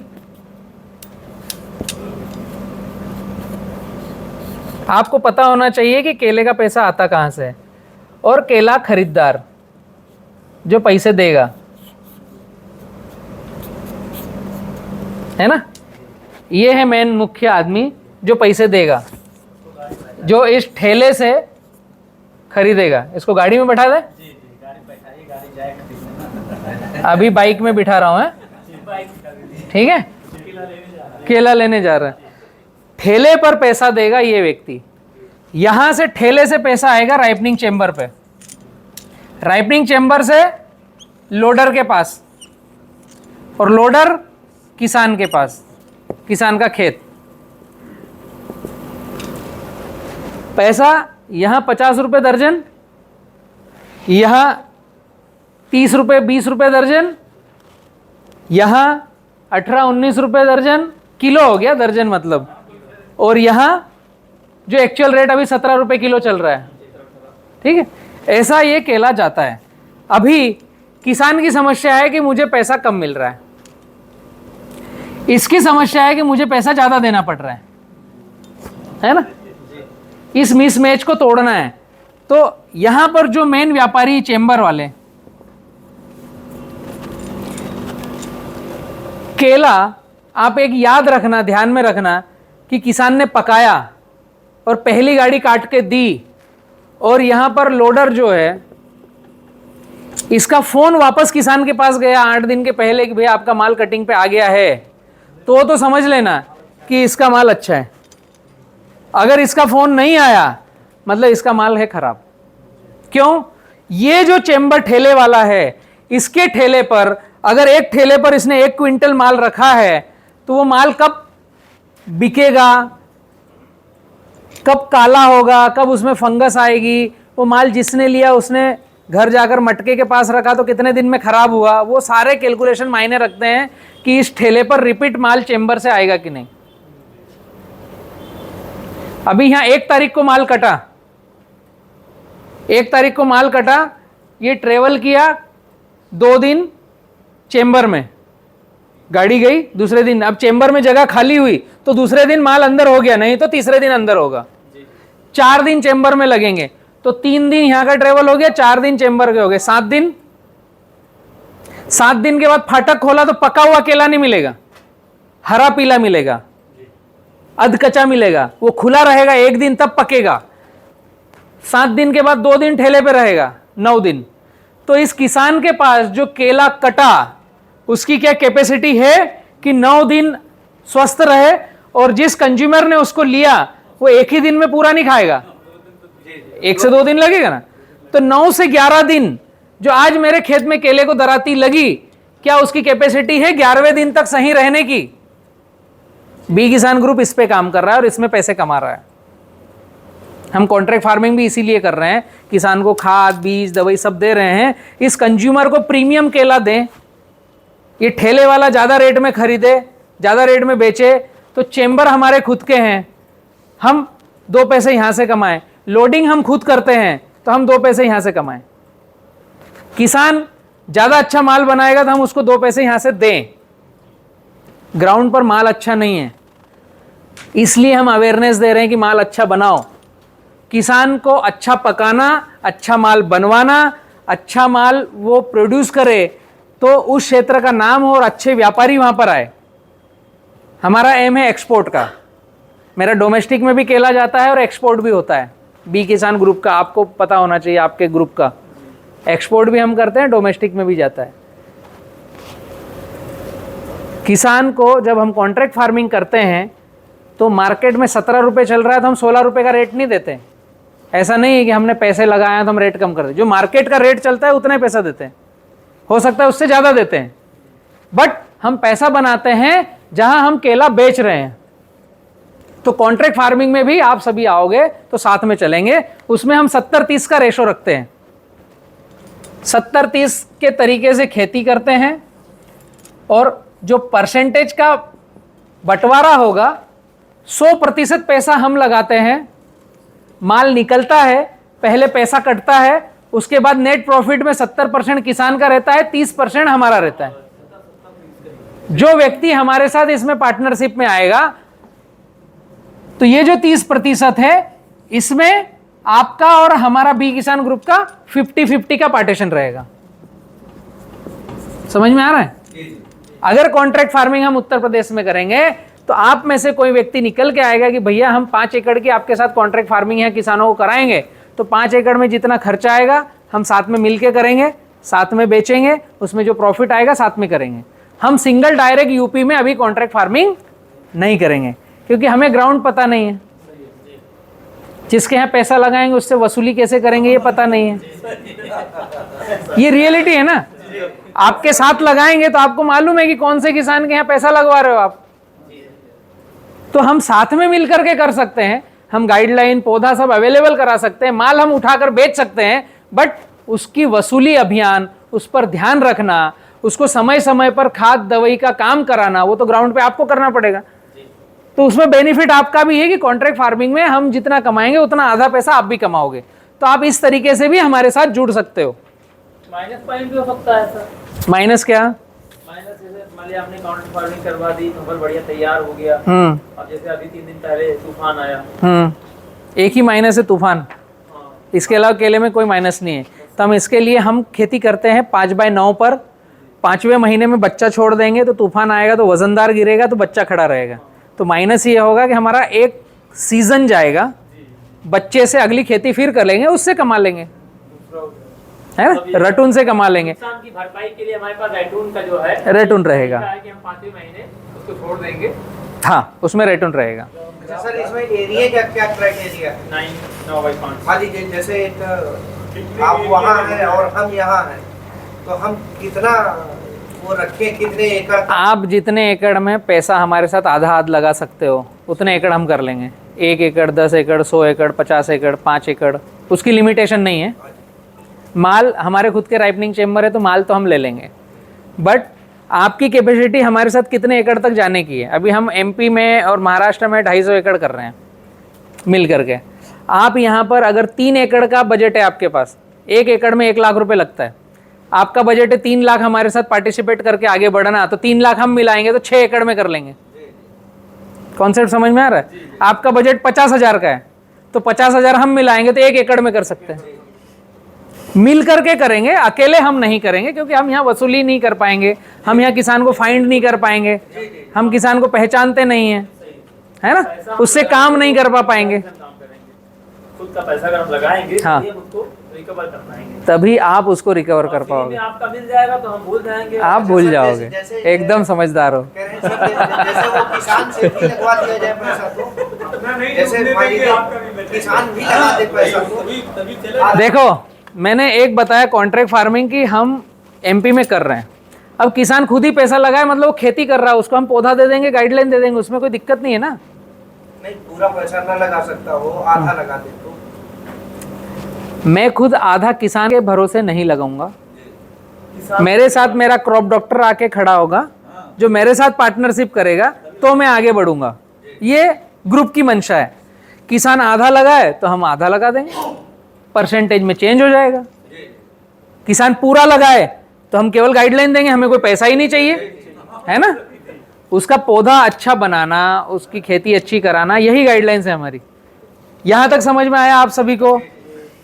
आपको पता होना चाहिए कि केले का पैसा आता कहाँ से है, और केला खरीदार जो पैसे देगा, है ना। ये है मेन मुख्य आदमी जो पैसे देगा, जो इस ठेले से खरीदेगा। इसको गाड़ी में बैठा दे, अभी बाइक में बिठा रहा हूं, है ठीक है। केला लेने जा रहा है, ठेले पर पैसा देगा ये व्यक्ति। यहां से ठेले से पैसा आएगा राइपनिंग चेंबर पे, राइपनिंग चेंबर से लोडर के पास, और लोडर किसान के पास, किसान का खेत। पैसा यहां 50 रुपए दर्जन, यहां 30 रुपए 20 रुपए दर्जन, यहां 18-19 रुपए दर्जन, किलो हो गया दर्जन मतलब, और यहां जो एक्चुअल रेट अभी 17 रुपए किलो चल रहा है, ठीक है। ऐसा ये केला जाता है। अभी किसान की समस्या है कि मुझे पैसा कम मिल रहा है, इसकी समस्या है कि मुझे पैसा ज़्यादा देना पड़ रहा है ना। इस मिसमैच को तोड़ना है। तो यहां पर जो मेन व्यापारी चेंबर वाले, केला आप एक याद रखना, ध्यान में रखना कि किसान ने पकाया और पहली गाड़ी काट के दी, और यहां पर लोडर जो है इसका फोन वापस किसान के पास गया 8 दिन के पहले कि भैया आपका माल कटिंग पे आ गया है, तो समझ लेना कि इसका माल अच्छा है। अगर इसका फोन नहीं आया मतलब इसका माल है खराब। क्यों? ये जो चेंबर ठेले वाला है, इसके ठेले पर अगर एक ठेले पर इसने 1 क्विंटल माल रखा है तो वो माल कब बिकेगा, कब काला होगा, कब उसमें फंगस आएगी, वो माल जिसने लिया उसने घर जाकर मटके के पास रखा तो कितने दिन में खराब हुआ, वो सारे कैलकुलेशन मायने रखते हैं कि इस ठेले पर रिपीट माल चेंबर से आएगा कि नहीं। अभी यहां 1 तारीख को माल कटा, 1 तारीख को माल कटा, ये ट्रेवल किया 2 दिन चेंबर में, गाड़ी गई दूसरे दिन, अब चेंबर में जगह खाली हुई तो दूसरे दिन माल अंदर हो गया, नहीं तो तीसरे दिन अंदर होगा। 4 दिन चेंबर में लगेंगे तो 3 दिन यहां का ट्रेवल हो गया, 4 दिन चेंबर के हो गए, 7 दिन। 7 दिन के बाद फाटक खोला तो पका हुआ केला नहीं मिलेगा, हरा पीला मिलेगा, अधकच्चा मिलेगा, वो खुला रहेगा 1 दिन तब पकेगा। 7 दिन के बाद 2 दिन ठेले पे रहेगा, 9 दिन। तो इस किसान के पास जो केला कटा उसकी क्या कैपेसिटी है कि 9 दिन स्वस्थ रहे, और जिस कंज्यूमर ने उसको लिया वो 1 ही दिन में पूरा नहीं खाएगा, 1 से 2 दिन लगेगा ना। तो 9 से 11 दिन जो आज मेरे खेत में केले को दराती लगी, क्या उसकी कैपेसिटी है 11वें दिन तक सही रहने की? बी किसान ग्रुप इस पे काम कर रहा है और इसमें पैसे कमा रहा है। हम कॉन्ट्रैक्ट फार्मिंग भी इसीलिए कर रहे हैं, किसान को खाद बीज दवाई सब दे रहे हैं, इस कंज्यूमर को प्रीमियम केला दें। ये ठेले वाला ज़्यादा रेट में खरीदे, ज़्यादा रेट में बेचे, तो चेंबर हमारे खुद के हैं, हम 2 पैसे यहाँ से कमाएं। लोडिंग हम खुद करते हैं तो हम 2 पैसे यहाँ से कमाएं। किसान ज़्यादा अच्छा माल बनाएगा तो हम उसको 2 पैसे यहाँ से दें। ग्राउंड पर माल अच्छा नहीं है, इसलिए हम अवेयरनेस दे रहे हैं कि माल अच्छा बनाओ। किसान को अच्छा पकाना, अच्छा माल बनवाना, अच्छा माल वो प्रोड्यूस करे तो उस क्षेत्र का नाम हो और अच्छे व्यापारी वहाँ पर आए। हमारा एम है एक्सपोर्ट का। मेरा डोमेस्टिक में भी केला जाता है और एक्सपोर्ट भी होता है। बी किसान ग्रुप का आपको पता होना चाहिए, आपके ग्रुप का एक्सपोर्ट भी हम करते हैं, डोमेस्टिक में भी जाता है। किसान को जब हम कॉन्ट्रैक्ट फार्मिंग करते हैं तो मार्केट में 17 रुपये चल रहा है तो हम 16 रुपये का रेट नहीं देते। ऐसा नहीं है कि हमने पैसे लगाए तो हम रेट कम कर दें। जो मार्केट का रेट चलता है उतना ही पैसा देते हैं, हो सकता है उससे ज़्यादा देते हैं, बट हम पैसा बनाते हैं जहां हम केला बेच रहे हैं। तो कॉन्ट्रैक्ट फार्मिंग में भी आप सभी आओगे तो साथ में चलेंगे। उसमें हम 70-30 का रेशो रखते हैं। 70-30 के तरीके से खेती करते हैं और जो परसेंटेज का बंटवारा होगा 100% पैसा हम लगाते हैं। माल निकलता है, पहले पैसा कटता है, उसके बाद नेट प्रॉफिट में 70% किसान का रहता है, 30% हमारा रहता है। जो व्यक्ति हमारे साथ इसमें पार्टनरशिप में आएगा तो ये जो 30% है इसमें आपका और हमारा बी किसान ग्रुप का 50-50 का पार्टीशन रहेगा। समझ में आ रहा है? अगर कॉन्ट्रैक्ट फार्मिंग हम उत्तर प्रदेश में करेंगे तो आप में से कोई व्यक्ति निकल के आएगा कि भैया हम 5 एकड़ की आपके साथ कॉन्ट्रैक्ट फार्मिंग है, किसानों को कराएंगे, तो 5 एकड़ में जितना खर्चा आएगा हम साथ में मिलके करेंगे, साथ में बेचेंगे, उसमें जो प्रॉफिट आएगा साथ में करेंगे। हम सिंगल डायरेक्ट यूपी में अभी कॉन्ट्रैक्ट फार्मिंग नहीं करेंगे क्योंकि हमें ग्राउंड पता नहीं है। जिसके यहाँ पैसा लगाएंगे उससे वसूली कैसे करेंगे ये पता नहीं है। ये रियलिटी है ना। आपके साथ लगाएंगे तो आपको मालूम है कि कौन से किसान के यहाँ पैसा लगवा रहे हो आप। तो हम साथ में मिलकर के कर सकते हैं, हम गाइडलाइन पौधा सब अवेलेबल करा सकते हैं, माल हम उठाकर बेच सकते हैं, बट उसकी वसूली अभियान, उस पर ध्यान रखना, उसको समय समय पर खाद दवाई का काम कराना, वो तो ग्राउंड पे आपको करना पड़ेगा। तो उसमें बेनिफिट आपका भी है कि कॉन्ट्रैक्ट फार्मिंग में हम जितना कमाएंगे उतना आधा पैसा आप भी कमाओगे। तो आप इस तरीके से भी हमारे साथ जुड़ सकते हो। माइनस पॉइंट भी हो सकता है सर। माइनस क्या? माइनस मान लिया हमने काउंटर फार्मिंग करवा दी, फसल बढ़िया तैयार हो गया, अब जैसे अभी 3 दिन पहले तूफान आया, एक ही माइनस है तूफान, इसके अलावा केले में कोई माइनस नहीं है। तो हम इसके लिए हम खेती करते हैं 5/9 पर, 5वें महीने में बच्चा छोड़ देंगे तो तूफान आएगा तो वजनदार गिरेगा तो बच्चा खड़ा रहेगा। तो माइनस ये होगा कि हमारा एक सीजन जाएगा, बच्चे से अगली खेती फिर कर लेंगे, उससे कमा लेंगे, है ना, रटून से कमा लेंगे। नुकसान की भरपाई के लिए हमारे पास रेटून का जो है रेटून रहेगा, कि हम 5वें महीने उसको छोड़ देंगे। हाँ, उसमें रेटून रहेगा। अच्छा सर, इसमें एरिया का क्या क्राइटेरिया है? 9/5। हाँ जी, जैसे एक आप वहाँ हैं और हम यहाँ हैं, तो हम कितना वो रखें, कितने एकड़? आप जितने एकड़ में पैसा हमारे साथ आधा आध लगा सकते हो उतने एकड़ हम कर लेंगे। 1 एकड़, 10 एकड़, 100 एकड़, 50 एकड़, 5 एकड़, उसकी लिमिटेशन नहीं है। माल हमारे खुद के राइपनिंग चेम्बर है तो माल तो हम ले लेंगे, बट आपकी कैपेसिटी हमारे साथ कितने एकड़ तक जाने की है। अभी हम एमपी में और महाराष्ट्र में 250 एकड़ कर रहे हैं मिल करके। आप यहाँ पर अगर 3 एकड़ का बजट है आपके पास, 1 एकड़ में 1 लाख रुपए लगता है, आपका बजट है 3 लाख हमारे साथ पार्टिसिपेट करके आगे बढ़ना, तो 3 लाख हम मिलाएंगे तो 6 एकड़ में कर लेंगे। कॉन्सेप्ट समझ में आ रहा है? आपका बजट 50,000 का है तो 50,000 हम मिलाएंगे तो 1 एकड़ में कर सकते हैं। मिल करके करेंगे, अकेले हम नहीं करेंगे, क्योंकि हम यहाँ वसूली नहीं कर पाएंगे, हम यहाँ किसान को फाइंड नहीं कर पाएंगे, हम किसान को पहचानते नहीं हैं, है ना, उससे काम नहीं कर पाएंगे। खुद का पैसा अगर हम लगाएंगे हाँ, तो उसको रिकवर कर पाएंगे, तभी आप उसको रिकवर कर पाओगे। आपका मिल जाएगा तो हम भूल जाएंगे, आप भूल जाओगे, एकदम समझदार हो। कह रहे हैं सर, जैसे वो किसान से भी लगवा दिया जाए पैसा, तो जैसे मान लीजिए किसान भी लगा दे पैसा, तो देखो, मैंने एक बताया कॉन्ट्रैक्ट फार्मिंग की हम एमपी में कर रहे हैं। अब किसान खुद ही पैसा लगाए, मतलब वो खेती कर रहा है, उसको हम पौधा दे देंगे, गाइडलाइन दे देंगे, उसमें कोई दिक्कत नहीं है ना। नहीं, पूरा पैसा ना लगा सकता, वो आधा लगा दे तो मैं खुद आधा किसान के भरोसे नहीं लगाऊंगा। मेरे साथ मेरा क्रॉप डॉक्टर आके खड़ा होगा जो मेरे साथ पार्टनरशिप करेगा तो मैं आगे बढ़ूंगा। ये ग्रुप की मंशा है। किसान आधा लगाए तो हम आधा लगा देंगे, परसेंटेज में चेंज हो जाएगा। किसान पूरा लगाए तो हम केवल गाइडलाइन देंगे, हमें कोई पैसा ही नहीं चाहिए, है ना। उसका पौधा अच्छा बनाना, उसकी खेती अच्छी कराना, यही गाइडलाइंस है हमारी। यहाँ तक समझ में आया आप सभी को?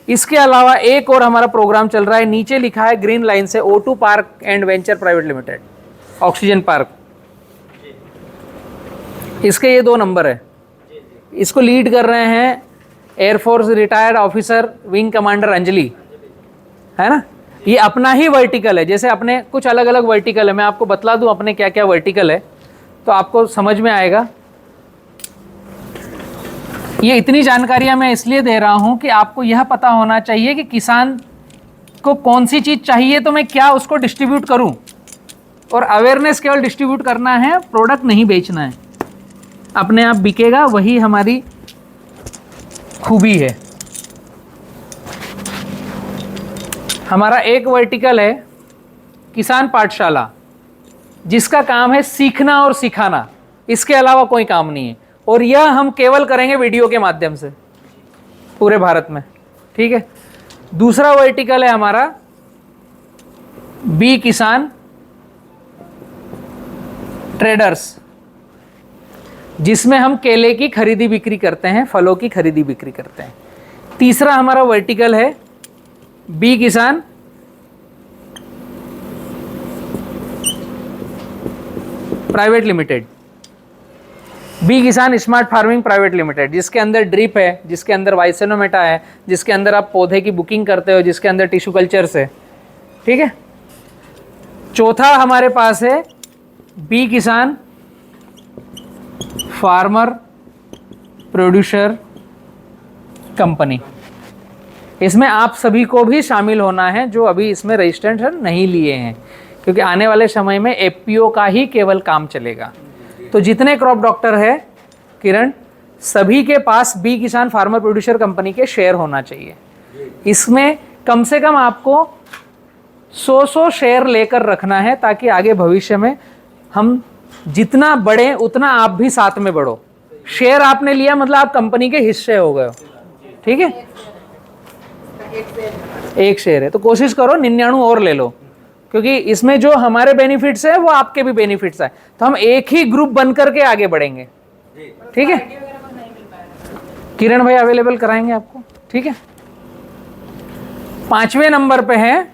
इसके अलावा एक और हमारा प्रोग्राम चल रहा है, नीचे लिखा है ग्रीन लाइन से, O2 park and venture private limited, oxygen park. इसके ये 2 नंबर है। इसको लीड कर रहे हैं air force retired officer wing commander Anjali, है ना। ये अपना ही वर्टिकल है, जैसे अपने कुछ अलग अलग वर्टिकल है। मैं आपको बतला दूं अपने क्या क्या वर्टिकल है तो आपको समझ में आएगा। ये इतनी जानकारियां मैं इसलिए दे रहा हूं कि आपको यह पता होना चाहिए कि किसान को कौन सी चीज़ चाहिए तो मैं क्या उसको डिस्ट्रीब्यूट करूं। और अवेयरनेस केवल डिस्ट्रीब्यूट करना है, प्रोडक्ट नहीं बेचना है। अपने आप बिकेगा, वही हमारी खूबी है। हमारा एक वर्टिकल है किसान पाठशाला, जिसका काम है सीखना और सिखाना, इसके अलावा कोई काम नहीं है। और यह हम केवल करेंगे वीडियो के माध्यम से पूरे भारत में, ठीक है। दूसरा वर्टिकल है हमारा बी किसान ट्रेडर्स, जिसमें हम केले की खरीदी बिक्री करते हैं, फलों की खरीदी बिक्री करते हैं। तीसरा हमारा वर्टिकल है बी किसान प्राइवेट लिमिटेड, बी किसान स्मार्ट फार्मिंग प्राइवेट लिमिटेड, जिसके अंदर ड्रिप है, जिसके अंदर वाइसेनोमेटा है, जिसके अंदर आप पौधे की बुकिंग करते हो, जिसके अंदर टिश्यू कल्चर्स है, ठीक है। चौथा हमारे पास है बी किसान फार्मर प्रोड्यूसर कंपनी। इसमें आप सभी को भी शामिल होना है जो अभी इसमें रजिस्ट्रेशन नहीं लिए हैं, क्योंकि आने वाले समय में एफपीओ का ही केवल काम चलेगा। तो जितने क्रॉप डॉक्टर है किरण, सभी के पास बी किसान फार्मर प्रोड्यूसर कंपनी के शेयर होना चाहिए। इसमें कम से कम आपको 100 शेयर लेकर रखना है, ताकि आगे भविष्य में हम जितना बढ़े उतना आप भी साथ में बढ़ो। शेयर आपने लिया मतलब आप कंपनी के हिस्से हो गए हो, ठीक है। एक शेयर है तो कोशिश करो 99 और ले लो, क्योंकि इसमें जो हमारे बेनिफिट्स है वो आपके भी बेनिफिट्स है, तो हम एक ही ग्रुप बन करके आगे बढ़ेंगे। ठीक है, किरण भाई अवेलेबल कराएंगे आपको। ठीक है, 5वें नंबर पे है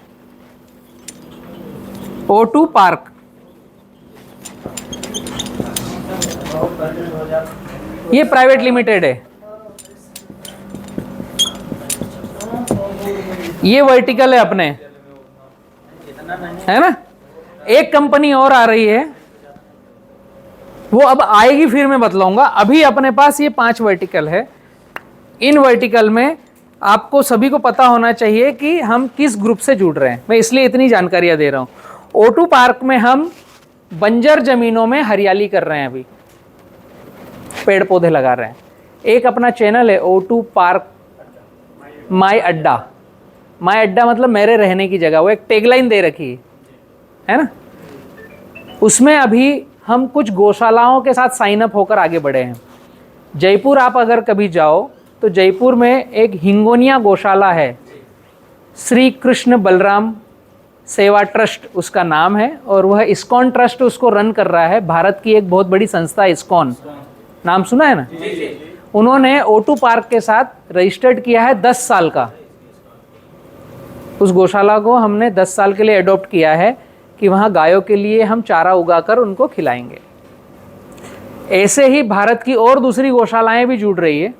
O2 पार्क। ये प्राइवेट लिमिटेड है, ये वर्टिकल है अपने, है ना। एक कंपनी और आ रही है, वो अब आएगी फिर मैं बतलाऊंगा। अभी अपने पास ये 5 वर्टिकल है। इन वर्टिकल में आपको सभी को पता होना चाहिए कि हम किस ग्रुप से जुड़ रहे हैं, मैं इसलिए इतनी जानकारियां दे रहा हूं। O2 पार्क में हम बंजर जमीनों में हरियाली कर रहे हैं, अभी पेड़ पौधे लगा रहे हैं। एक अपना चैनल है O2 पार्क माई अड्डा। माई अड्डा मतलब मेरे रहने की जगह, वो एक टैगलाइन दे रखी है ना। उसमें अभी हम कुछ गौशालाओं के साथ साइन अप होकर आगे बढ़े हैं। जयपुर आप अगर कभी जाओ तो जयपुर में एक हिंगोनिया गौशाला है, श्री कृष्ण बलराम सेवा ट्रस्ट उसका नाम है, और वह इस्कॉन ट्रस्ट उसको रन कर रहा है। भारत की एक बहुत बड़ी संस्था है इस्कॉन, नाम सुना है ना। उन्होंने O2 पार्क के साथ रजिस्टर्ड किया है 10 साल का। उस गौशाला को हमने 10 साल के लिए अडॉप्ट किया है कि वहाँ गायों के लिए हम चारा उगाकर उनको खिलाएंगे। ऐसे ही भारत की और दूसरी गौशालाएं भी जुड़ रही है।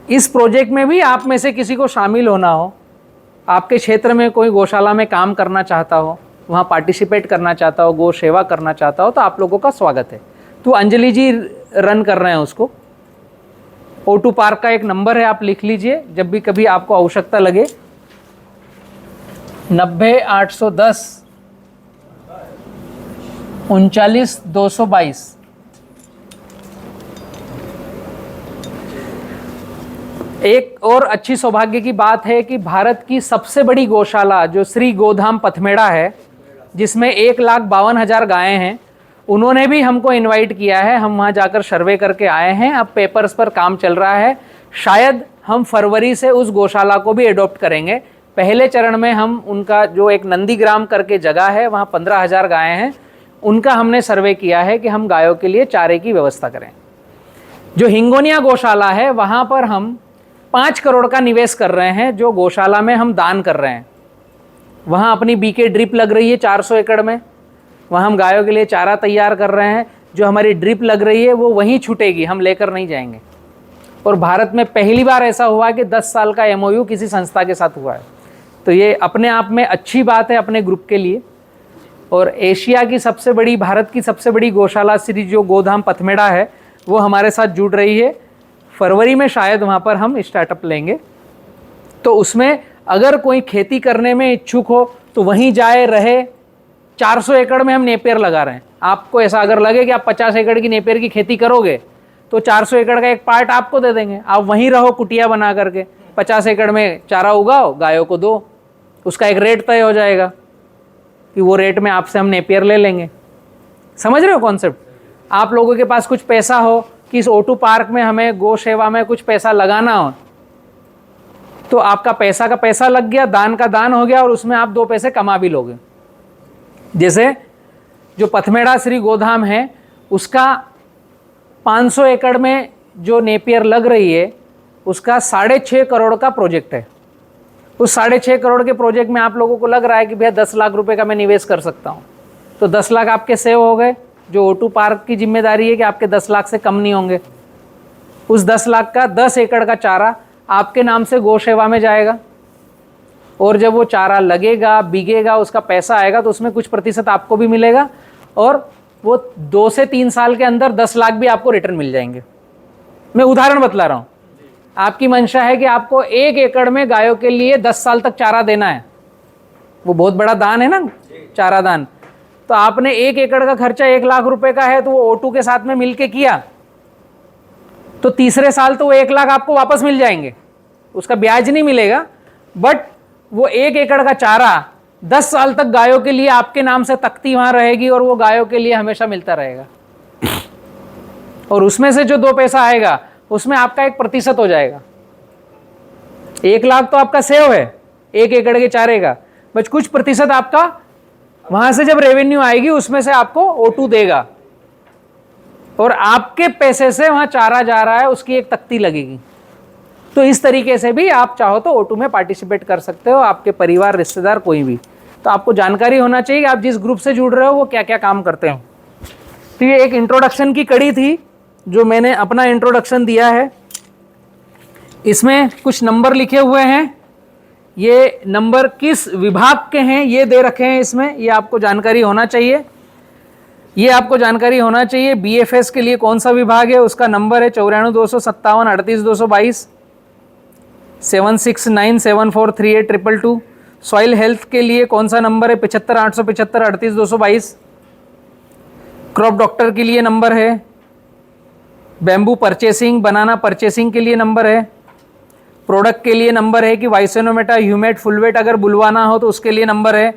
इस प्रोजेक्ट में भी आप में से किसी को शामिल होना हो, आपके क्षेत्र में कोई गौशाला में काम करना चाहता हो, वहाँ पार्टिसिपेट करना चाहता हो, गौ सेवा करना चाहता हो, तो आप लोगों का स्वागत है। तो अंजलि जी रन कर रहे हैं उसको। O2 पार्क का एक नंबर है, आप लिख लीजिए जब भी कभी आपको आवश्यकता लगे, 90-810 39-222। एक और अच्छी सौभाग्य की बात है कि भारत की सबसे बड़ी गौशाला जो श्री गोधाम पथमेड़ा है, जिसमें 1,52,000 गायें हैं, उन्होंने भी हमको इनवाइट किया है। हम वहाँ जाकर सर्वे करके आए हैं। अब पेपर्स पर काम चल रहा है। शायद हम फरवरी से उस गौशाला को भी एडॉप्ट करेंगे। पहले चरण में हम उनका जो एक नंदीग्राम करके जगह है, वहाँ 15,000 गायें हैं, उनका हमने सर्वे किया है कि हम गायों के लिए चारे की व्यवस्था करें। जो हिंगोनिया गौशाला है, वहाँ पर हम 5 करोड़ का निवेश कर रहे हैं, जो गौशाला में हम दान कर रहे हैं। वहाँ अपनी बीके ड्रिप लग रही है 400 एकड़ में, वहाँ हम गायों के लिए चारा तैयार कर रहे हैं। जो हमारी ड्रिप लग रही है वो वहीं छूटेगी, हम लेकर नहीं जाएंगे। और भारत में पहली बार ऐसा हुआ कि 10 साल का MOU किसी संस्था के साथ हुआ है, तो ये अपने आप में अच्छी बात है अपने ग्रुप के लिए। और एशिया की सबसे बड़ी, भारत की सबसे बड़ी गौशाला श्री जो गोधाम पथमेड़ा है, वो हमारे साथ जुड़ रही है। फरवरी में शायद वहाँ पर हम स्टार्टअप लेंगे। तो उसमें अगर कोई खेती करने में इच्छुक हो तो वहीं जाए रहे। 400 एकड़ में हम नेपियर लगा रहे हैं। आपको ऐसा अगर लगे कि आप 50 एकड़ की नेपियर की खेती करोगे तो 400 एकड़ का एक पार्ट आपको दे देंगे, आप वहीं रहो कुटिया बना करके, 50 एकड़ में चारा उगाओ, गायों को दो, उसका एक रेट तय हो जाएगा कि वो रेट में आपसे हम नेपियर ले लेंगे। समझ रहे हो कॉन्सेप्ट? आप लोगों के पास कुछ पैसा हो कि इस O2 पार्क में हमें गौ सेवा में कुछ पैसा लगाना हो, तो आपका पैसा का पैसा लग गया, दान का दान हो गया, और उसमें आप 2 पैसे कमा भी लोगे। जैसे जो पथमेड़ा श्री गोधाम है, उसका 500 एकड़ में जो नेपियर लग रही है, उसका 6.5 करोड़ का प्रोजेक्ट है। उस 6.5 करोड़ के प्रोजेक्ट में आप लोगों को लग रहा है कि भैया 10 लाख रुपए का मैं निवेश कर सकता हूँ, तो 10 लाख आपके सेव हो गए। जो O2 पार्क की जिम्मेदारी है कि आपके 10 लाख से कम नहीं होंगे। उस 10 लाख का 10 एकड़ का चारा आपके नाम से गौ सेवा में जाएगा, और जब वो चारा लगेगा, बिगेगा, उसका पैसा आएगा, तो उसमें कुछ प्रतिशत आपको भी मिलेगा, और वो 2 से 3 साल के अंदर 10 लाख भी आपको रिटर्न मिल जाएंगे। मैं उदाहरण बतला रहा हूँ। आपकी मंशा है कि आपको 1 एकड़ में गायों के लिए 10 साल तक चारा देना है, वो बहुत बड़ा दान है ना, चारा दान। तो आपने 1 एकड़ का खर्चा 1 लाख रुपए का है, तो वो O2 के साथ में मिलके किया, तो तीसरे साल तो वो 1 लाख आपको वापस मिल जाएंगे। उसका ब्याज नहीं मिलेगा, बट वो 1 एकड़ का चारा 10 साल तक गायों के लिए आपके नाम से तख्ती वहां रहेगी, और वो गायों के लिए हमेशा मिलता रहेगा। और उसमें से जो 2 पैसा आएगा, उसमें आपका 1% हो जाएगा। 1 लाख तो आपका सेव है 1 एकड़ के चारे का, बस कुछ प्रतिशत आपका वहां से जब रेवेन्यू आएगी उसमें से आपको O2 देगा, और आपके पैसे से वहां चारा जा रहा है, उसकी एक तख्ती लगेगी। तो इस तरीके से भी आप चाहो तो O2 में पार्टिसिपेट कर सकते हो, आपके परिवार, रिश्तेदार, कोई भी। तो आपको जानकारी होना चाहिए आप जिस ग्रुप से जुड़ रहे हो वो क्या क्या काम करते हो। तो ये एक इंट्रोडक्शन की कड़ी थी जो मैंने अपना इंट्रोडक्शन दिया है। इसमें कुछ नंबर लिखे हुए हैं, ये नंबर किस विभाग के हैं ये दे रखे हैं इसमें, ये आपको जानकारी होना चाहिए। ये आपको जानकारी होना चाहिए BFS के लिए कौन सा विभाग है, उसका नंबर है 942758 7697438222। सॉइल हेल्थ के लिए कौन सा नंबर है 75,875 38,222। क्रॉप डॉक्टर के लिए नंबर है, बैम्बू परचेसिंग, बनाना परचेसिंग के लिए नंबर है, प्रोडक्ट के लिए नंबर है कि वाइसेनोमेटा, ह्यूमेट, फुलवेट अगर बुलवाना हो तो उसके लिए नंबर है,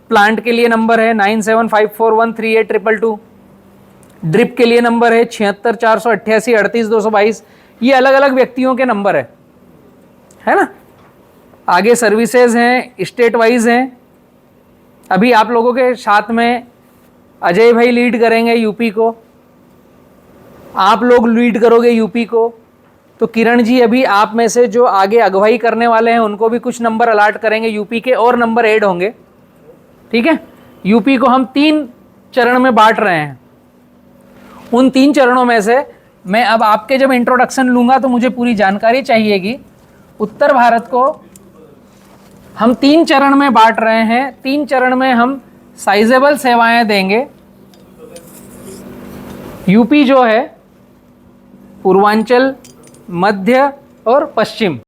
प्लांट के लिए नंबर है 9754138222, ड्रिप के लिए नंबर है 76,488 38,222। ये अलग अलग व्यक्तियों के नंबर है ना। आगे सर्विसेज हैं, स्टेट वाइज हैं। अभी आप लोगों के साथ में अजय भाई लीड करेंगे यूपी को, आप लोग लीड करोगे यूपी को। तो किरण जी अभी आप में से जो आगे अगुवाई करने वाले हैं उनको भी कुछ नंबर अलाट करेंगे यूपी के, और नंबर ऐड होंगे, ठीक है। यूपी को हम 3 चरण में बांट रहे हैं। उन 3 चरणों में से मैं अब आपके जब इंट्रोडक्शन लूंगा तो मुझे पूरी जानकारी चाहिए कि उत्तर भारत को हम 3 चरण में बांट रहे हैं। 3 चरण में हम साइजेबल सेवाएं देंगे। यूपी जो है पूर्वांचल, मध्य और पश्चिम,